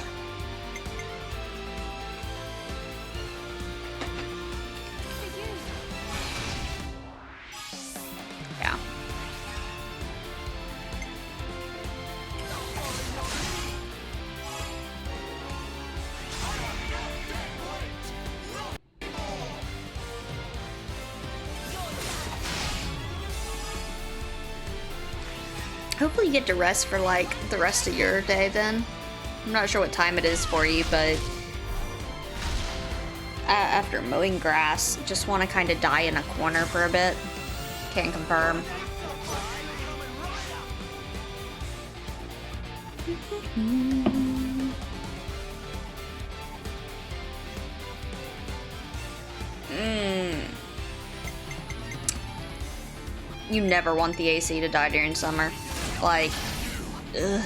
Yeah. Hopefully you get to rest for like the rest of your day then. I'm not sure what time it is for you, but after mowing grass, just want to kind of die in a corner for a bit. Can't confirm. You never want the AC to die during summer. Like, ugh.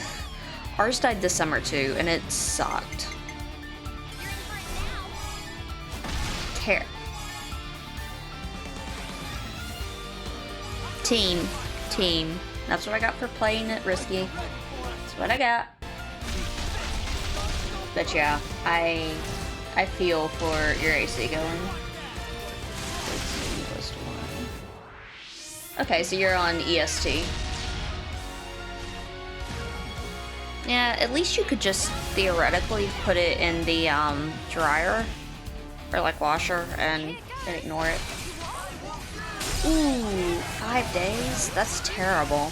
Ours died this summer too, and it sucked. Team. That's what I got for playing it risky. That's what I got. But yeah, I feel for your AC going. Okay, so you're on EST. Yeah, at least you could just theoretically put it in the dryer or like washer and ignore it. Ooh, 5 days? That's terrible.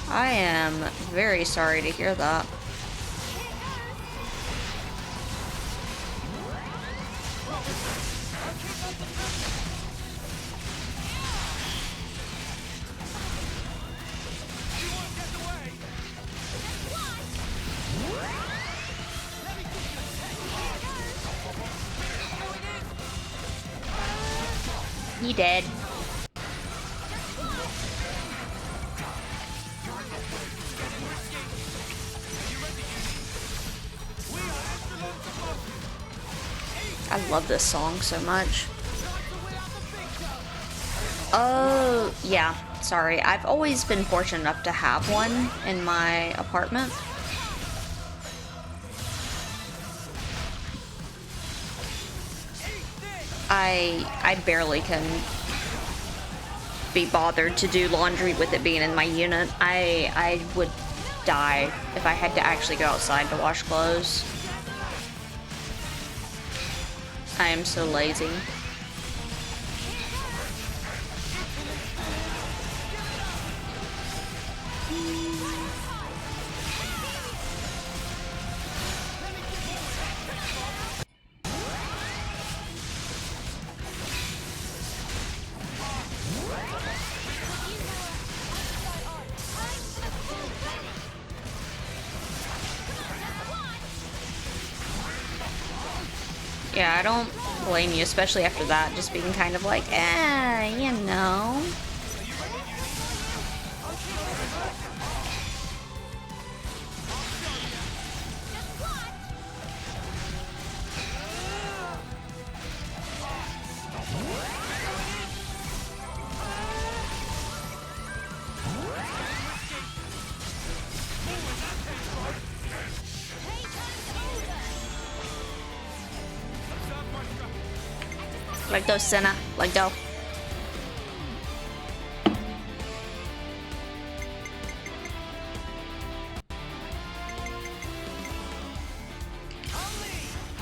I am very sorry to hear that. He dead. I love this song so much. Oh, yeah. Sorry. I've always been fortunate enough to have one in my apartment. I barely can be bothered to do laundry with it being in my unit. I would die if I had to actually go outside to wash clothes. I am so lazy. Yeah, I don't blame you, especially after that, just being kind of like, you know. Let go, Senna. Let go.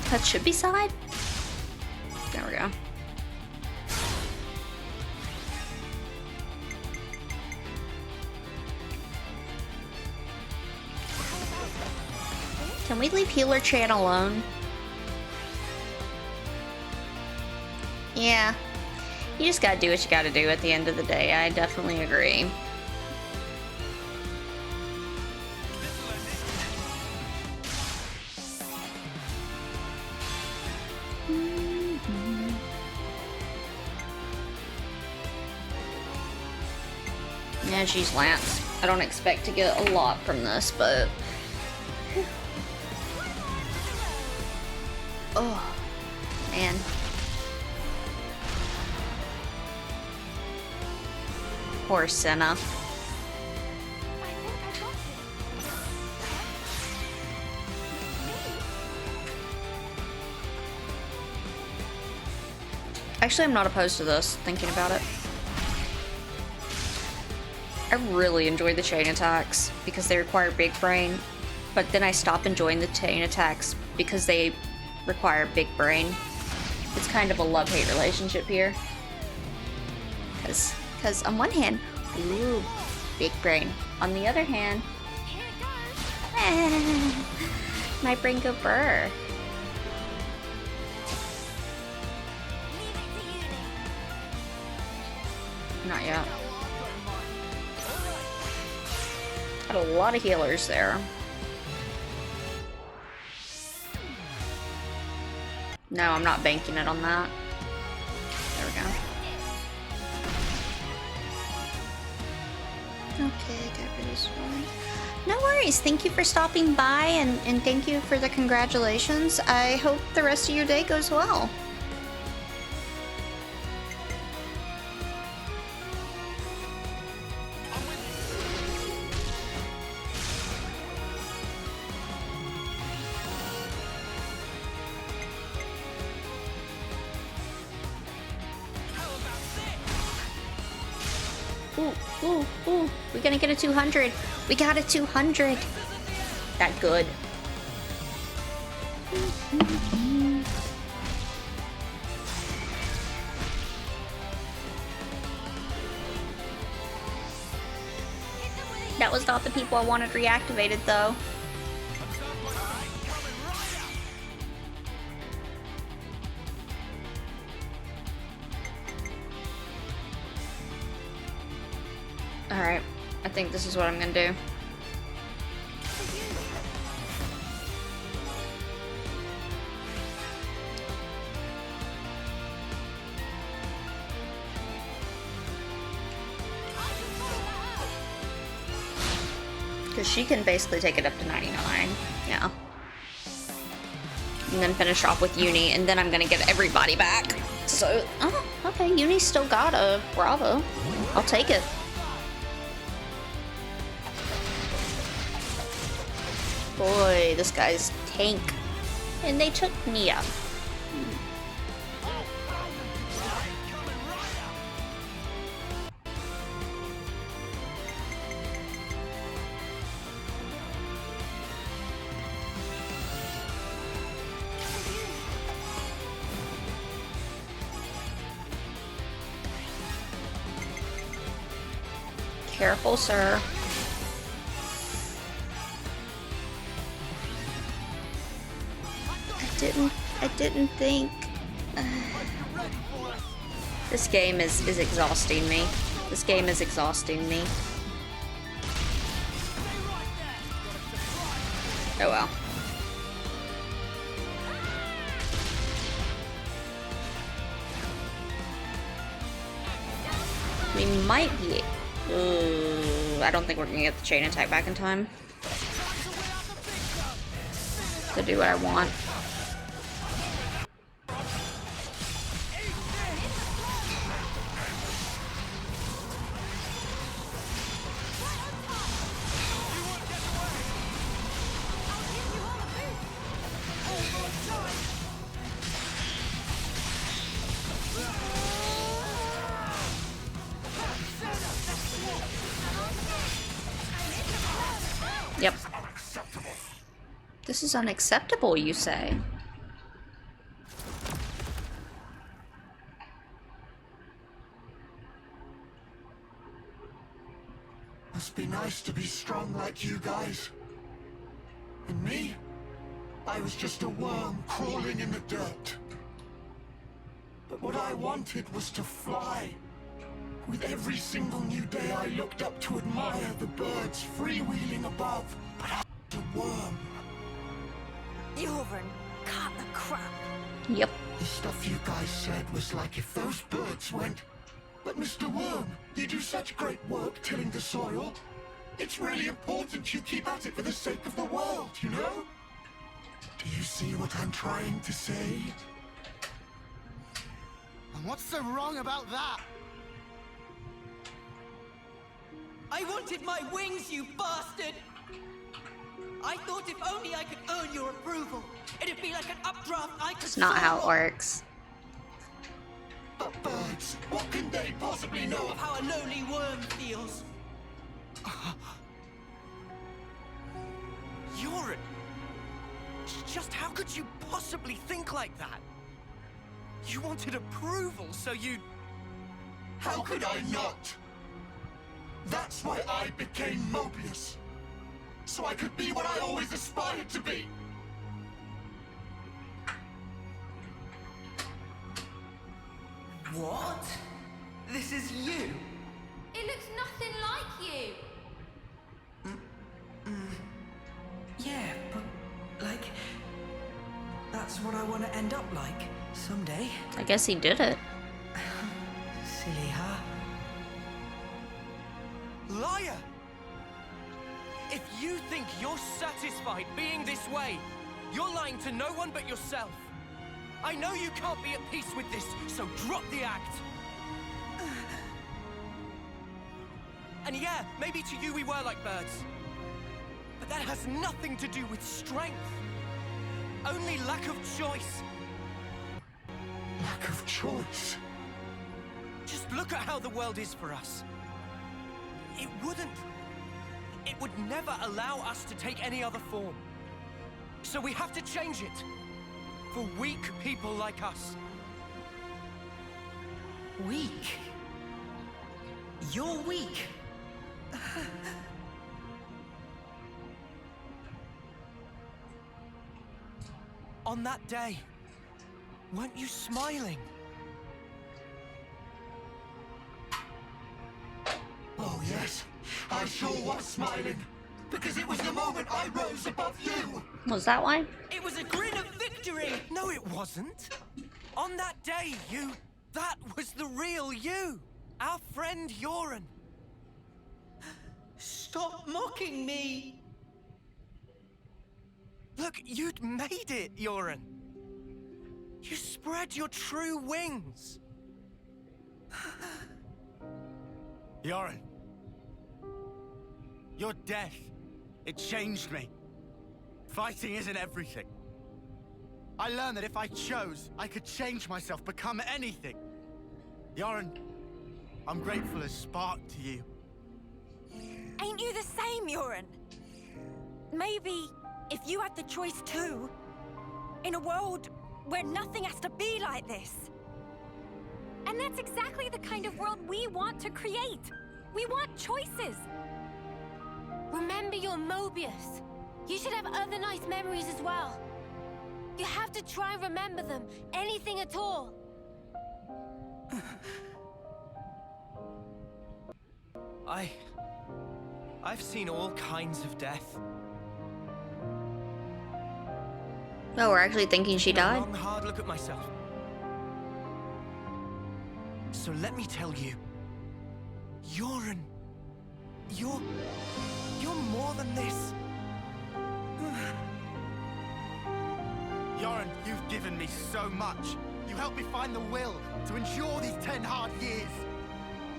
That should be side. There we go. Can we leave Healer Chan alone? Yeah. You just gotta do what you gotta do at the end of the day. I definitely agree. And she's Lance. I don't expect to get a lot from this, but... Oh, man. Poor Senna. Actually, I'm not opposed to this, thinking about it. I really enjoy the chain attacks because they require big brain, but then I stop enjoying the chain attacks because they require big brain. It's kind of a love-hate relationship here. Because on one hand, ooh, big brain. On the other hand, my brain go burr. Not yet. Got a lot of healers there. No, I'm not banking it on that. There we go. Okay, get rid of this one. No worries. Thank you for stopping by and thank you for the congratulations. I hope the rest of your day goes well. Ooh, we're gonna get a 200. We got a 200. That good. That was not the people I wanted reactivated, though. Alright, I think this is what I'm gonna do. Because she can basically take it up to 99. Yeah. And then finish off with Uni, and then I'm gonna get everybody back. So, oh, okay, Uni's still got a Bravo. I'll take it. Boy, this guy's tank. And they took me up. Careful, sir. I didn't think. This game is exhausting me. This game is exhausting me. Oh well. We might be. I don't think we're gonna get the chain attack back in time to do what I want. Yep. This is unacceptable, you say? Must be nice to be strong like you guys. And me? I was just a worm crawling in the dirt. But what I wanted was to fly. With every single new day I looked up to admire the birds freewheeling above. But I was a worm. Jorvin, cut the crap. Yep. The stuff you guys said was like if those birds went... But Mr. Worm, you do such great work tilling the soil. It's really important you keep at it for the sake of the world, you know? Do you see what I'm trying to say? And what's so wrong about that? I wanted my wings, you bastard! I thought if only I could earn your approval, it'd be like an updraft I could It's not how it works. But birds, what can they possibly know of how a lonely worm feels? You're... Just how could you possibly think like that? You wanted approval, so you... How could I not? That's why I became Mobius. So I could be what I always aspired to be. What? This is you? It looks nothing like you. Yeah, but, like... That's what I want to end up like, someday. I guess he did it. Silly, huh? Liar! If you think you're satisfied being this way, you're lying to no one but yourself. I know you can't be at peace with this, so drop the act. And yeah, maybe to you we were like birds. But that has nothing to do with strength. Only lack of choice. Lack of choice? Just look at how the world is for us. It wouldn't. It would never allow us to take any other form. So we have to change it. For weak people like us. Weak? You're weak. On that day, weren't you smiling? Oh yes, I sure was smiling. Because it was the moment I rose above you. Was that why? It was a grin of victory! No, it wasn't. On that day, that was the real you. Our friend Yoren. Stop mocking me! Look, you'd made it, Yoren. You spread your true wings. Yoren. Your death, it changed me. Fighting isn't everything. I learned that if I chose, I could change myself, become anything. Yoren, I'm grateful as Spark to you. Ain't you the same, Yoren? Maybe if you had the choice too, in a world where nothing has to be like this. And that's exactly the kind of world we want to create. We want choices. Remember your Mobius. You should have other nice memories as well. You have to try and remember them. Anything at all. I've seen all kinds of death. Oh, we're actually thinking she died? A long, hard look at myself. So let me tell you, Yoren, you're more than this. Yoren, you've given me so much. You helped me find the will to endure these 10 hard years.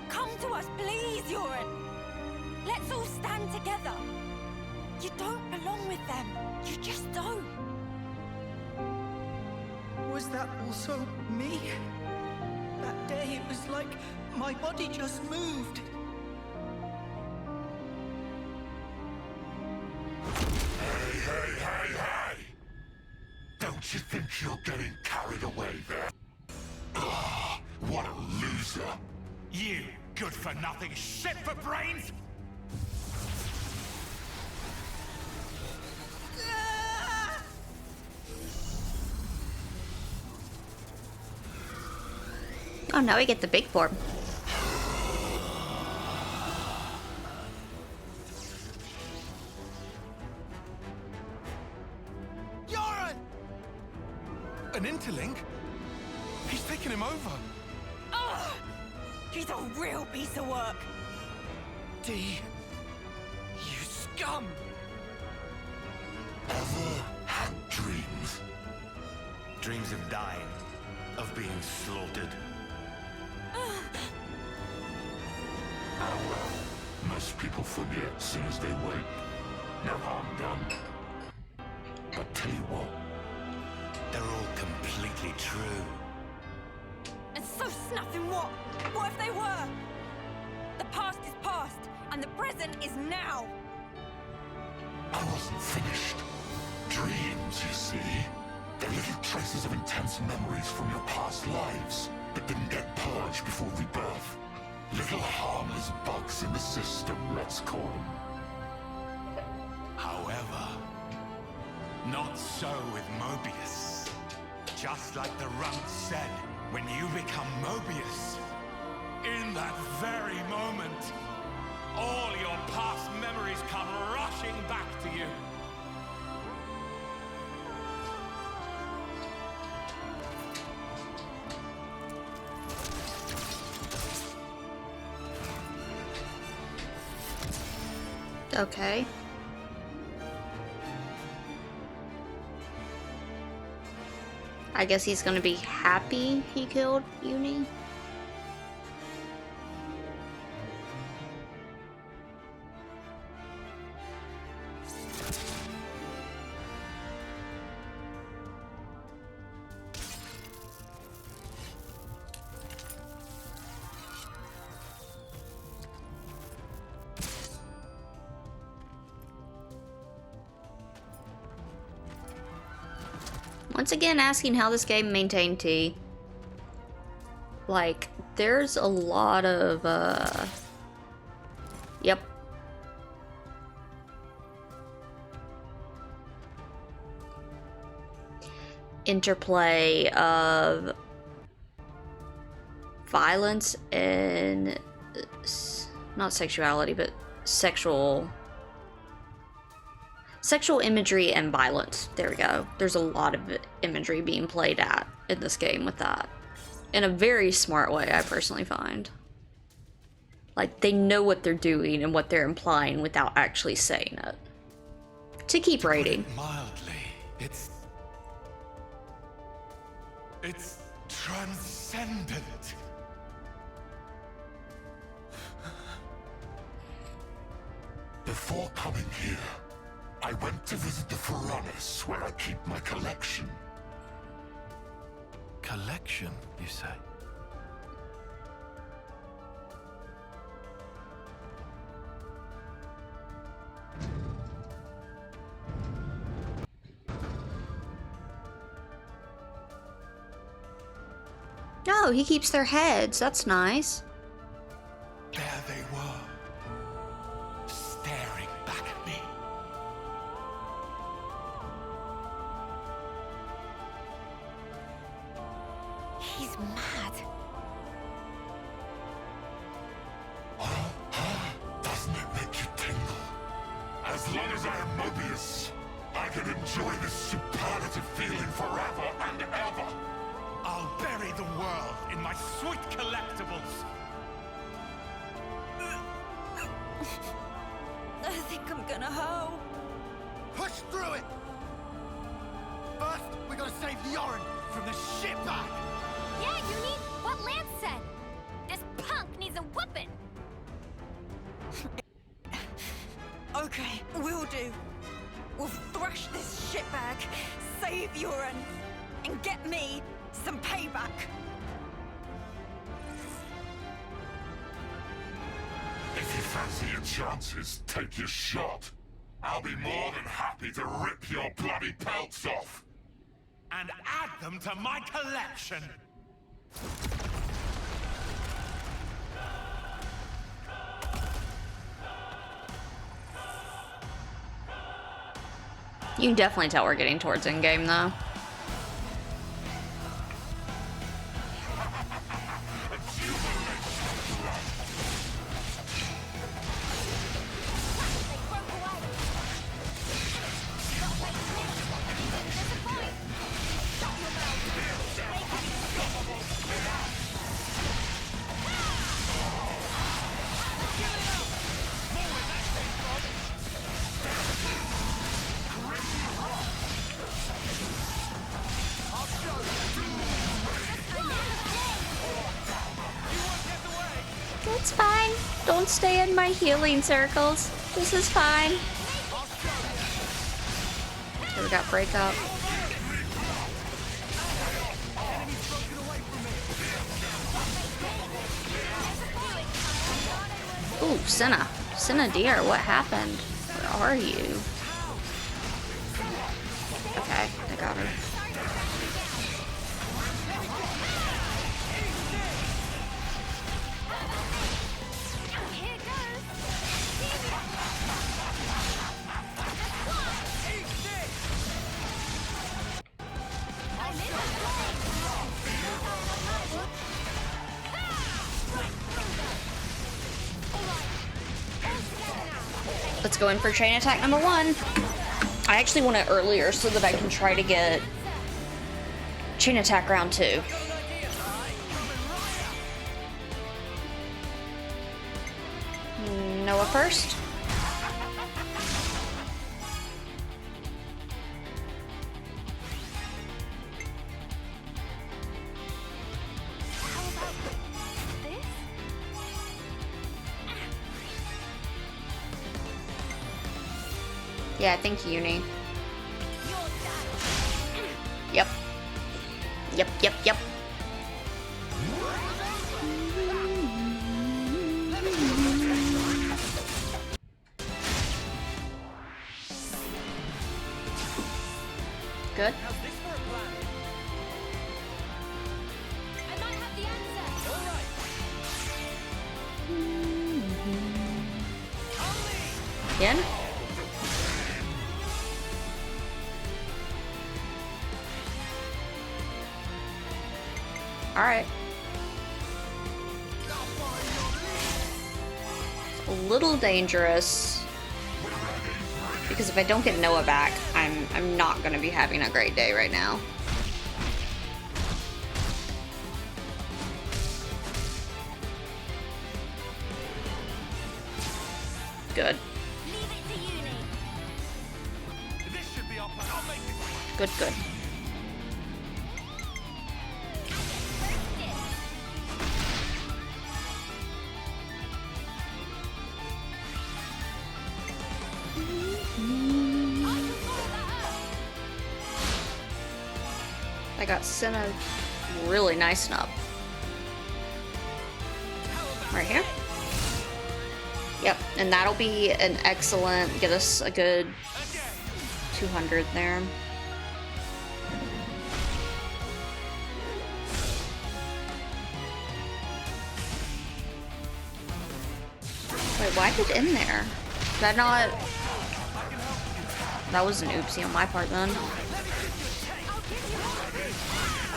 Come to us, please, Yoren. Let's all stand together. You don't belong with them. You just don't. Was that also me? That day, it was like my body just moved. Hey! Don't you think you're getting carried away there? Ugh, what a loser. You good-for-nothing shit for brains! Oh, now we get the big form. Yoren! An interlink? He's taken him over. He's a real piece of work. D, you scum! Ever had dreams? Dreams of dying, of being slaughtered. Most people forget as soon as they wake. No harm done. But tell you what, they're all completely true. And so snuffing what? What if they were? The past is past, and the present is now. I wasn't finished. Dreams, you see. They're little traces of intense memories from your past lives that didn't get purged before rebirth. Little harmless bugs in the system, let's call them. However, not so with Mobius. Just like the runt said, when you become Mobius, in that very moment, all your past memories come rushing back to you. Okay. I guess he's gonna be happy he killed Uni. Once again, asking how this game maintained T. Like, there's a lot of, Yep. Interplay of violence and not sexuality, but sexual imagery and violence. There we go. There's a lot of imagery being played at in this game with that. In a very smart way, I personally find. Like, they know what they're doing and what they're implying without actually saying it. To keep rating. Mildly, it's transcendent. Before coming here, I went to visit the furnace where I keep my collection. Collection, you say? No, he keeps their heads. That's nice. There they were, staring back at me. He's mad. Doesn't it make you tingle? As long as I am Mobius, I can enjoy this superlative feeling forever and ever. I'll bury the world in my sweet collectibles. I think I'm gonna hoe. Push through it! First, we gotta save Yoren from the shitbag! Yeah, you need what Lance said. This punk needs a whooping. Okay, we'll do. We'll thrash this shitbag, save Yoren, and get me some payback. If you fancy your chances, take your shot. I'll be more than happy to rip your bloody pelts off. And add them to my collection. You can definitely tell we're getting towards endgame, though. It's fine. Don't stay in my healing circles. This is fine. Okay, we got breakup. Ooh, Senna. Senna dear, what happened? Where are you? Okay, I got her. Let's go in for chain attack number 1. I actually want it earlier so that I can try to get chain attack round 2. Noah first. Yeah, I think uni. Yep. Yep. Good. Again? Alright. It's a little dangerous. Because if I don't get Noah back, I'm not gonna be having a great day right now. Good. Good. I got Senna really nice up. Right here. Yep, and that'll be an excellent, get us a good 200 there. Wait, why did it in there? Did I not... That was an oopsie on my part then.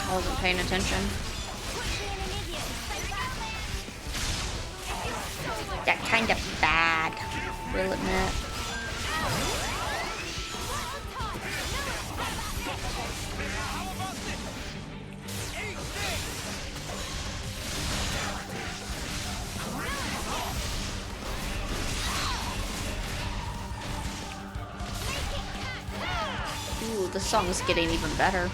I wasn't paying attention. Yeah, kind of bad, we'll admit. Ooh, the song's getting even better.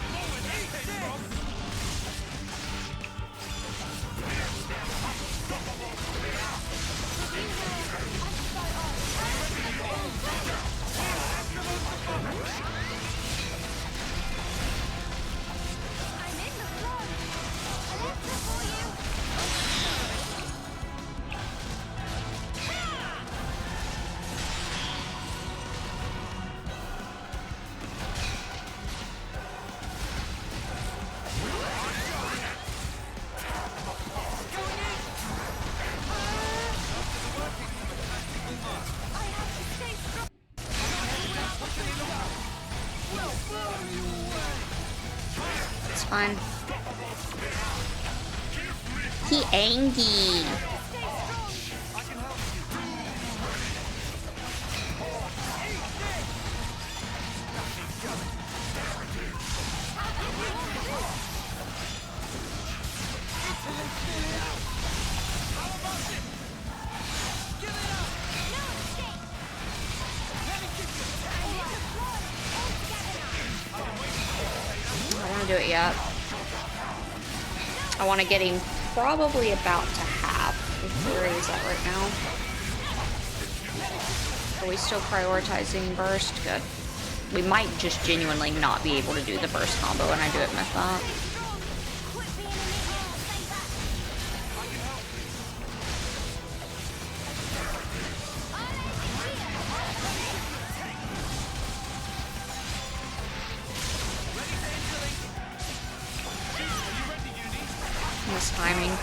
Fine. He angry. I don't want to do it yet. I want to get him probably about to half. Where is that right now? Are we still prioritizing burst? Good. We might just genuinely not be able to do the burst combo, and I do admit that. Miss timing.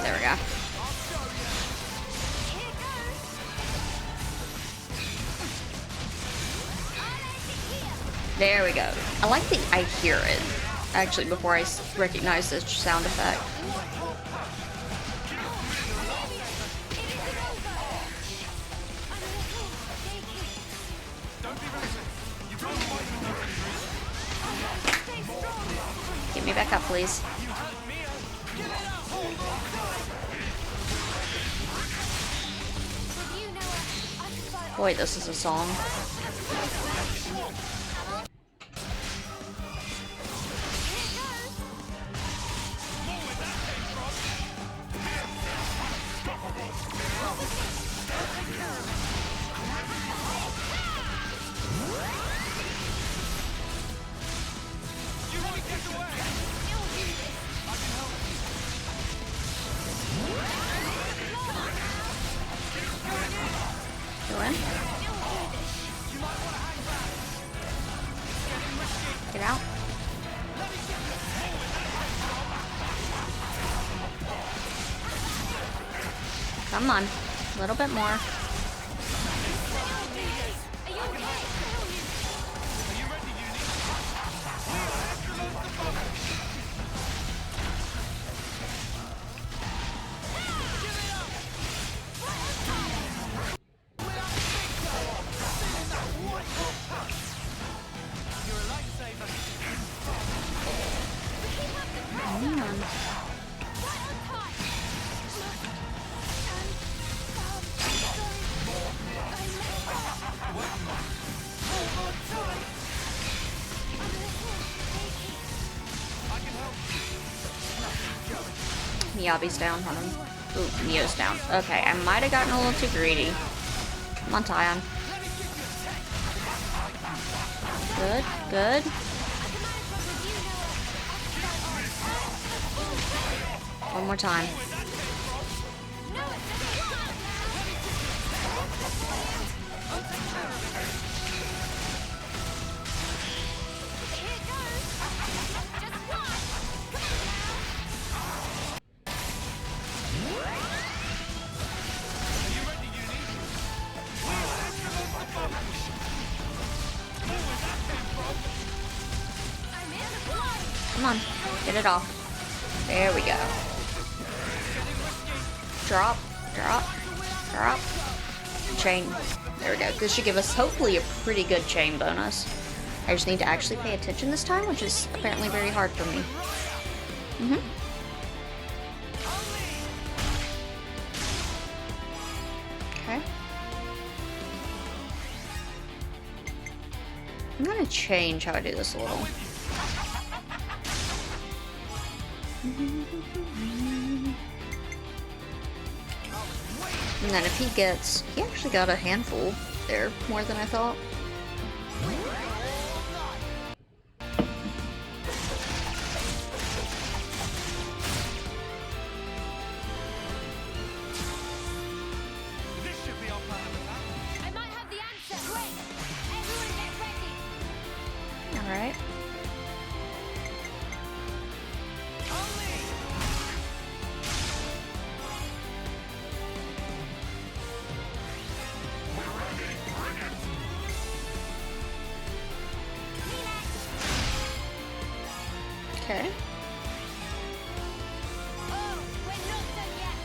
There we go. There we go. I like that I hear it, actually, before I recognize this sound effect. Get me back up, please. Boy, this is a song. Go in. Get out. Come on. A little bit more. Miyabi's down on him. Ooh, Neo's down. Okay, I might have gotten a little too greedy. Come on, Tyon. Good, good. One more time. Come on, get it off. There we go. Drop, drop, drop. Chain. There we go. This should give us hopefully a pretty good chain bonus. I just need to actually pay attention this time, which is apparently very hard for me. Okay. I'm gonna change how I do this a little. And then if he actually got a handful there, more than I thought. This should be our plan of attack. I might have the answer. Wait, everyone get ready. All right. Okay. Oh, we're not done yet.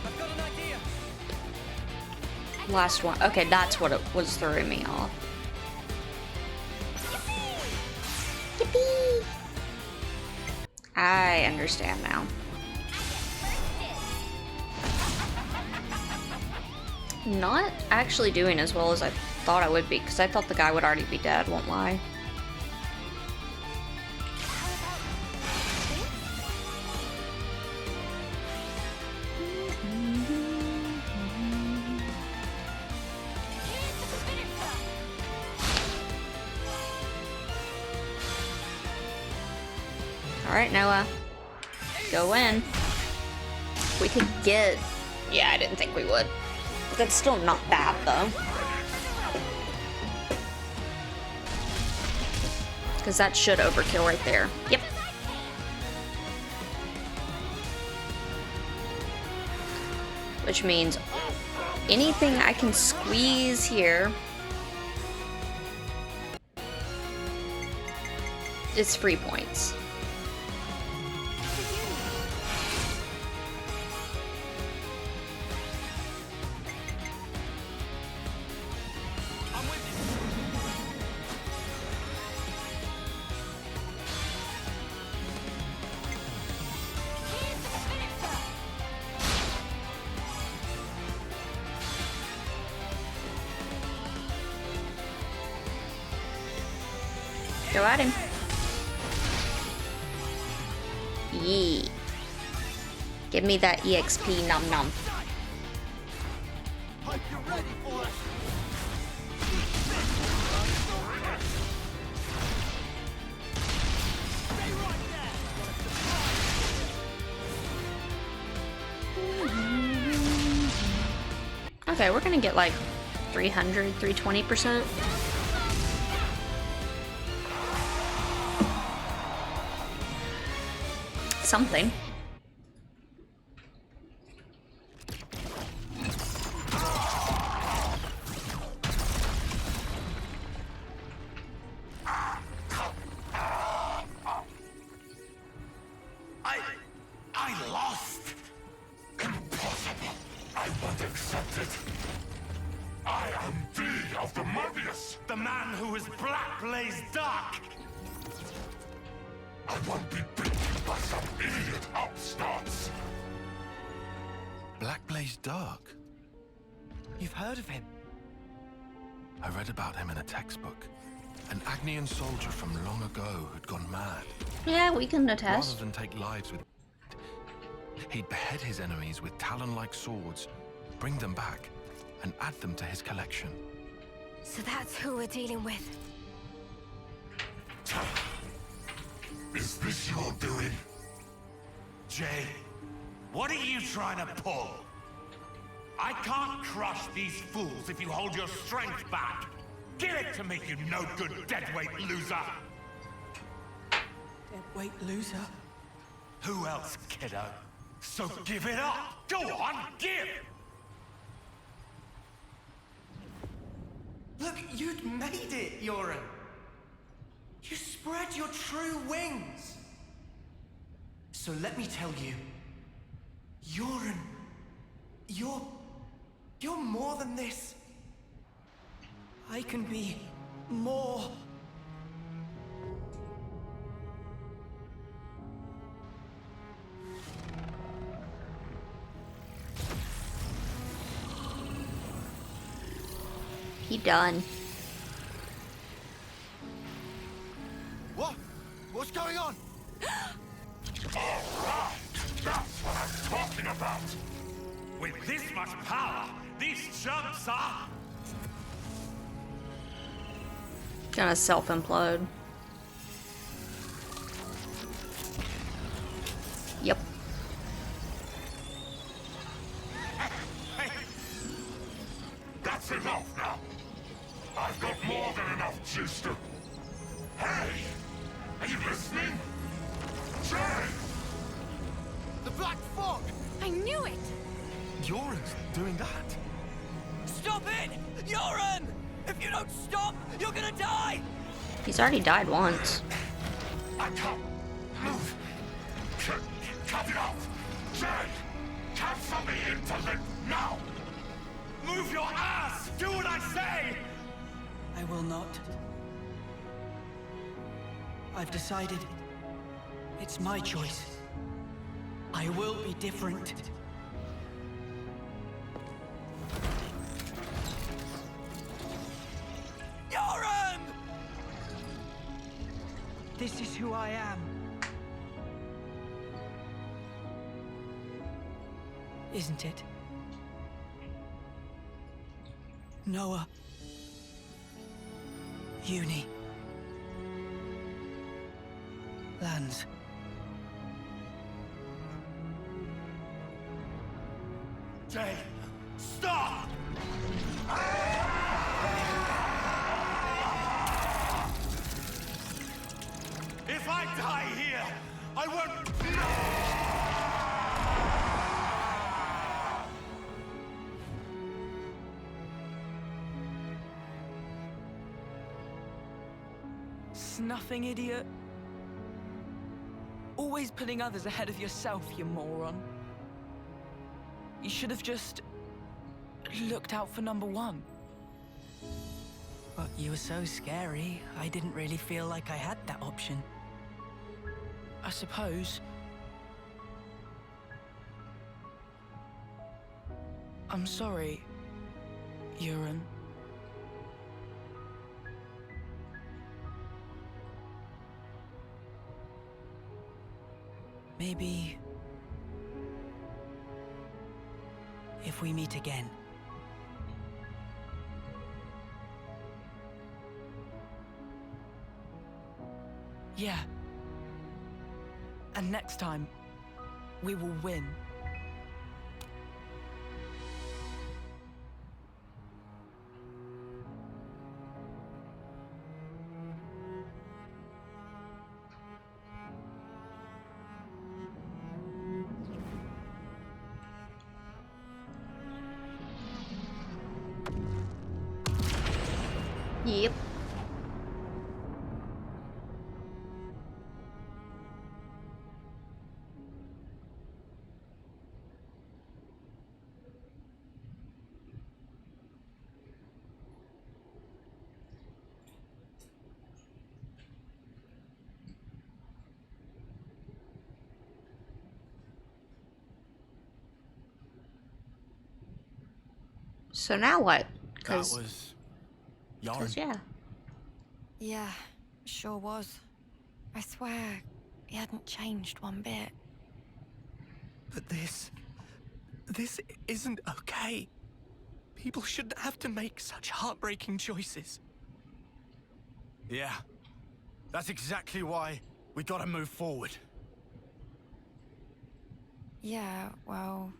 I've got an idea. Last one. Okay, that's what it was throwing me off. Yippee! I understand now. Not actually doing as well as I thought I would be, because I thought the guy would already be dead, won't lie. Alright, Noah. Go in. We could get... Yeah, I didn't think we would. But that's still not bad, though. Because that should overkill right there. Yep. Which means anything I can squeeze here is free points. Go at him. Yee. Give me that EXP nom nom. Hope you're ready for it. Okay, we're gonna get like 300, 320%. Something. I lost. Impossible. I won't accept it. I am D of the Mobius, the man who is Black Blaze Dark. I won't be beaten by some idiot upstarts. Black Blaze Dark? You've heard of him? I read about him in a textbook. An Agnian soldier from long ago who'd gone mad. Yeah, we can attest. Rather than take lives with... He'd behead his enemies with talon-like swords, bring them back, and add them to his collection. So that's who we're dealing with. Is this your doing? Jay, what are you trying to pull? I can't crush these fools if you hold your strength back. Give it to me, you no-good deadweight loser! Deadweight loser? Who else, kiddo? So give it up! Go on, give! Look, you'd made it, Yoren. You spread your true wings. So let me tell you, Yoren, you're more than this. I can be more. He done. What? What's going on? Alright! That's what I'm talking about! With this much power, these chumps are... Gonna self-implode. Yep. That's enough now! I've got more than enough juice to... Hey! Are you listening? Jay! The Black Fog! I knew it! Yoren's doing that? Stop it! Yoren! If you don't stop, you're gonna die! He's already died once. I can't move! Cut it off! Jay! Cancel me into limp now! Move your ass! Do what I say! I will not. I've decided. It's my choice. I will be different. This is who I am. Isn't it? Noah. Uni. Lands. Jay, stop! If I die here, I won't... Snuffing idiot. Always putting others ahead of yourself, you moron. You should have just looked out for number one. But you were so scary, I didn't really feel like I had that option. I suppose. I'm sorry, Euron. Maybe... if we meet again. Yeah. And next time, we will win. Yep. So now what? That was... Yarn. Yeah. Yeah, sure was. I swear, he hadn't changed one bit. But this isn't okay. People shouldn't have to make such heartbreaking choices. Yeah. That's exactly why we gotta move forward. Yeah, well...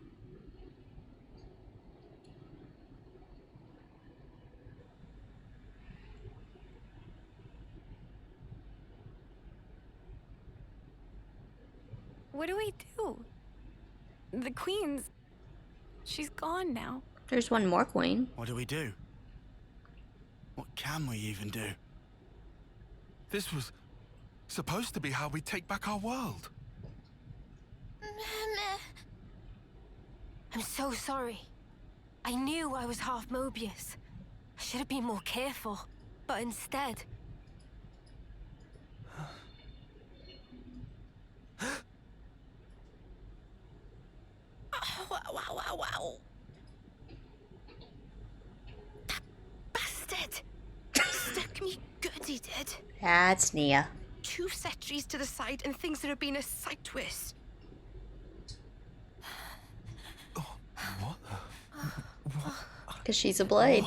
What do we do? The Queen's... she's gone now. There's one more queen. What do we do? What can we even do? This was supposed to be how we take back our world. I'm so sorry. I knew I was half Mobius. I should have been more careful, but instead... Wow. That bastard! Stuck me good, he did. That's Nia. 2 centuries to the side and things that have been a sight worse. Because she's a blade.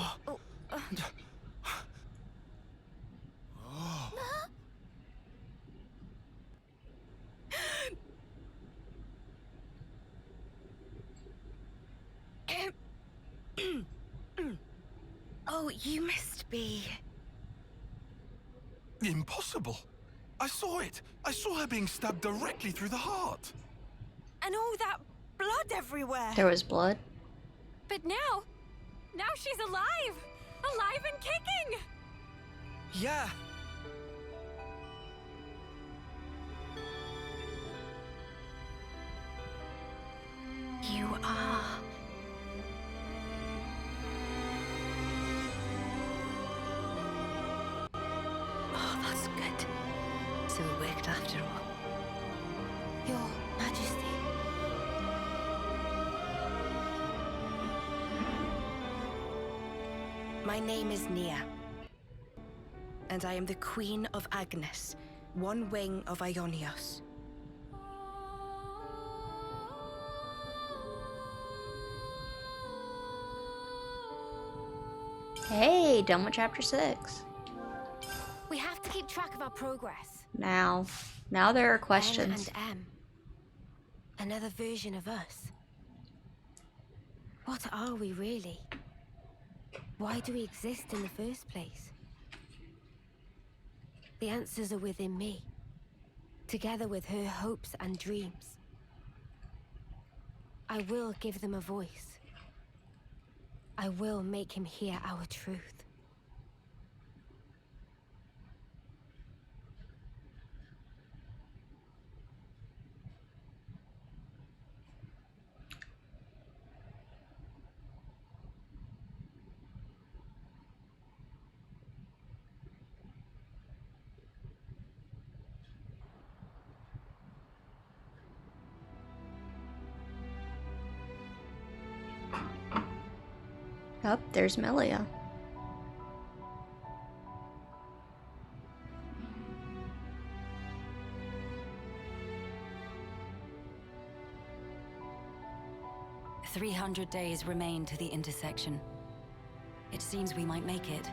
Oh, you must be... Impossible. I saw it. I saw her being stabbed directly through the heart. And all that blood everywhere. There was blood. But now she's alive! Alive and kicking! Yeah. You are... Oh, that's good. So it worked after all. Your Majesty. My name is Nia. And I am the Queen of Agnes, one wing of Ionios. Hey, done with chapter 6. We have to keep track of our progress. Now there are questions. N and M. Another version of us. What are we really? Why do we exist in the first place? The answers are within me, together with her hopes and dreams. I will give them a voice. I will make him hear our truth. Oh, there's Melia. "300 days remain to the intersection. It seems we might make it."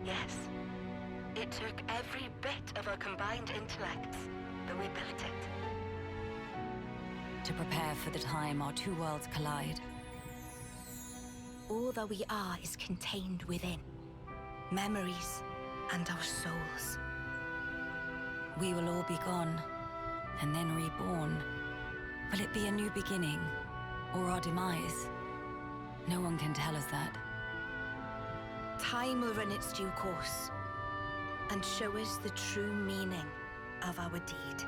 Yes. It took every bit of our combined intellects, but we built it. To prepare for the time our two worlds collide. All that we are is contained within. Memories and our souls. We will all be gone, and then reborn. Will it be a new beginning, or our demise? No one can tell us that. Time will run its due course, and show us the true meaning of our deed.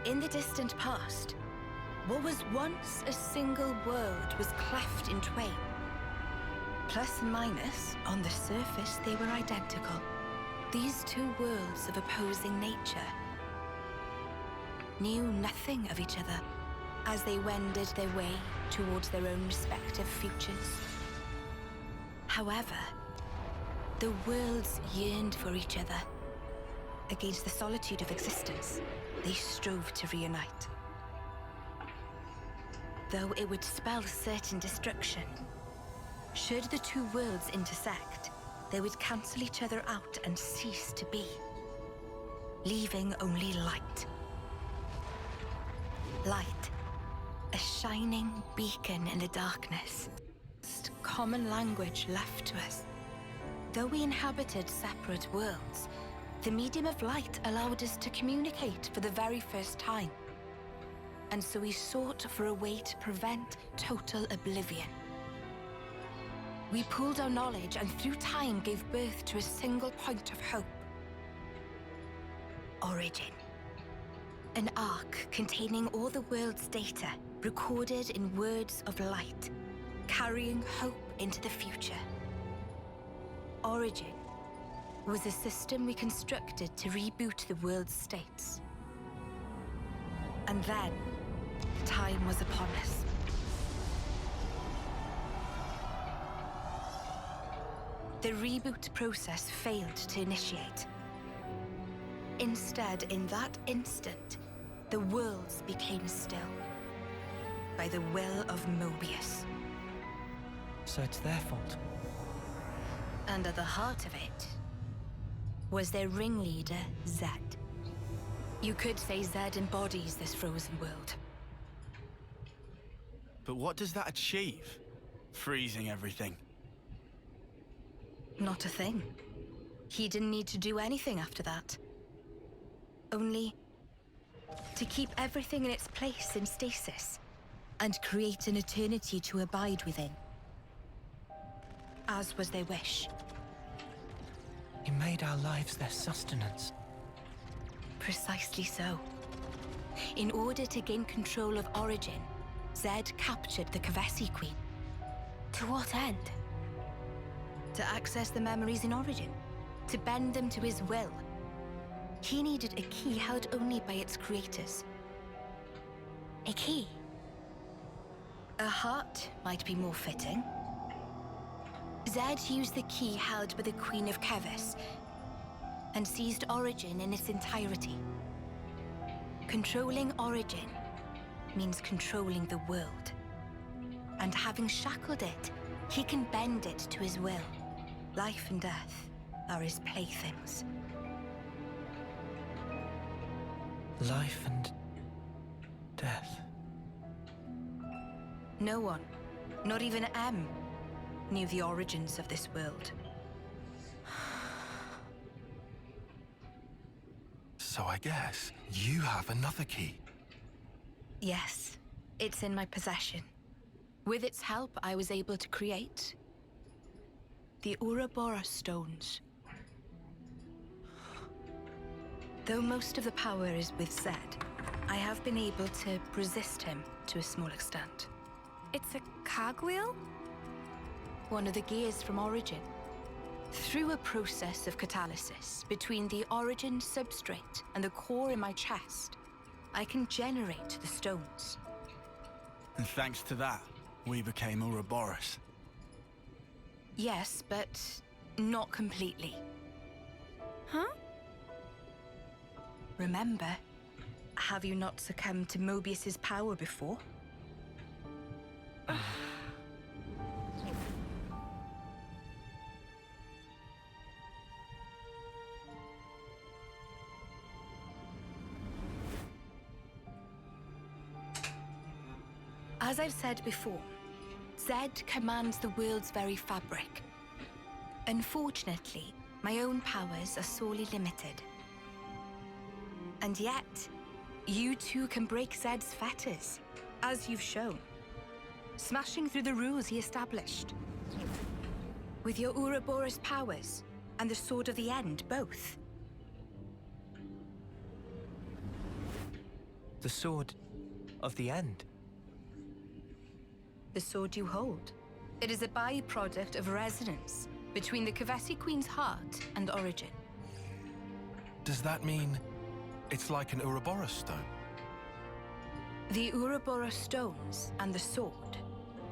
In the distant past, what was once a single world was cleft in twain. Plus and minus, on the surface they were identical. These two worlds of opposing nature knew nothing of each other as they wended their way towards their own respective futures. However, the worlds yearned for each other. Against the solitude of existence, they strove to reunite. Though it would spell certain destruction, should the two worlds intersect, they would cancel each other out and cease to be, leaving only light. Light, a shining beacon in the darkness. Just common language left to us. Though we inhabited separate worlds, the medium of light allowed us to communicate for the very first time. And so we sought for a way to prevent total oblivion. We pooled our knowledge and through time gave birth to a single point of hope. Origin. An arc containing all the world's data, recorded in words of light, carrying hope into the future. Origin was a system we constructed to reboot the world's states. And then, time was upon us. The reboot process failed to initiate. Instead, in that instant, the worlds became still. By the will of Mobius. So it's their fault. And at the heart of it was their ringleader, Zed. You could say Zed embodies this frozen world. But what does that achieve? Freezing everything. Not a thing. He didn't need to do anything after that. only to keep everything in its place in stasis and create an eternity to abide within, as was their wish. You made our lives their sustenance. Precisely so. In order to gain control of Origin, Zed captured the Kavesi Queen. To what end? To access the memories in Origin, to bend them to his will. He needed a key held only by its creators. A key? A heart might be more fitting. Zed used the key held by the Queen of Kevis and seized Origin in its entirety. Controlling Origin means controlling the world. And having shackled it, he can bend it to his will. Life and death are his playthings. Life and death. No one, not even M, knew the origins of this world. So I guess you have another key. Yes, it's in my possession. With its help, I was able to create the Ouroboros stones. Though most of the power is with Zed, I have been able to resist him to a small extent. It's a cogwheel? One of the gears from Origin. Through a process of catalysis between the Origin substrate and the core in my chest, I can generate the stones. And thanks to that, we became Ouroboros. Yes, but not completely. Huh? Remember, have you not succumbed to Mobius's power before? As I've said before, Zed commands the world's very fabric. Unfortunately, my own powers are sorely limited. And yet, you too can break Zed's fetters, as you've shown, smashing through the rules he established. With your Ouroboros powers and the Sword of the End, both. The Sword of the End? The sword you hold. It is a byproduct of resonance between the Kavesi Queen's heart and Origin. Does that mean it's like an Ouroboros stone? The Ouroboros stones and the sword,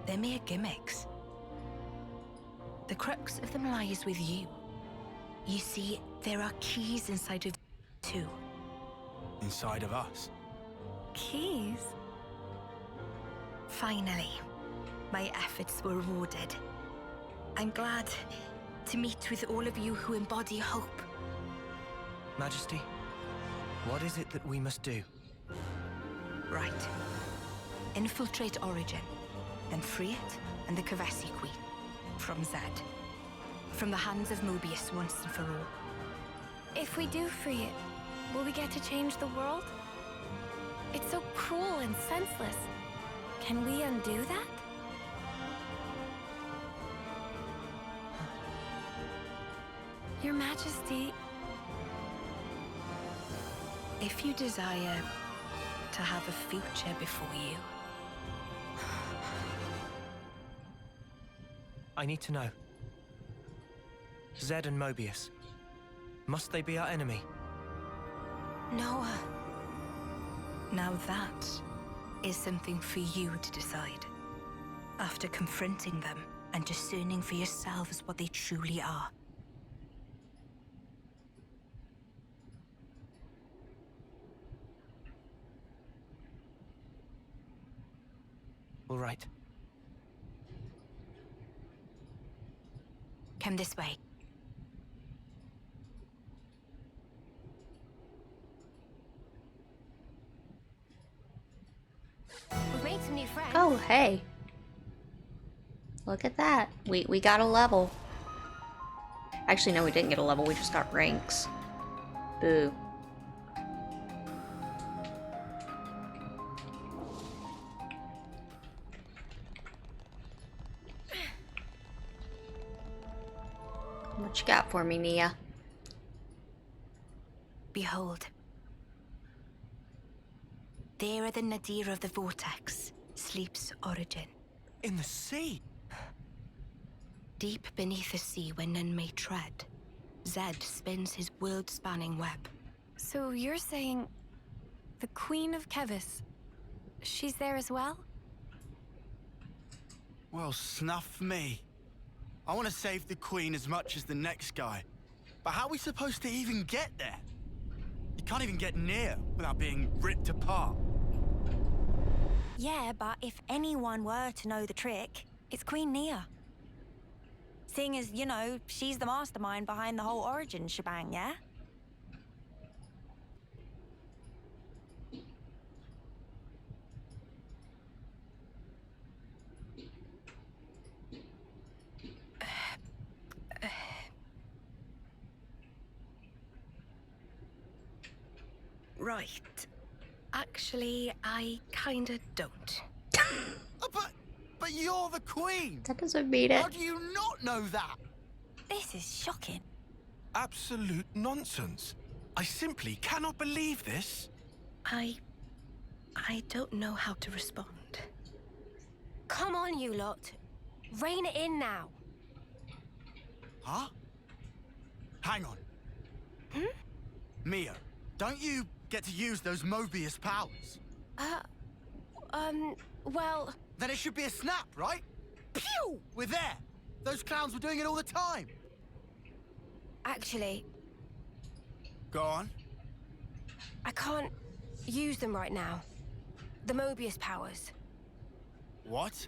they're mere gimmicks. The crux of them lies with you. You see, there are keys inside of you too. Inside of us? Keys? Finally, my efforts were rewarded. I'm glad to meet with all of you who embody hope. Majesty, what is it that we must do? Right. Infiltrate Origin, then free it and the Kavesi Queen from Zed. From the hands of Mobius once and for all. If we do free it, will we get to change the world? It's so cruel and senseless. Can we undo that? Your Majesty... If you desire to have a future before you... I need to know. Zed and Mobius. Must they be our enemy? Noah. Now that is something for you to decide. After confronting them and discerning for yourselves what they truly are. All right. Come this way. We've made some new friends. Oh, hey. Look at that. We got a level. Actually, no, we didn't get a level. We just got ranks. Boo. What you got for me, Nia? Behold. There at the nadir of the vortex sleeps Origin. In the sea? Deep beneath the sea where none may tread, Zed spins his world-spanning web. So you're saying the Queen of Kevis, she's there as well? Well, snuff me. I want to save the Queen as much as the next guy. But how are we supposed to even get there? You can't even get near without being ripped apart. Yeah, but if anyone were to know the trick, it's Queen Nia. Seeing as, you know, she's the mastermind behind the whole Origin shebang, yeah? Right. Actually, I kinda don't. But you're the Queen! That doesn't mean it. How do you not know that? This is shocking. Absolute nonsense. I simply cannot believe this. I don't know how to respond. Come on, you lot. Rein it in now. Huh? Hang on. Mia, don't you get to use those Mobius powers? Well... Then it should be a snap, right? Pew! We're there! Those clowns were doing it all the time! Actually... Go on. I can't use them right now. The Mobius powers. What?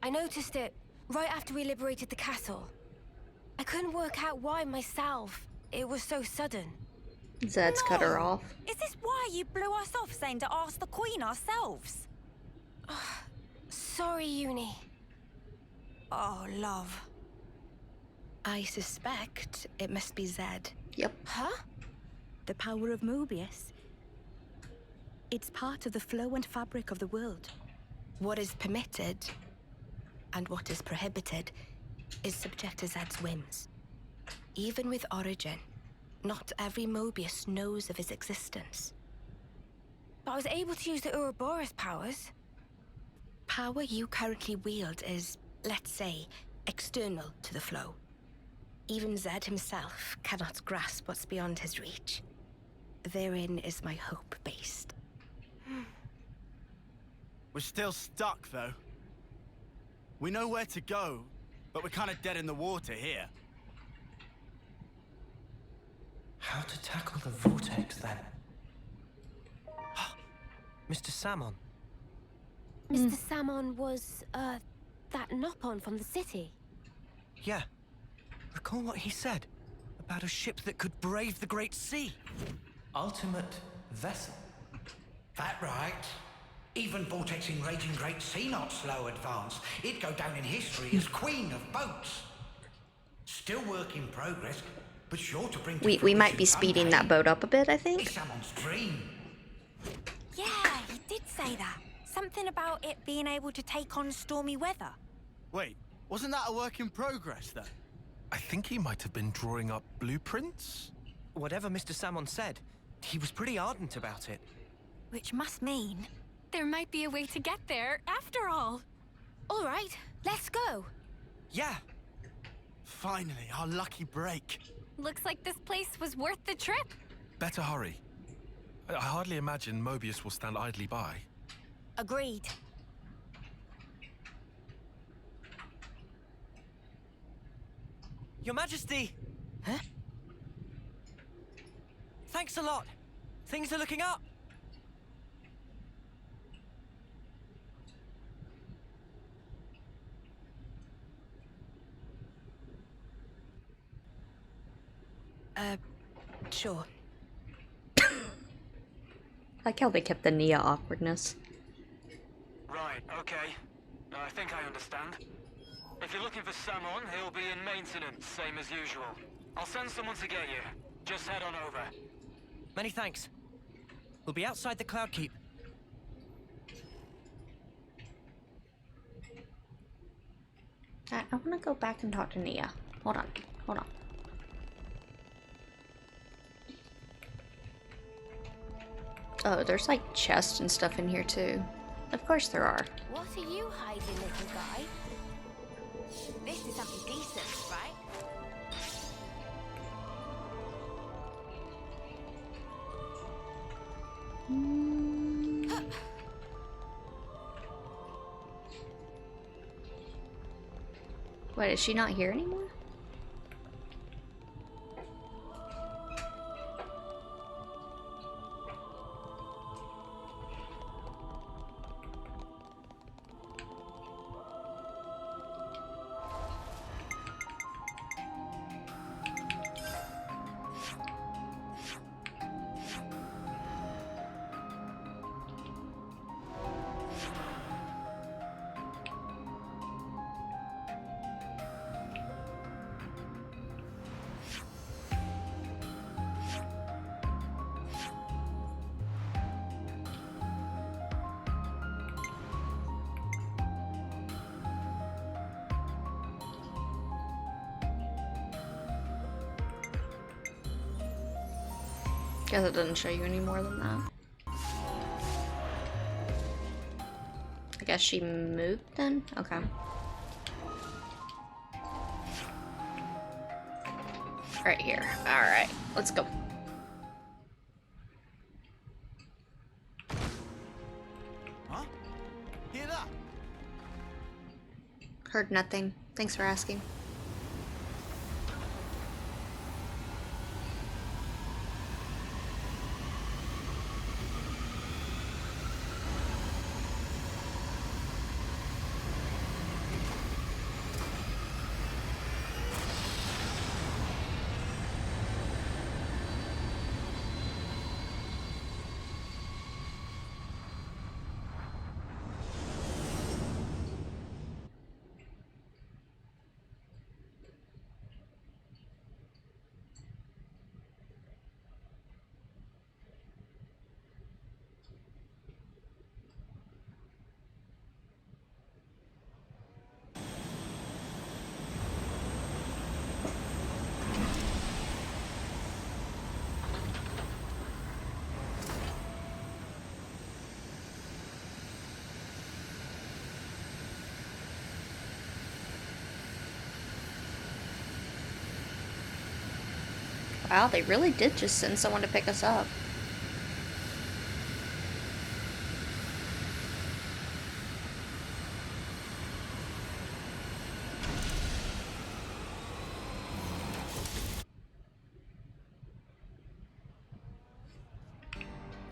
I noticed it right after we liberated the castle. I couldn't work out why myself. It was so sudden. Zed's cut her off. Is this why you blew us off saying to ask the Queen ourselves? Sorry, Uni. Oh, love. I suspect it must be Zed. Yep. Huh? The power of Mobius. It's part of the flow and fabric of the world. What is permitted and what is prohibited is subject to Zed's whims. Even with Origin, not every Mobius knows of his existence. But I was able to use the Ouroboros powers. Power you currently wield is, let's say, external to the flow. Even Zed himself cannot grasp what's beyond his reach. Therein is my hope based. We're still stuck, though. We know where to go, but we're kind of dead in the water here. How to tackle the vortex, then? Mr. Salmon. Mr. Salmon was, that Nopon from the city. Yeah. Recall what he said about a ship that could brave the Great Sea. Ultimate vessel. That right. Even vortexing raging Great Sea not slow advance. It'd go down in history as Queen of Boats. Still work in progress, but sure to bring to We might be fruition speeding someday. that boat up a bit, I think. It's someone's dream. Yeah, he did say that. Something about it being able to take on stormy weather. Wait, wasn't that a work in progress, then? I think he might have been drawing up blueprints. Whatever Mr. Salmon said, he was pretty ardent about it. Which must mean... there might be a way to get there, after all. All right, let's go. Yeah. Finally, our lucky break. Looks like this place was worth the trip. Better hurry. I hardly imagine Mobius will stand idly by. Agreed. Your Majesty! Huh? Thanks a lot. Things are looking up. Sure. Like how they kept the Nia awkwardness. Right, okay. I think I understand. If you're looking for Samon, he'll be in maintenance, same as usual. I'll send someone to get you. Just head on over. Many thanks. We'll be outside the Cloud Keep. I want to go back and talk to Nia. Hold on. Hold on. Oh, there's like chests and stuff in here too. Of course there are. What are you hiding, little guy? This is something decent, right? Wait, is she not here anymore? Guess it doesn't show you any more than that. I guess she moved then? Okay. Right here. Alright, let's go. Huh? Hear that? Heard nothing. Thanks for asking. Wow, they really did just send someone to pick us up.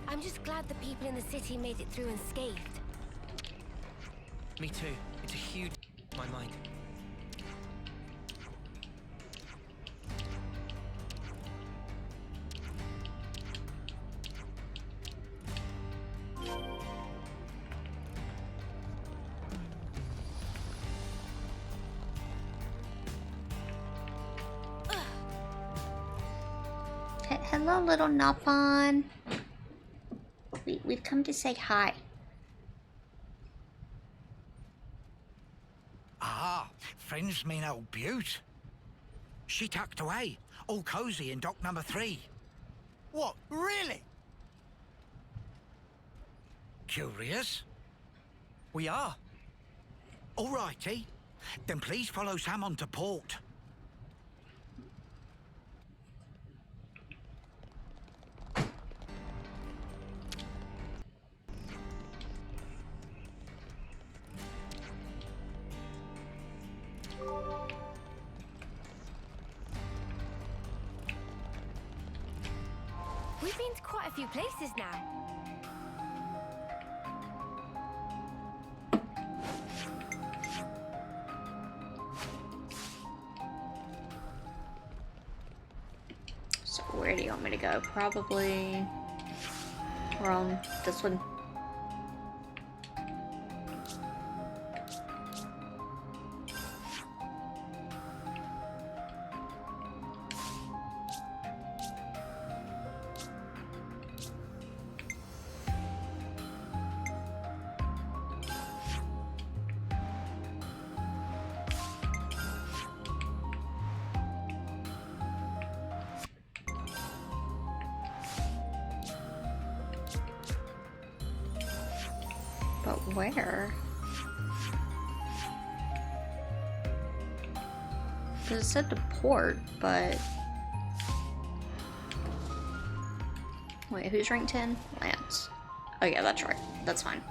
I'm just glad the people in the city made it through unscathed. Me too. It's a huge my mind. Hello, little Napon. We've come to say hi. Ah, friends mean old Butte. She tucked away, all cozy in dock number 3. What? Really? Curious? We are. All righty. Then please follow Sam on to port. We've been to quite a few places now. So where do you want me to go? Probably wrong. This one. But where? Because it said to port, but... Wait, who's rank 10? Lance. Oh yeah, that's right. That's fine.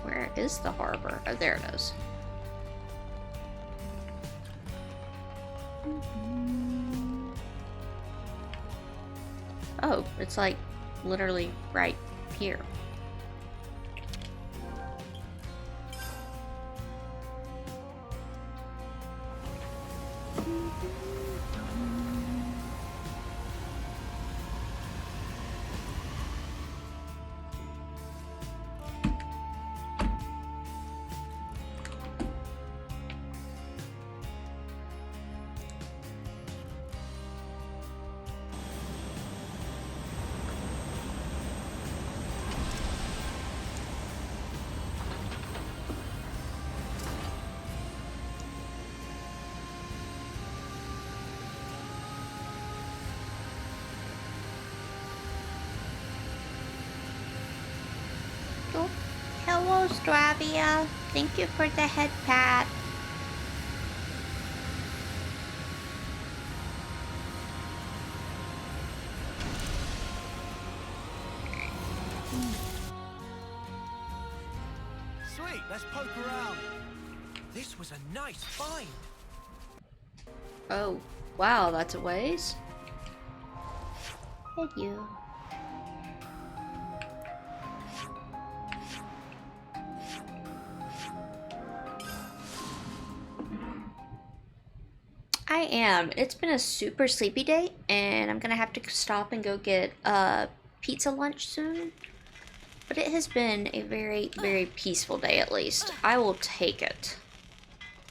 Where is the harbor? Oh, there it is. Oh, it's like literally right here. Oh, hello, Stravia. Thank you for the head pat. Sweet, let's poke around. This was a nice find. Oh, wow, that's a ways. Thank you. I am. It's been a super sleepy day, and I'm gonna have to stop and go get pizza lunch soon. But it has been a very, very peaceful day at least. I will take it.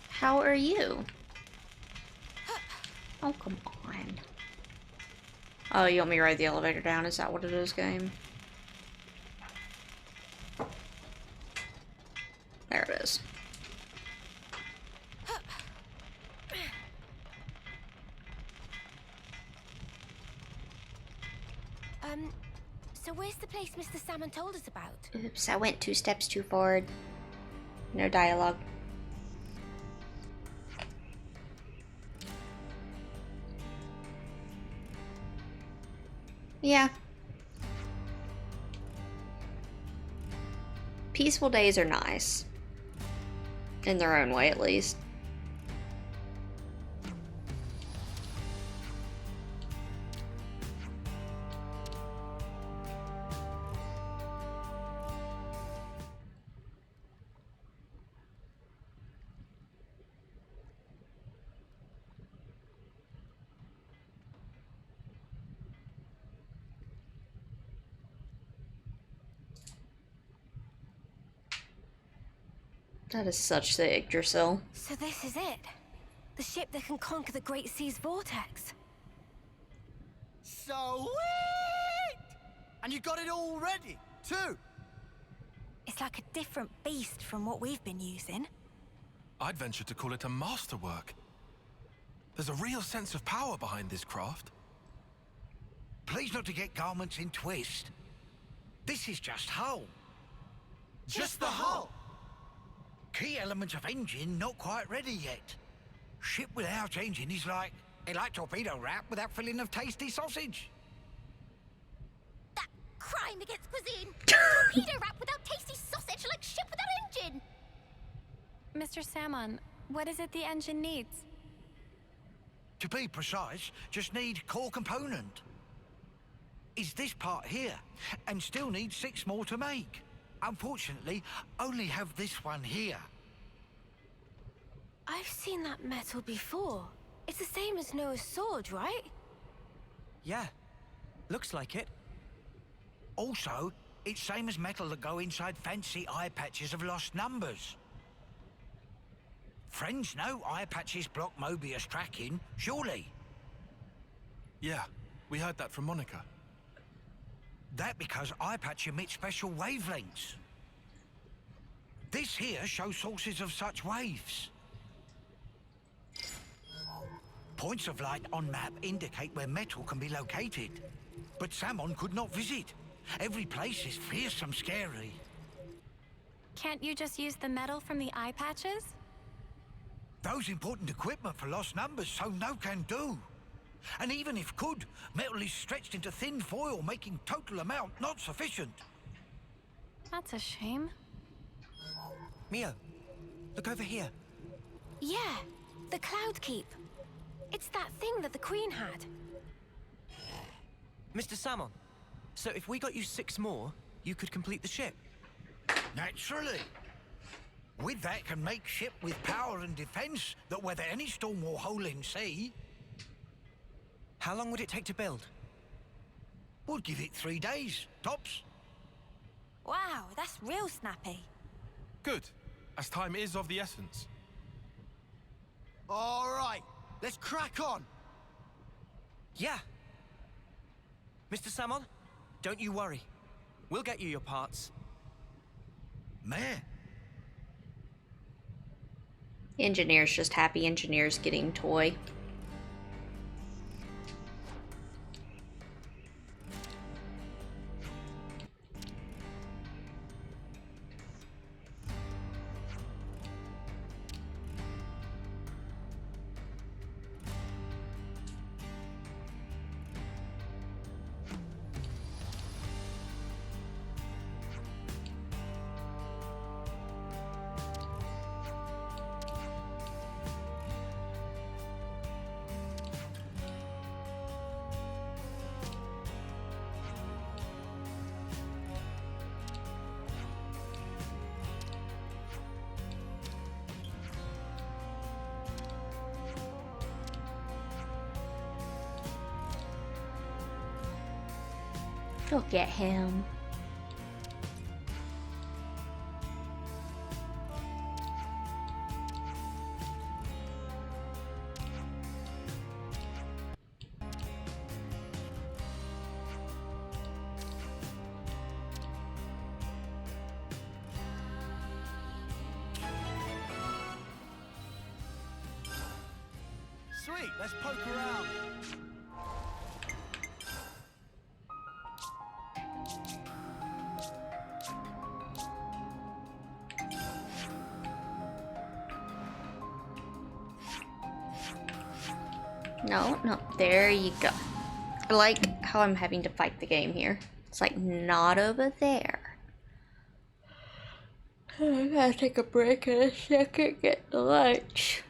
How are you? Oh, come on. Oh, you want me to ride the elevator down? Is that what it is, game? There it is. So where's the place Mr. Salmon told us about? Oops, I went 2 steps too forward. No dialogue. Yeah. Peaceful days are nice. In their own way, at least. That is such the Yggdrasil. So this is it. The ship that can conquer the Great Sea's vortex. Sweet! And you got it all ready, too. It's like a different beast from what we've been using. I'd venture to call it a masterwork. There's a real sense of power behind this craft. Please not to get garments in twist. This is just hull. Just the hull? Key elements of engine not quite ready yet. Ship without engine is like torpedo wrap without filling of tasty sausage. That crime against cuisine. Torpedo wrap without tasty sausage, like ship without engine. Mr. Salmon, what is it the engine needs? To be precise, just need core component. Is this part here, and still need 6 more to make. Unfortunately, only have this one here. I've seen that metal before. It's the same as Noah's sword, right? Yeah, looks like it. Also, it's same as metal that go inside fancy eye patches of lost numbers. Friends know eye patches block Mobius tracking, surely? Yeah, we heard that from Monica. That because eye patch emits special wavelengths. This here shows sources of such waves. Points of light on map indicate where metal can be located. But Samon could not visit. Every place is fearsome scary. Can't you just use the metal from the eye patches? Those important equipment for lost numbers, so no can do. And even if could, metal is stretched into thin foil, making total amount not sufficient. That's a shame. Mio, look over here. Yeah, the Cloud Keep. It's that thing that the Queen had. Mr. Samon, so if we got you 6 more, you could complete the ship? Naturally. With that can make ship with power and defense that weather any storm or hole in sea. How long would it take to build? We'll give it 3 days, tops. Wow, that's real snappy. Good, as time is of the essence. All right, let's crack on. Yeah. Mr. Samon, don't you worry. We'll get you your parts. Meh. Engineer's just happy engineer's getting toy. Look at him. Sweet, let's poke around. No, no, there you go. I like how I'm having to fight the game here. It's like, not over there. I gotta take a break in a second, get the lunch.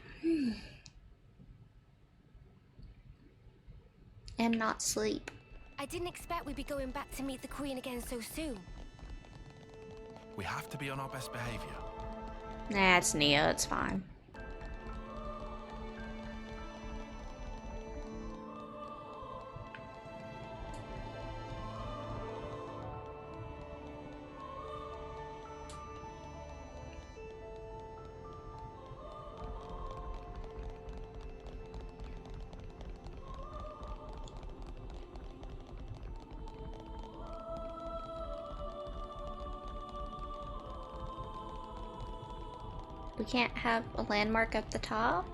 And not sleep. I didn't expect we'd be going back to meet the Queen again so soon. We have to be on our best behavior. Nah, it's Nia, it's fine. We can't have a landmark at the top?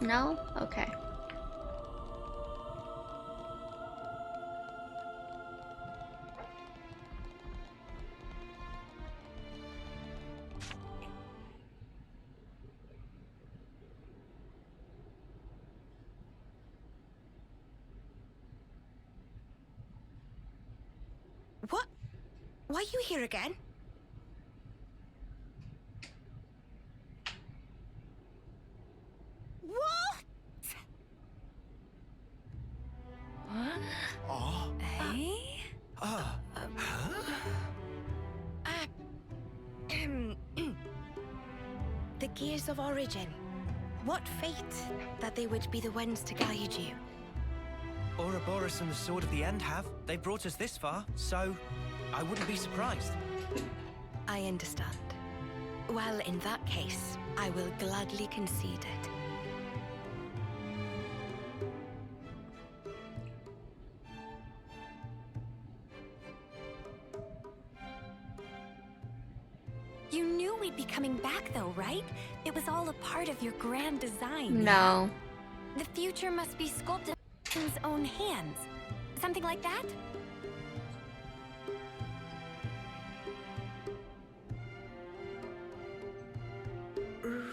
No? Okay. What? Why are you here again? What? Oh. Hey? The Gears of Origin. What fate that they would be the ones to guide you. Ouroboros and the Sword of the End have. They brought us this far, so I wouldn't be surprised. I understand. Well, in that case, I will gladly concede it. You knew we'd be coming back though, right? It was all a part of your grand design. No. The future must be sculpted in his own hands. Something like that?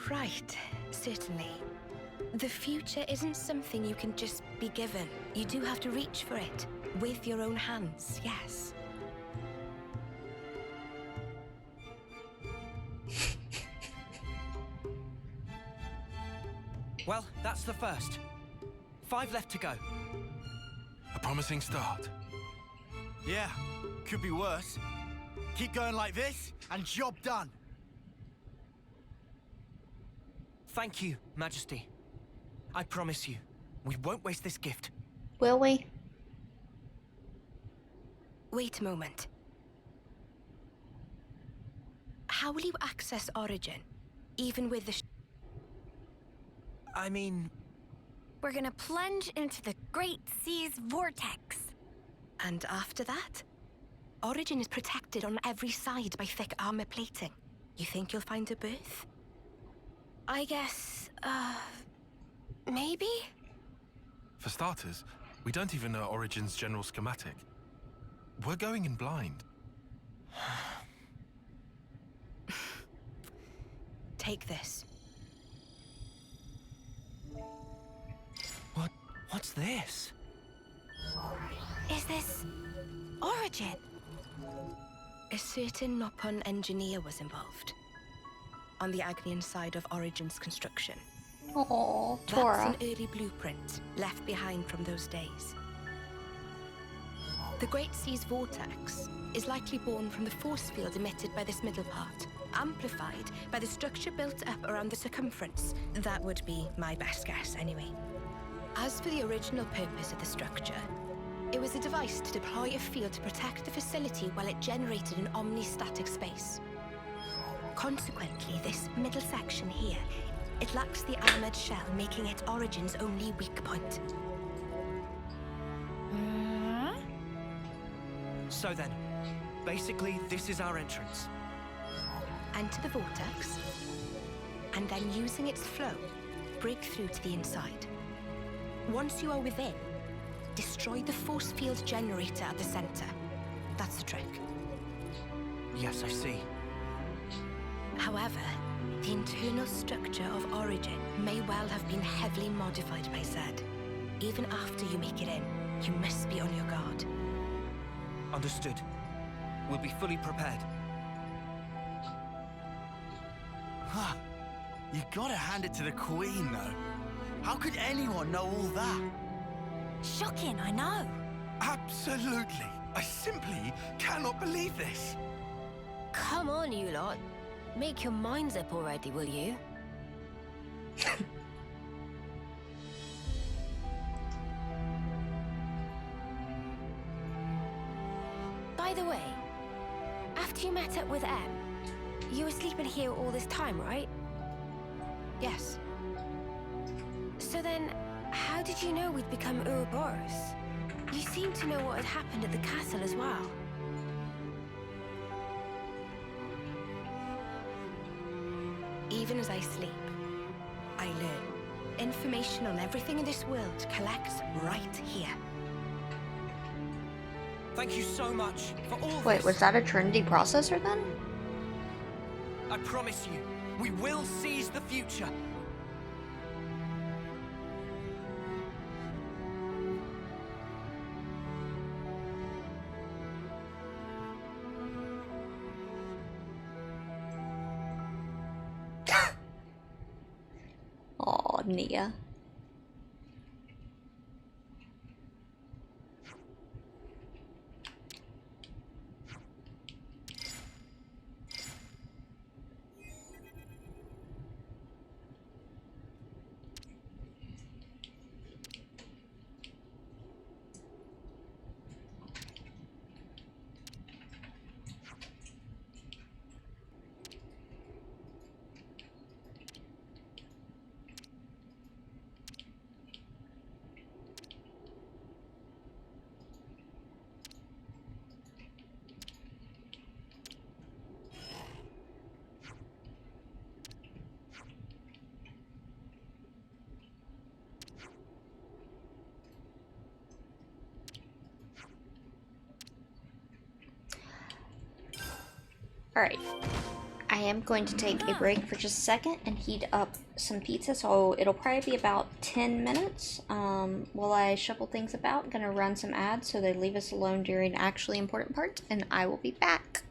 Right, certainly. The future isn't something you can just be given. You do have to reach for it with your own hands, yes. Well, that's the first. 5 left to go. A promising start. Yeah, could be worse. Keep going like this, and job done. Thank you, Majesty. I promise you, we won't waste this gift. Will we? Wait a moment. How will you access Origin, even with the I mean... We're gonna plunge into the Great Sea's vortex. And after that? Origin is protected on every side by thick armor plating. You think you'll find a berth? I guess, maybe? For starters, we don't even know Origin's general schematic. We're going in blind. Take this. What's this? Is this Origin? A certain Nopon engineer was involved. On the Agnian side of Origin's construction. Oh, That's Tora. an early blueprint left behind from those days. The Great Sea's vortex is likely born from the force field emitted by this middle part, amplified by the structure built up around the circumference. That would be my best guess, anyway. As for the original purpose of the structure, it was a device to deploy a field to protect the facility while it generated an omnistatic space. Consequently, this middle section here, it lacks the armored shell, making it Origin's only weak point. So then, basically, this is our entrance. Enter the vortex, and then using its flow, break through to the inside. Once you are within, destroy the force field generator at the center. That's the trick. Yes, I see. However, the internal structure of Origin may well have been heavily modified by Zed. Even after you make it in, you must be on your guard. Understood. We'll be fully prepared. Huh. You gotta hand it to the Queen, though. How could anyone know all that? Shocking, I know. Absolutely. I simply cannot believe this. Come on, you lot. Make your minds up already, will you? By the way, after you met up with M, you were sleeping here all this time, right? Yes. So then, how did you know we'd become Ouroboros? You seem to know what had happened at the castle as well. Even as I sleep, I learn. Information on everything in this world collects right here. Thank you so much for all Wait, this. was that a Trinity processor then? I promise you, we will seize the future. Aw, Nia. Alright. I am going to take a break for just a second and heat up some pizza, so it'll probably be about 10 minutes while I shuffle things about. I'm gonna run some ads so they leave us alone during actually important parts, and I will be back.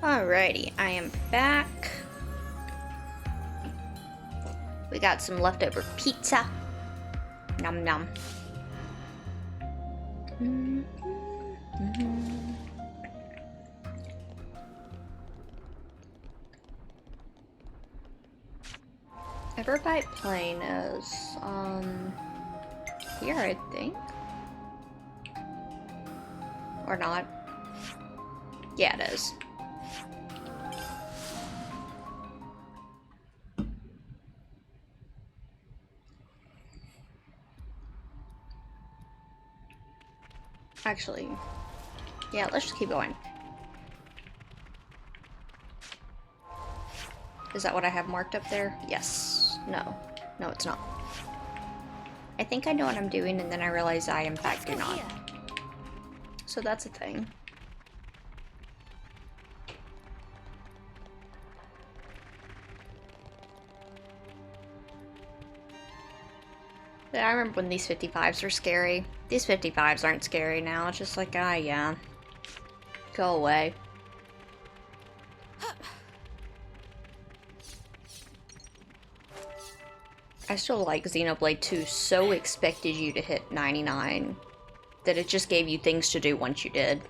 Alrighty, I am back. We got some leftover pizza. Nom nom. Everbite plane is here, I think. Or not. Yeah, it is. Actually, yeah, let's just keep going. Is that what I have marked up there? Yes. No. No, it's not. I think I know what I'm doing, and then I realize I, in fact, do not. So that's a thing. I remember when these 55s were scary. These 55s aren't scary now. It's just like, ah, yeah. Go away. I still like Xenoblade 2 so expected you to hit 99 that it just gave you things to do once you did.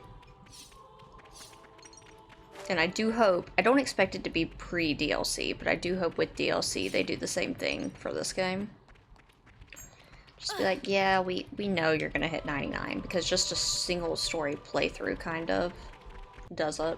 And I do hope, I don't expect it to be pre-DLC, but I do hope with DLC they do the same thing for this game. Just be like, yeah, we know you're gonna hit 99, because just a single story playthrough kind of does it.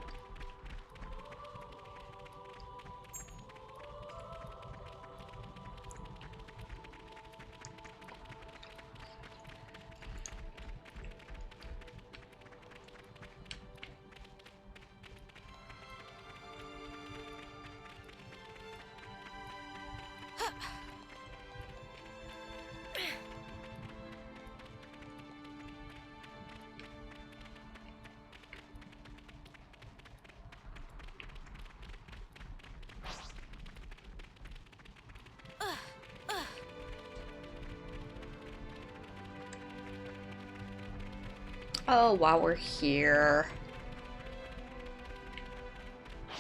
Oh, while we're here,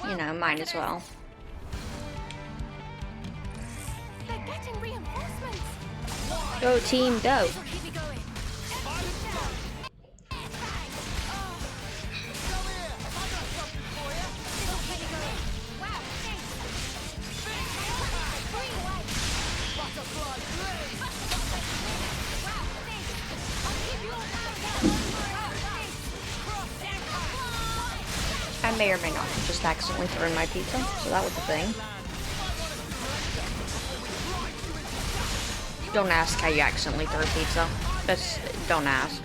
you know, might as well. They're getting reinforcements. Go team, go! I may or may not have just accidentally thrown my pizza, so that was the thing. Don't ask how you accidentally throw pizza. That's, don't ask.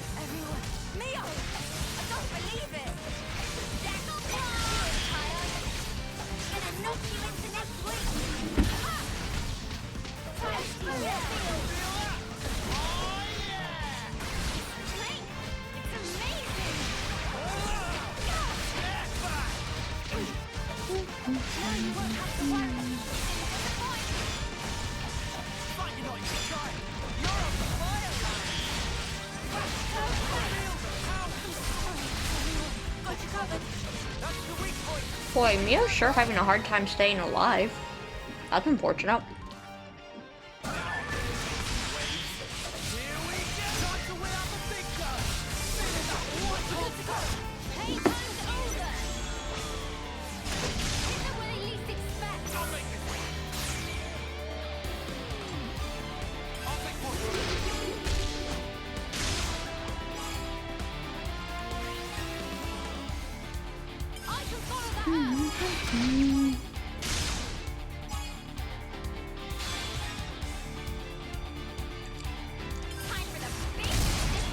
Boy, Mia's sure having a hard time staying alive. That's unfortunate.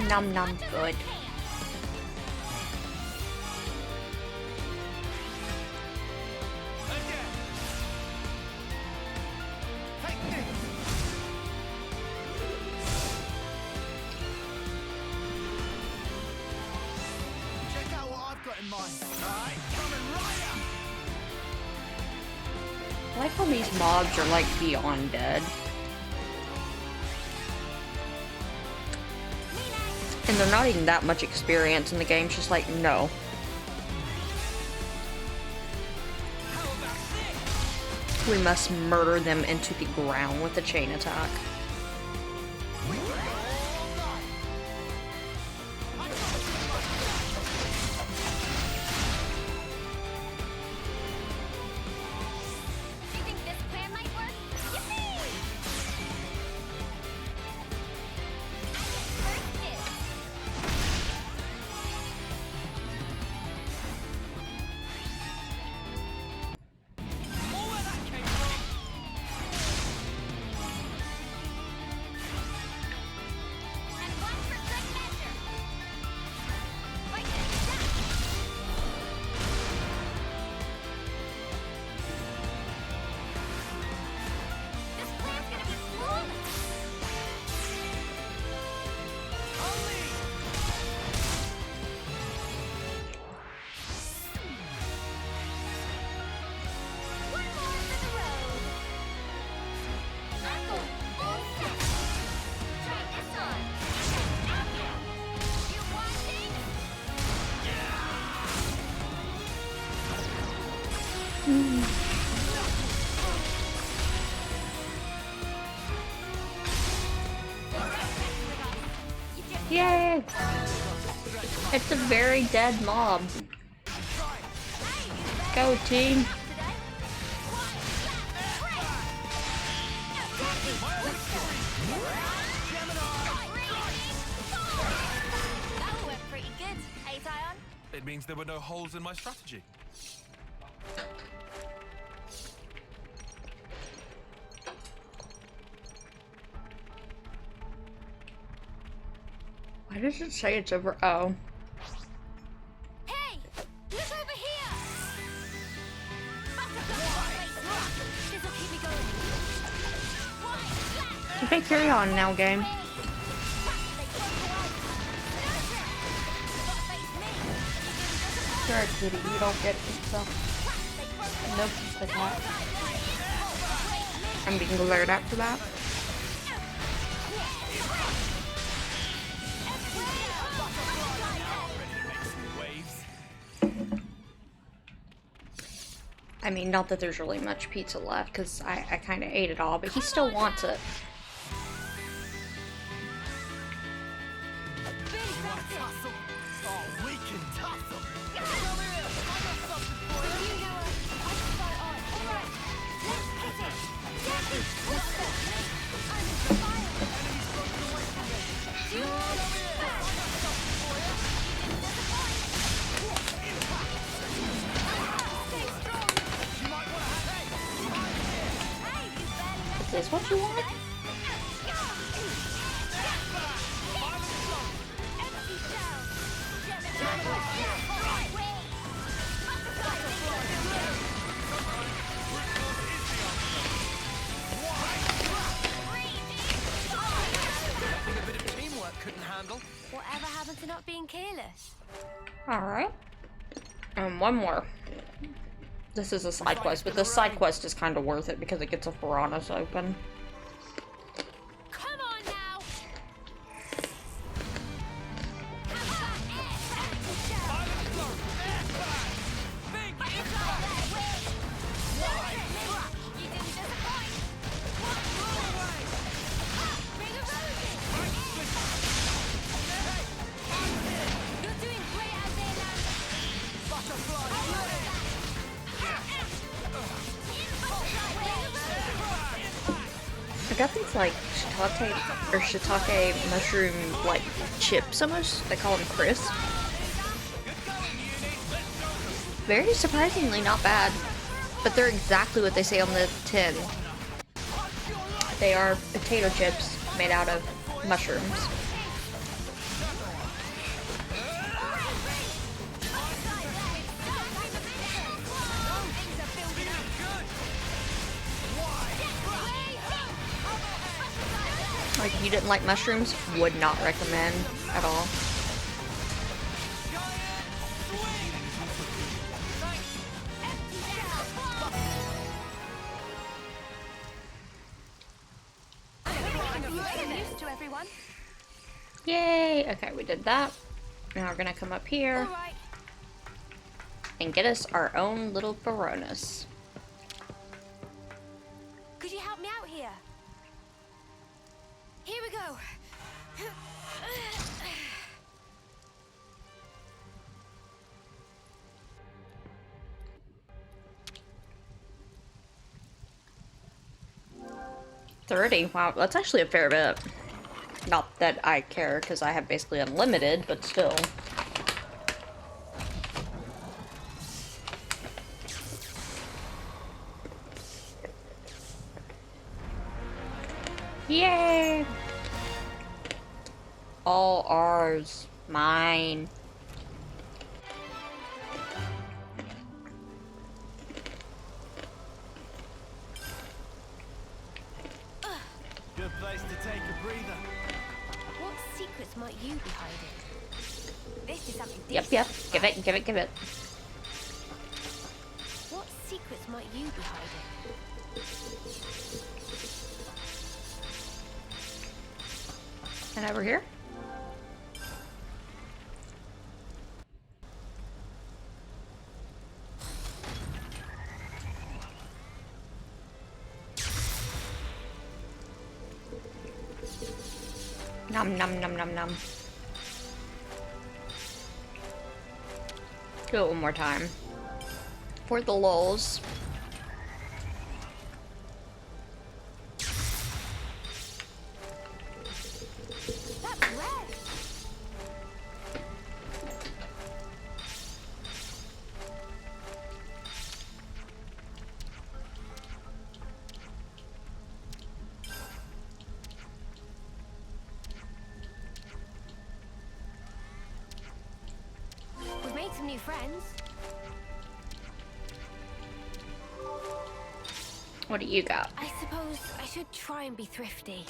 Nom nom good. Check out what I've got in mind. Alright, coming right up. I like how these mobs are like beyond dead. And they're not even that much experience in the game, it's just like, no. We must murder them into the ground with a chain attack. Yay! It's a very dead mob. Go team! That went pretty good, eh, Zion? It means there were no holes in my strategy. Why does it say it's over? Oh. Hey! Look over here! This'll keep me going. Okay, carry on now, game. Sure, kitty, you don't get stuff. Nope, the cat. I'm being glared at for that. I mean, not that there's really much pizza left, because I kind of ate it all, but he still wants it. Is this what you want? Whatever happened to not being careless? Alright. And one more. This is a side quest, but this side quest is kind of worth it because it gets a piranhas open. Come on now! I got these like shiitake mushroom like chips almost. They call them crisps. Very surprisingly not bad, but they're exactly what they say on the tin. They are potato chips made out of mushrooms. Like, if you didn't like mushrooms, would not recommend at all. Yay! Okay, we did that. Now we're gonna come up here and get us our own little piranhas. Could you help me out here? Here we go. $30. Wow, that's actually a fair bit. Not that I care, because I have basically unlimited, but still. Yay! All ours. Mine. Good place to take a breather. What secrets might you be hiding? This is something Yep. Give it, give it, give it. What secrets might you be hiding? And over here? Nom nom nom nom nom. Do it one more time. For the lulz. We've made some new friends. What do you got? I suppose I should try and be thrifty.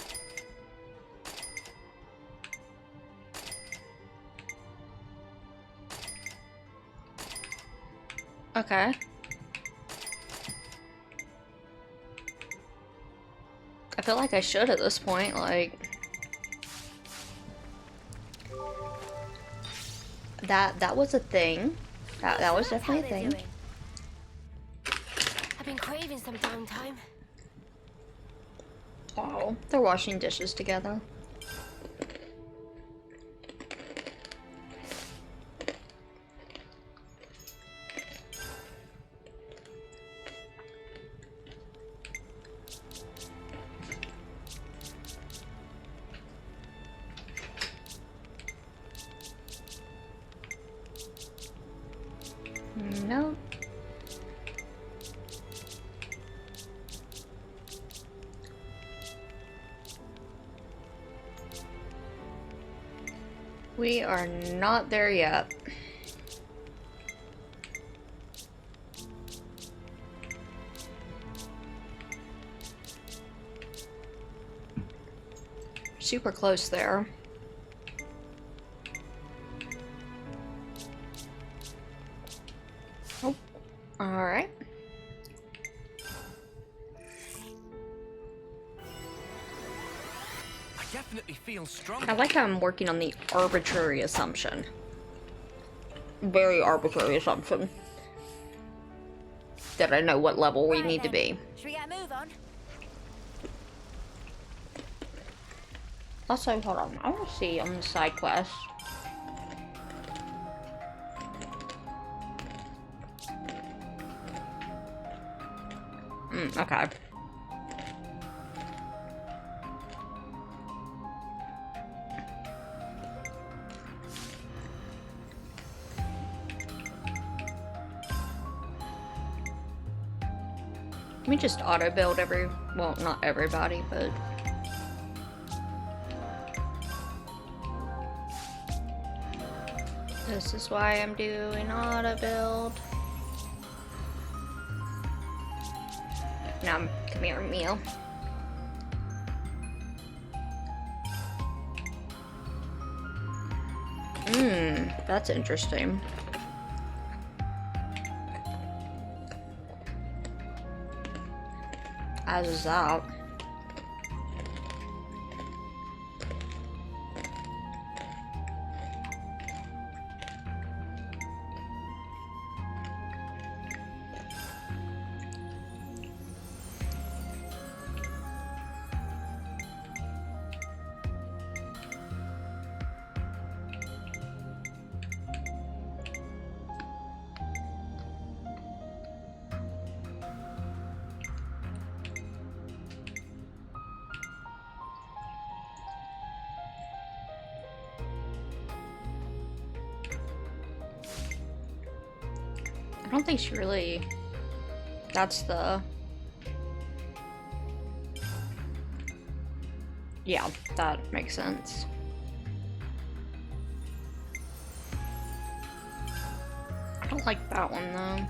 Okay. I feel like I should at this point, like... That was a thing. That was definitely a thing. I've been craving some downtime. Oh, they're washing dishes together. No. We are not there yet. Super close there. Oh, all right. I definitely feel strong. I like how I'm working on the arbitrary assumption. Very arbitrary assumption. That I know what level we need to be. Should we get a move on? Also, hold on. I want to see on the side quest. Okay. Let me just auto build well, not everybody, but this is why I'm doing auto build. Now, come here, meal. That's interesting. As is that. I don't think she really... That's the... Yeah, that makes sense. I don't like that one, though.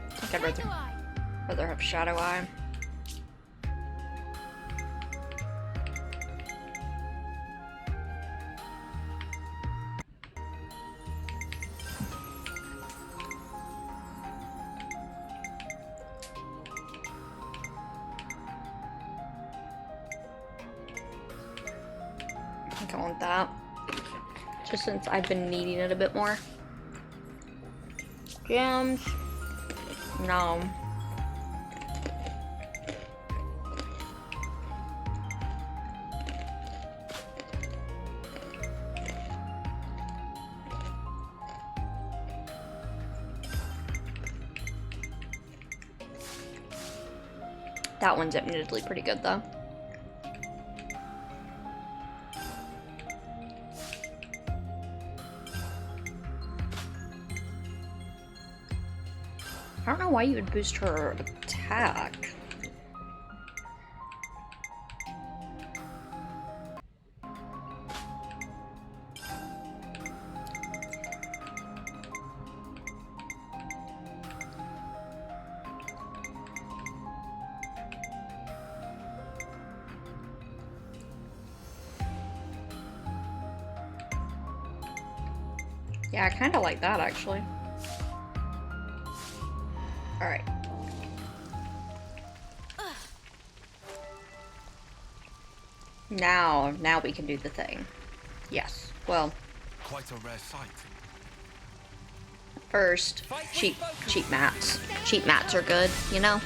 I think I'd rather have Shadow Eye. I think I want that. Just since I've been needing it a bit more. Gems. No. That one's admittedly pretty good, though. I don't know why you would boost her attack. Yeah, I kind of like that, actually. Alright. Now we can do the thing. Yes. Well, Quite a rare sight. first, cheap mats. Cheap mats are good, you know?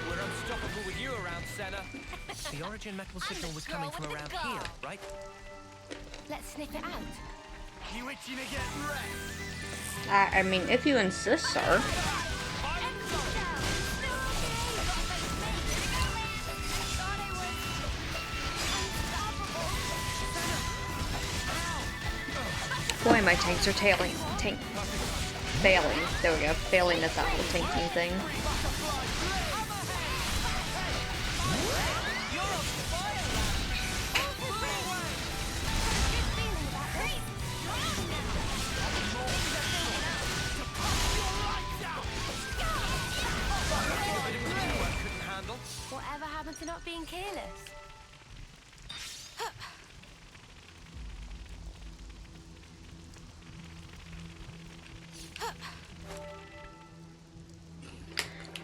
We're unstoppable with you around, Senna. The origin metal signal was coming from around here, right? Let's sniff it out. You itching to get wrecked? I mean, if you insist, sir. Boy, my tanks are failing. There we go. Failing at that whole tanking thing. Whatever happened to not being careless?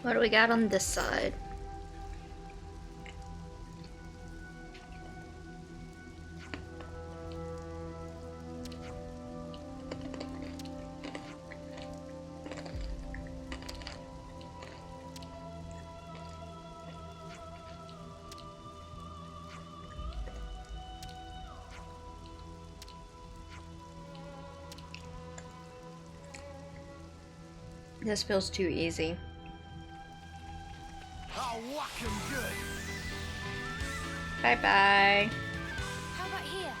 What do we got on this side? This feels too easy. I'll whack 'em good. Bye-bye. How about here?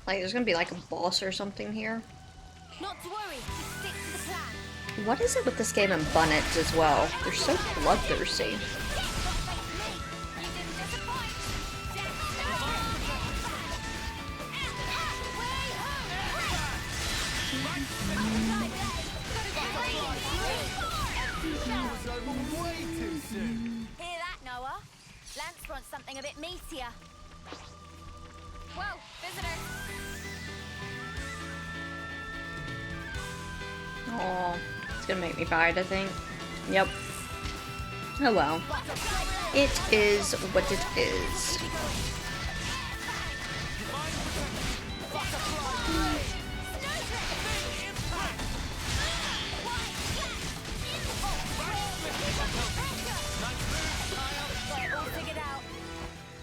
Like, there's gonna be like a boss or something here. Not to worry, just stick to the plan. What is it with this game and Bunnets as well? They're so bloodthirsty. Hear that, Noah? Lance wants something a bit meatier. Whoa, visitor. Oh, it's gonna make me bite, I think. Yep. Oh well. It is what it is. All figured out.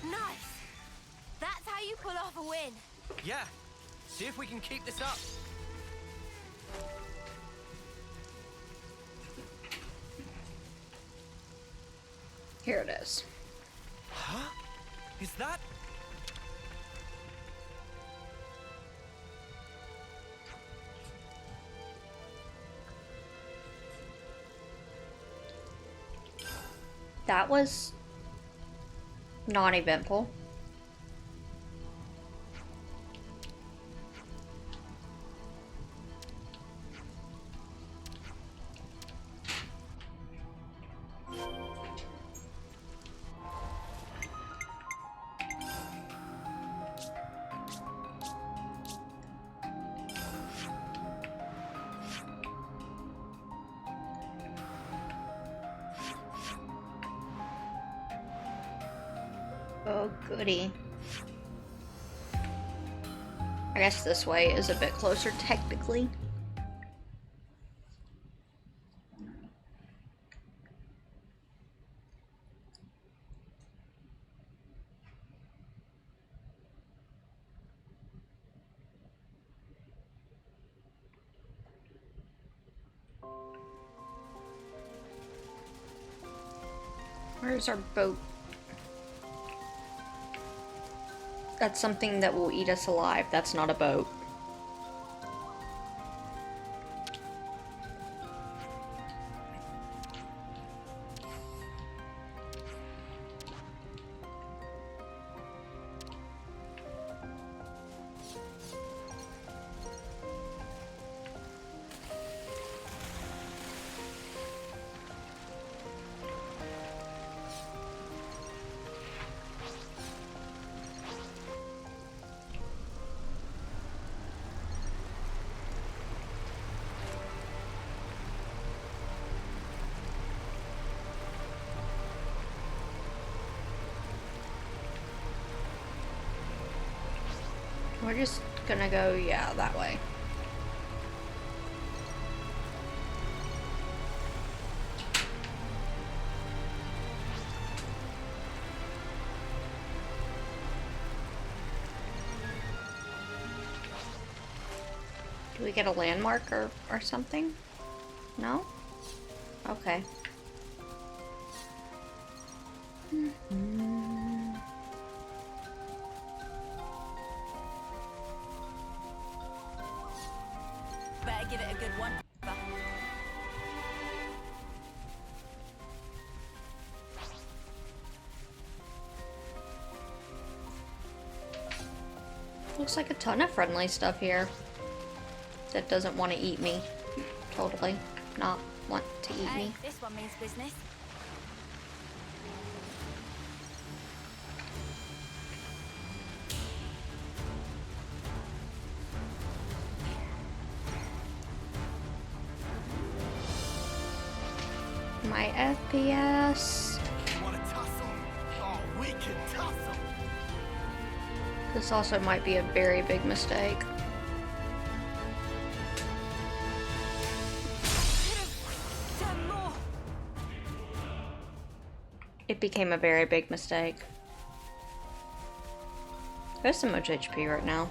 Nice. That's how you pull off a win. Yeah. See if we can keep this up. Here it is. Huh? Is that? That was non-eventful. Oh, goody. I guess this way is a bit closer, technically. Where's our boat? That's something that will eat us alive. That's not a boat. We're just gonna go, yeah, that way. Do we get a landmark or something? No? Okay. Better give it a good one. Looks like a ton of friendly stuff here that doesn't want to eat me. Totally not want to eat me. This one means business. My FPS. Want to tussle? Oh, we can tussle. This also might be a very big mistake. It became a very big mistake. There's so much HP right now.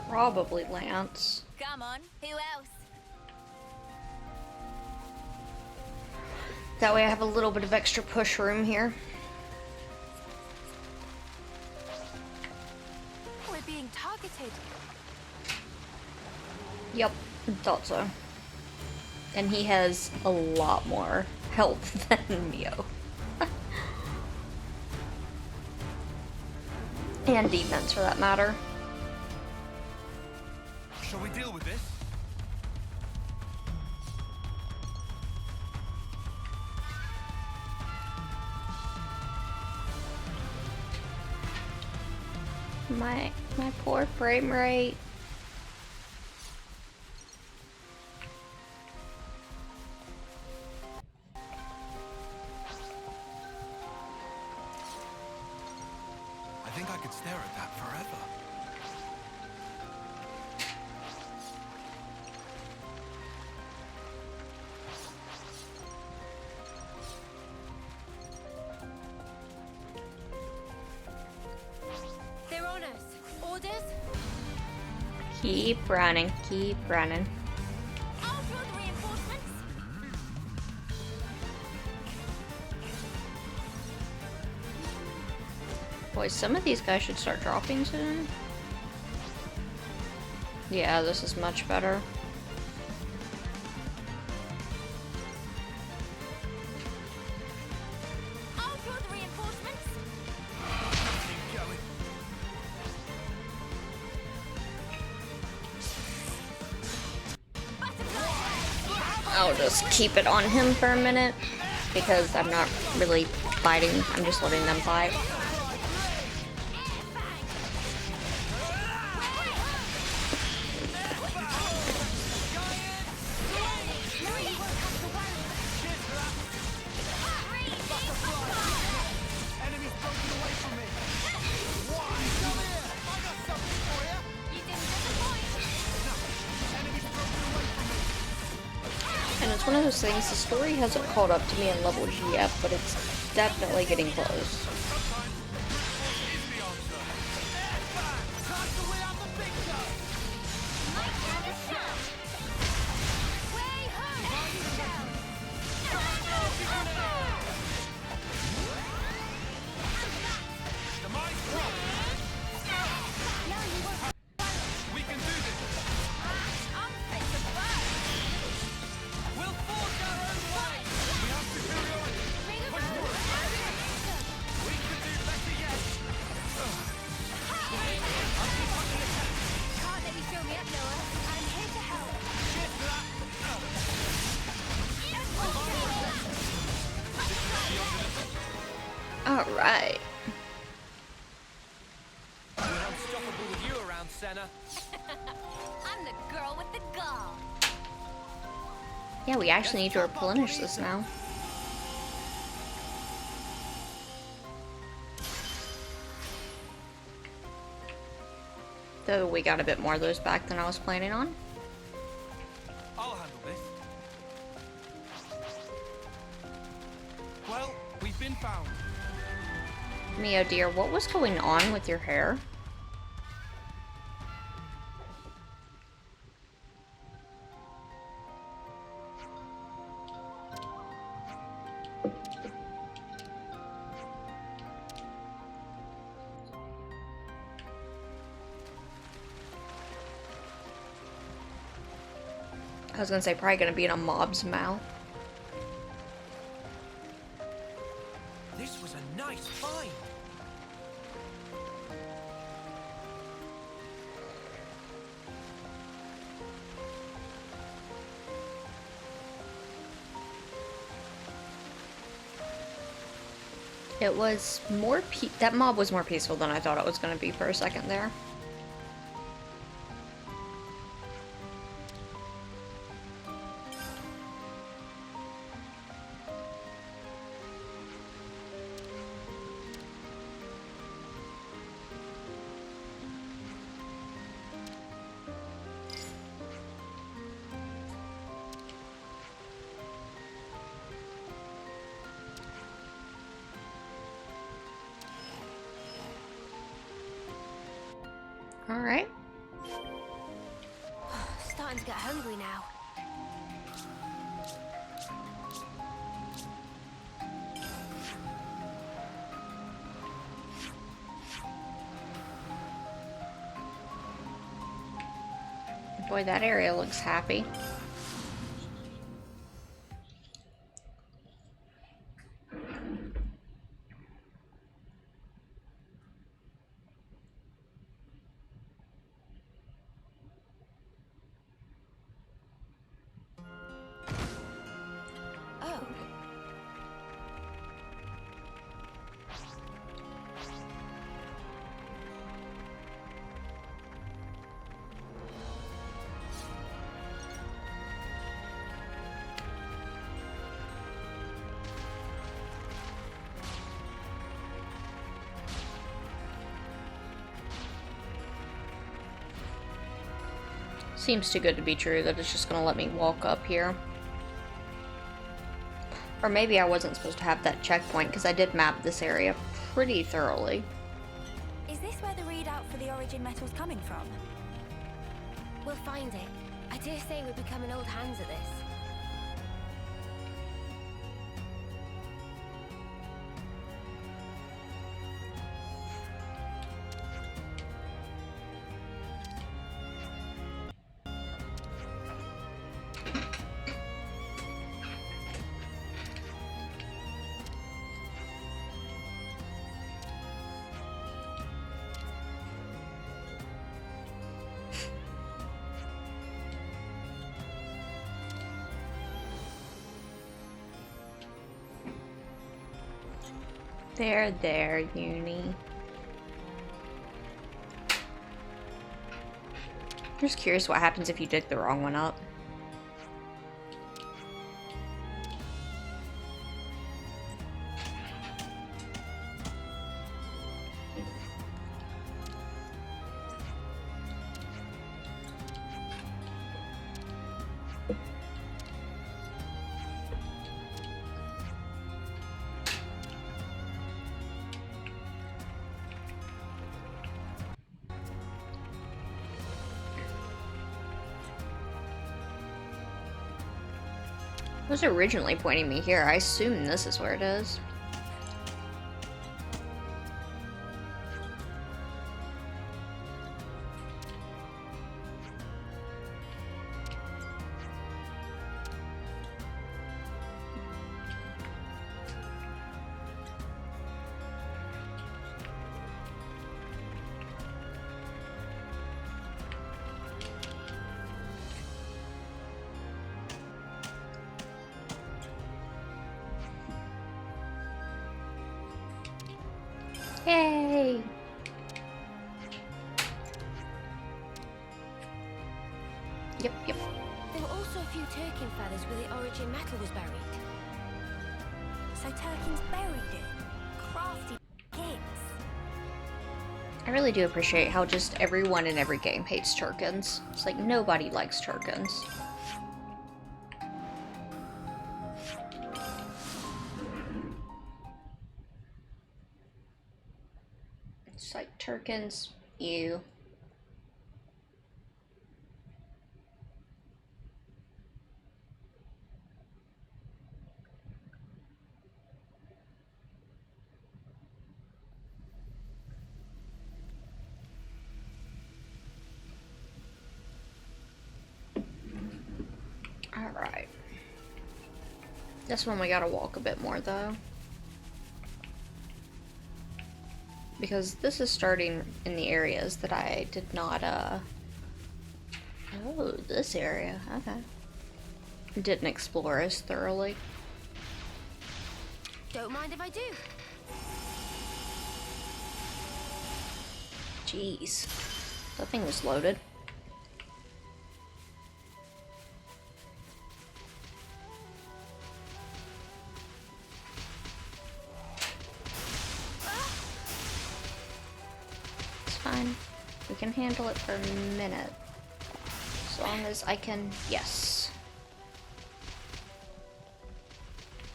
Probably Lance. Come on, who else? That way I have a little bit of extra push room here. We're being targeted. Yep, thought so. And he has a lot more health than Mio. And defense, for that matter. Shall we deal with this? My poor frame rate. I think I could stare at that forever. They're on us. Orders? Keep running, keep running. I'll draw the reinforcements. Boy, some of these guys should start dropping soon. Yeah, this is much better. I'll draw the reinforcements. Keep going. I'll just keep it on him for a minute because I'm not really fighting. I'm just letting them fight. of those things, the story hasn't caught up to me in level G yet, but it's definitely getting close. Alright. We're unstoppable with you around, Senna. I'm the girl with the gall. Yeah, we actually need to replenish this now. Though we got a bit more of those back than I was planning on. I'll handle this. Well, we've been found. Mio dear, what was going on with your hair? I was gonna say probably gonna be in a mob's mouth. This was a nice find. It was more that mob was more peaceful than I thought it was gonna be for a second there. Alright. Starting to get hungry now. Boy, that area looks happy. Seems too good to be true that it's just gonna let me walk up here. Or maybe I wasn't supposed to have that checkpoint because I did map this area pretty thoroughly. Is this where the readout for the origin metal's coming from? We'll find it. I dare say we're becoming old hands at this. There, Uni. I'm just curious what happens if you dig the wrong one up. It was originally pointing me here. I assume this is where it is. Yay! Yep. There were also a few Turkin feathers where the origin metal was buried. So Turkin's buried it. Crafty kids. I really do appreciate how just everyone in every game hates Turkins. It's like nobody likes Turkins. It's like Turkins, ew. Alright. This one we gotta walk a bit more though. Because this is starting in the areas that I did not, Oh, this area. Okay. Didn't explore as thoroughly. Don't mind if I do. Jeez. That thing was loaded. Fine. We can handle it for a minute. As long as I can... Yes.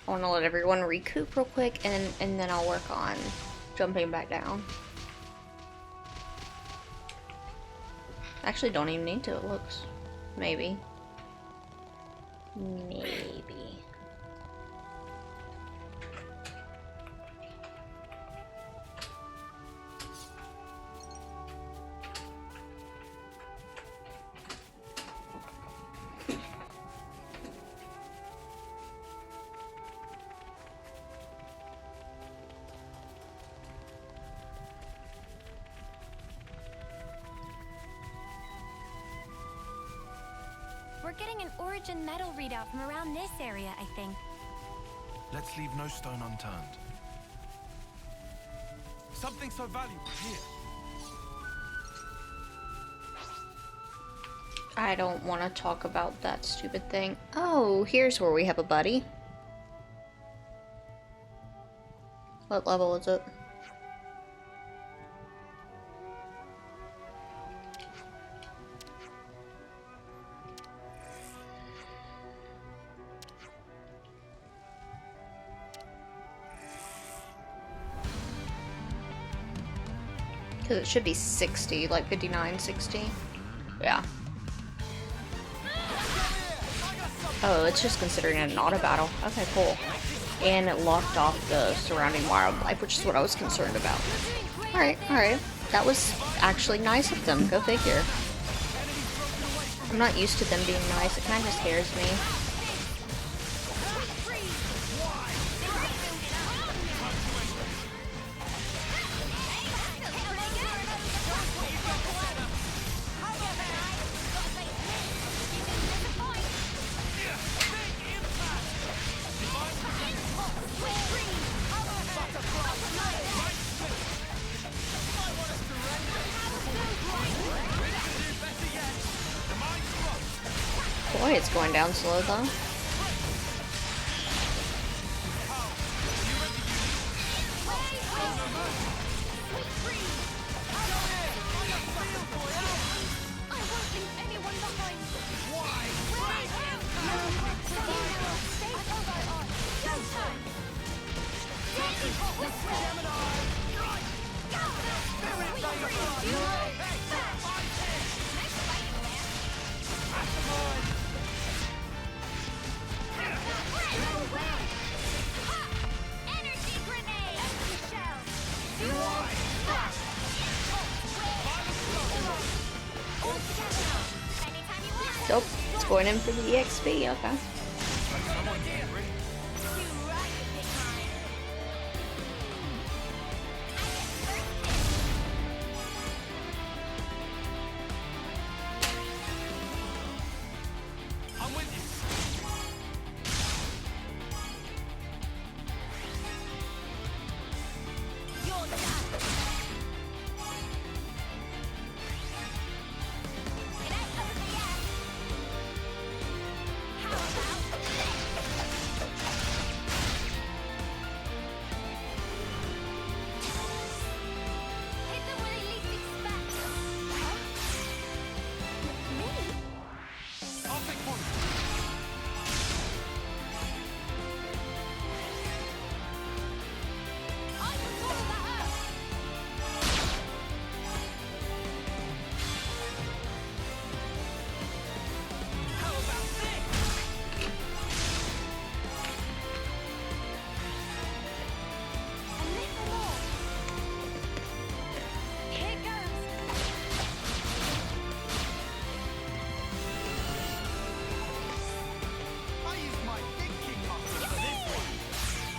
I want to let everyone recoup real quick, and then I'll work on jumping back down. Actually, don't even need to, it looks. Maybe. Maybe. We're getting an origin metal readout from around this area, I think. Let's leave no stone unturned. Something so valuable here. I don't want to talk about that stupid thing. Oh, here's where we have a buddy. What level is it? Because it should be 60, like 59, 60. Yeah. Oh, it's just considering it an auto battle. Okay, cool. And it locked off the surrounding wildlife, which is what I was concerned about. Alright, alright. That was actually nice of them. Go figure. I'm not used to them being nice. It kind of scares me. Boy, it's going down slow though. Nope, it's going in for the EXP, okay.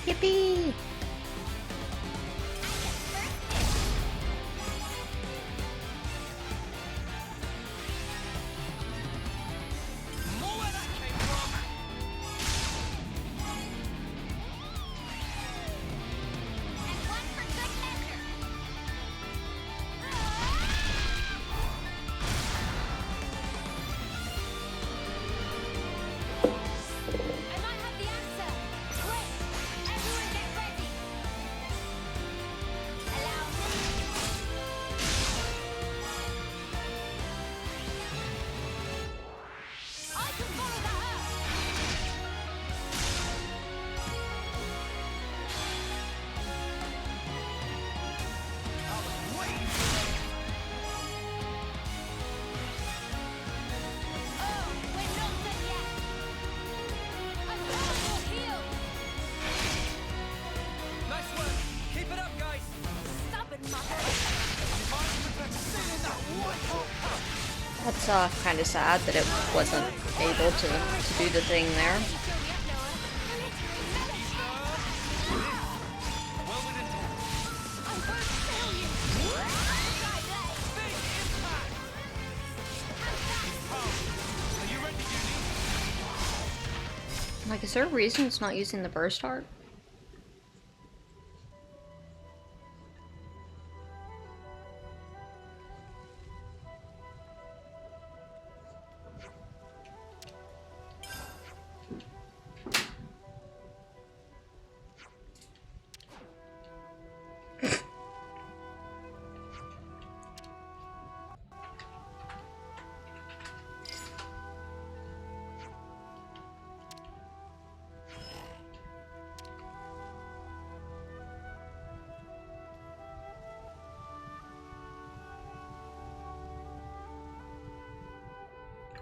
Yippee! That's kind of sad that it wasn't able to do the thing there. Like, is there a reason it's not using the burst art?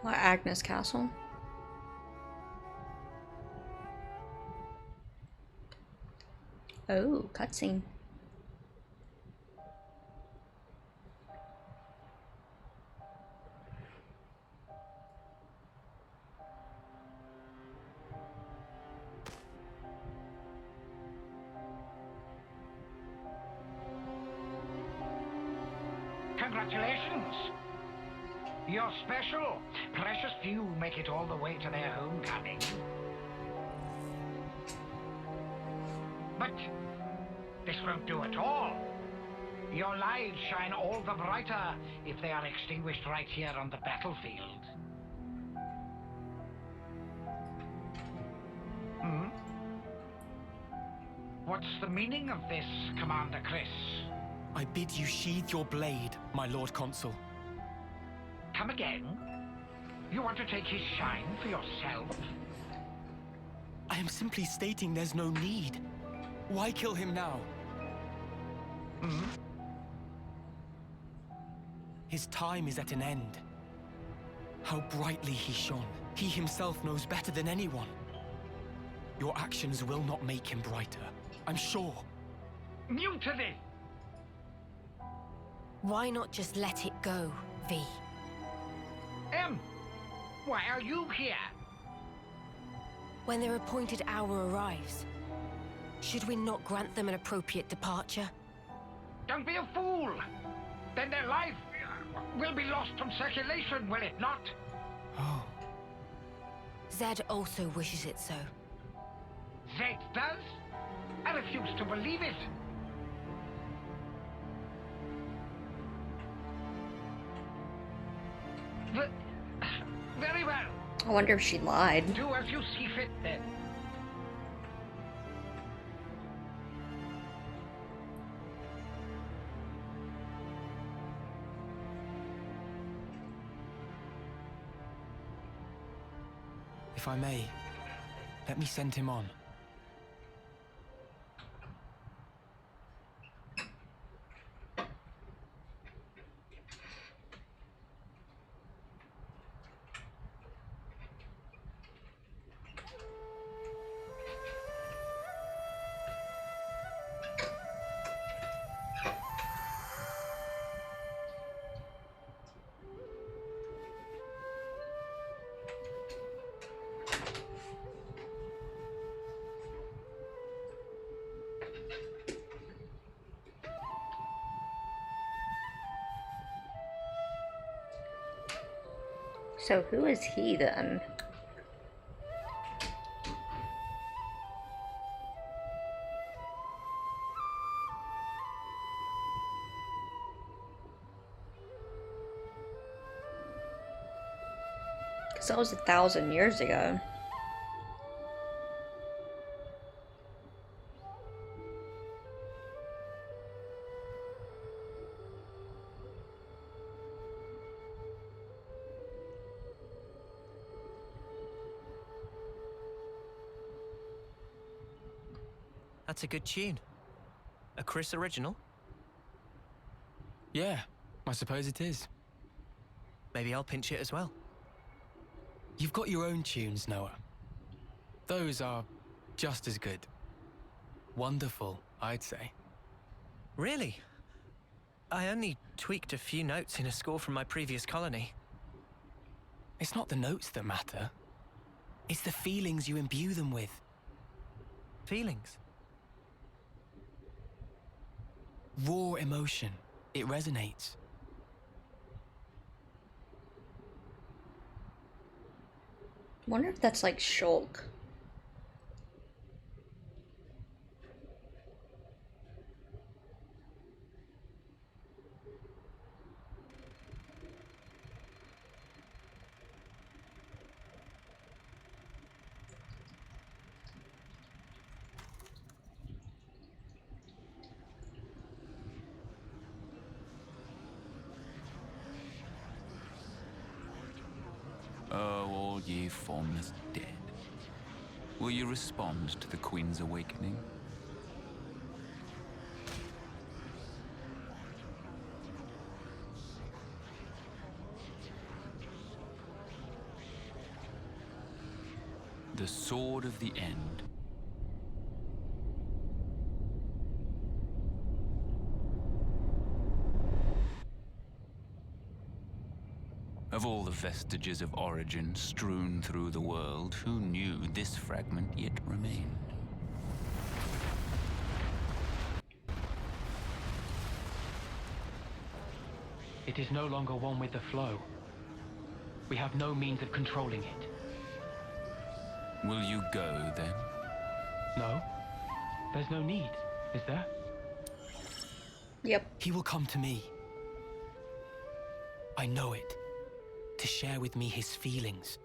What, Agnes Castle? Oh, cutscene. Congratulations! You're special. Precious few make it all the way to their homecoming. But this won't do at all. Your lives shine all the brighter if they are extinguished right here on the battlefield. Hmm? What's the meaning of this, Commander Chris? I bid you sheathe your blade, my Lord Consul. Come again? You want to take his shine for yourself? I am simply stating there's no need. Why kill him now? Hmm? His time is at an end. How brightly he shone. He himself knows better than anyone. Your actions will not make him brighter, I'm sure. Mutiny! Why not just let it go, V? Why are you here? When their appointed hour arrives, should we not grant them an appropriate departure? Don't be a fool! Then their life will be lost from circulation, will it not? Oh. Zed also wishes it so. Zed does? I refuse to believe it. Very well. I wonder if she lied. Do as you see fit, then. If I may, let me send him on. So who is he then? Because that was 1,000 years ago. That's a good tune. A Chris original? Yeah, I suppose it is. Maybe I'll pinch it as well. You've got your own tunes, Noah. Those are just as good. Wonderful, I'd say. Really? I only tweaked a few notes in a score from my previous colony. It's not the notes that matter. It's the feelings you imbue them with. Feelings? Raw emotion. It resonates. Wonder if that's like Shulk. Oh, all ye formless dead. Will you respond to the Queen's awakening? The sword of the end. Of all the vestiges of origin strewn through the world, who knew this fragment yet remained? It is no longer one with the flow. We have no means of controlling it. Will you go, then? No. There's no need, is there? Yep. He will come to me. I know it. To share with me his feelings.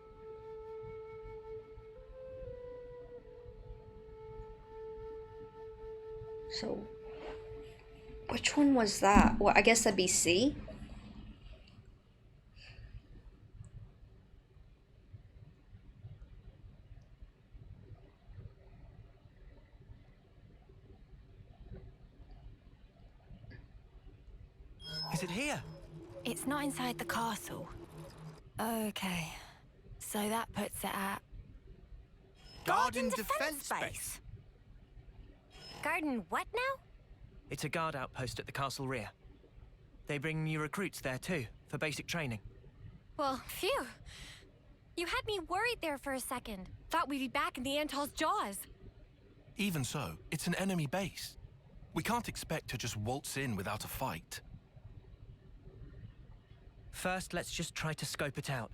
So, which one was that? Well, I guess that'd be C. Is it here? It's not inside the castle. Okay. So that puts it at... Garden Defense Base. Garden what now? It's a guard outpost at the castle rear. They bring new recruits there too, for basic training. Well, phew. You had me worried there for a second. Thought we'd be back in the Antol's jaws. Even so, it's an enemy base. We can't expect to just waltz in without a fight. First, let's just try to scope it out.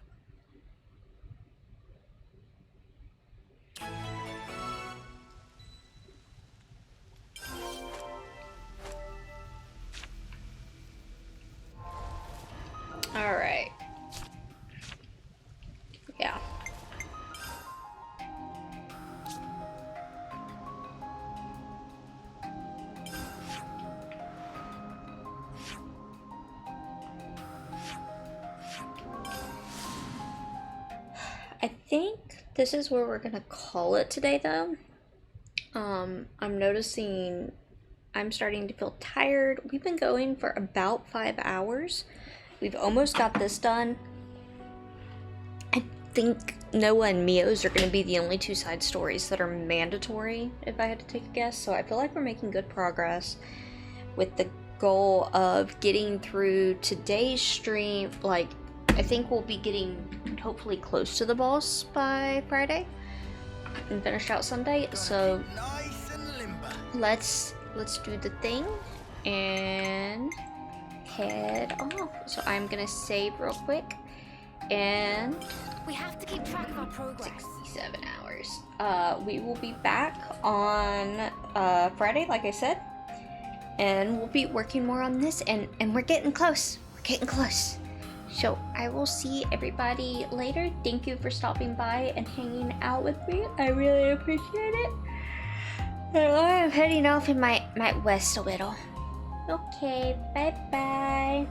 All right. Yeah. I think this is where we're gonna call it today, though. I'm noticing I'm starting to feel tired. We've been going for about 5 hours. We've almost got this done. I think Noah and Mio's are going to be the only 2 side stories that are mandatory, if I had to take a guess. So I feel like we're making good progress with the goal of getting through today's stream. Like, I think we'll be getting hopefully close to the boss by Friday and finish out Sunday. So let's do the thing and head off. So I'm gonna save real quick, and we have to keep track of our progress. 67 hours. We will be back on Friday, like I said, and we'll be working more on this, and we're getting close. We're getting close. So I will see everybody later. Thank you for stopping by and hanging out with me. I really appreciate it. And I'm heading off and might rest a little. Okay, bye bye.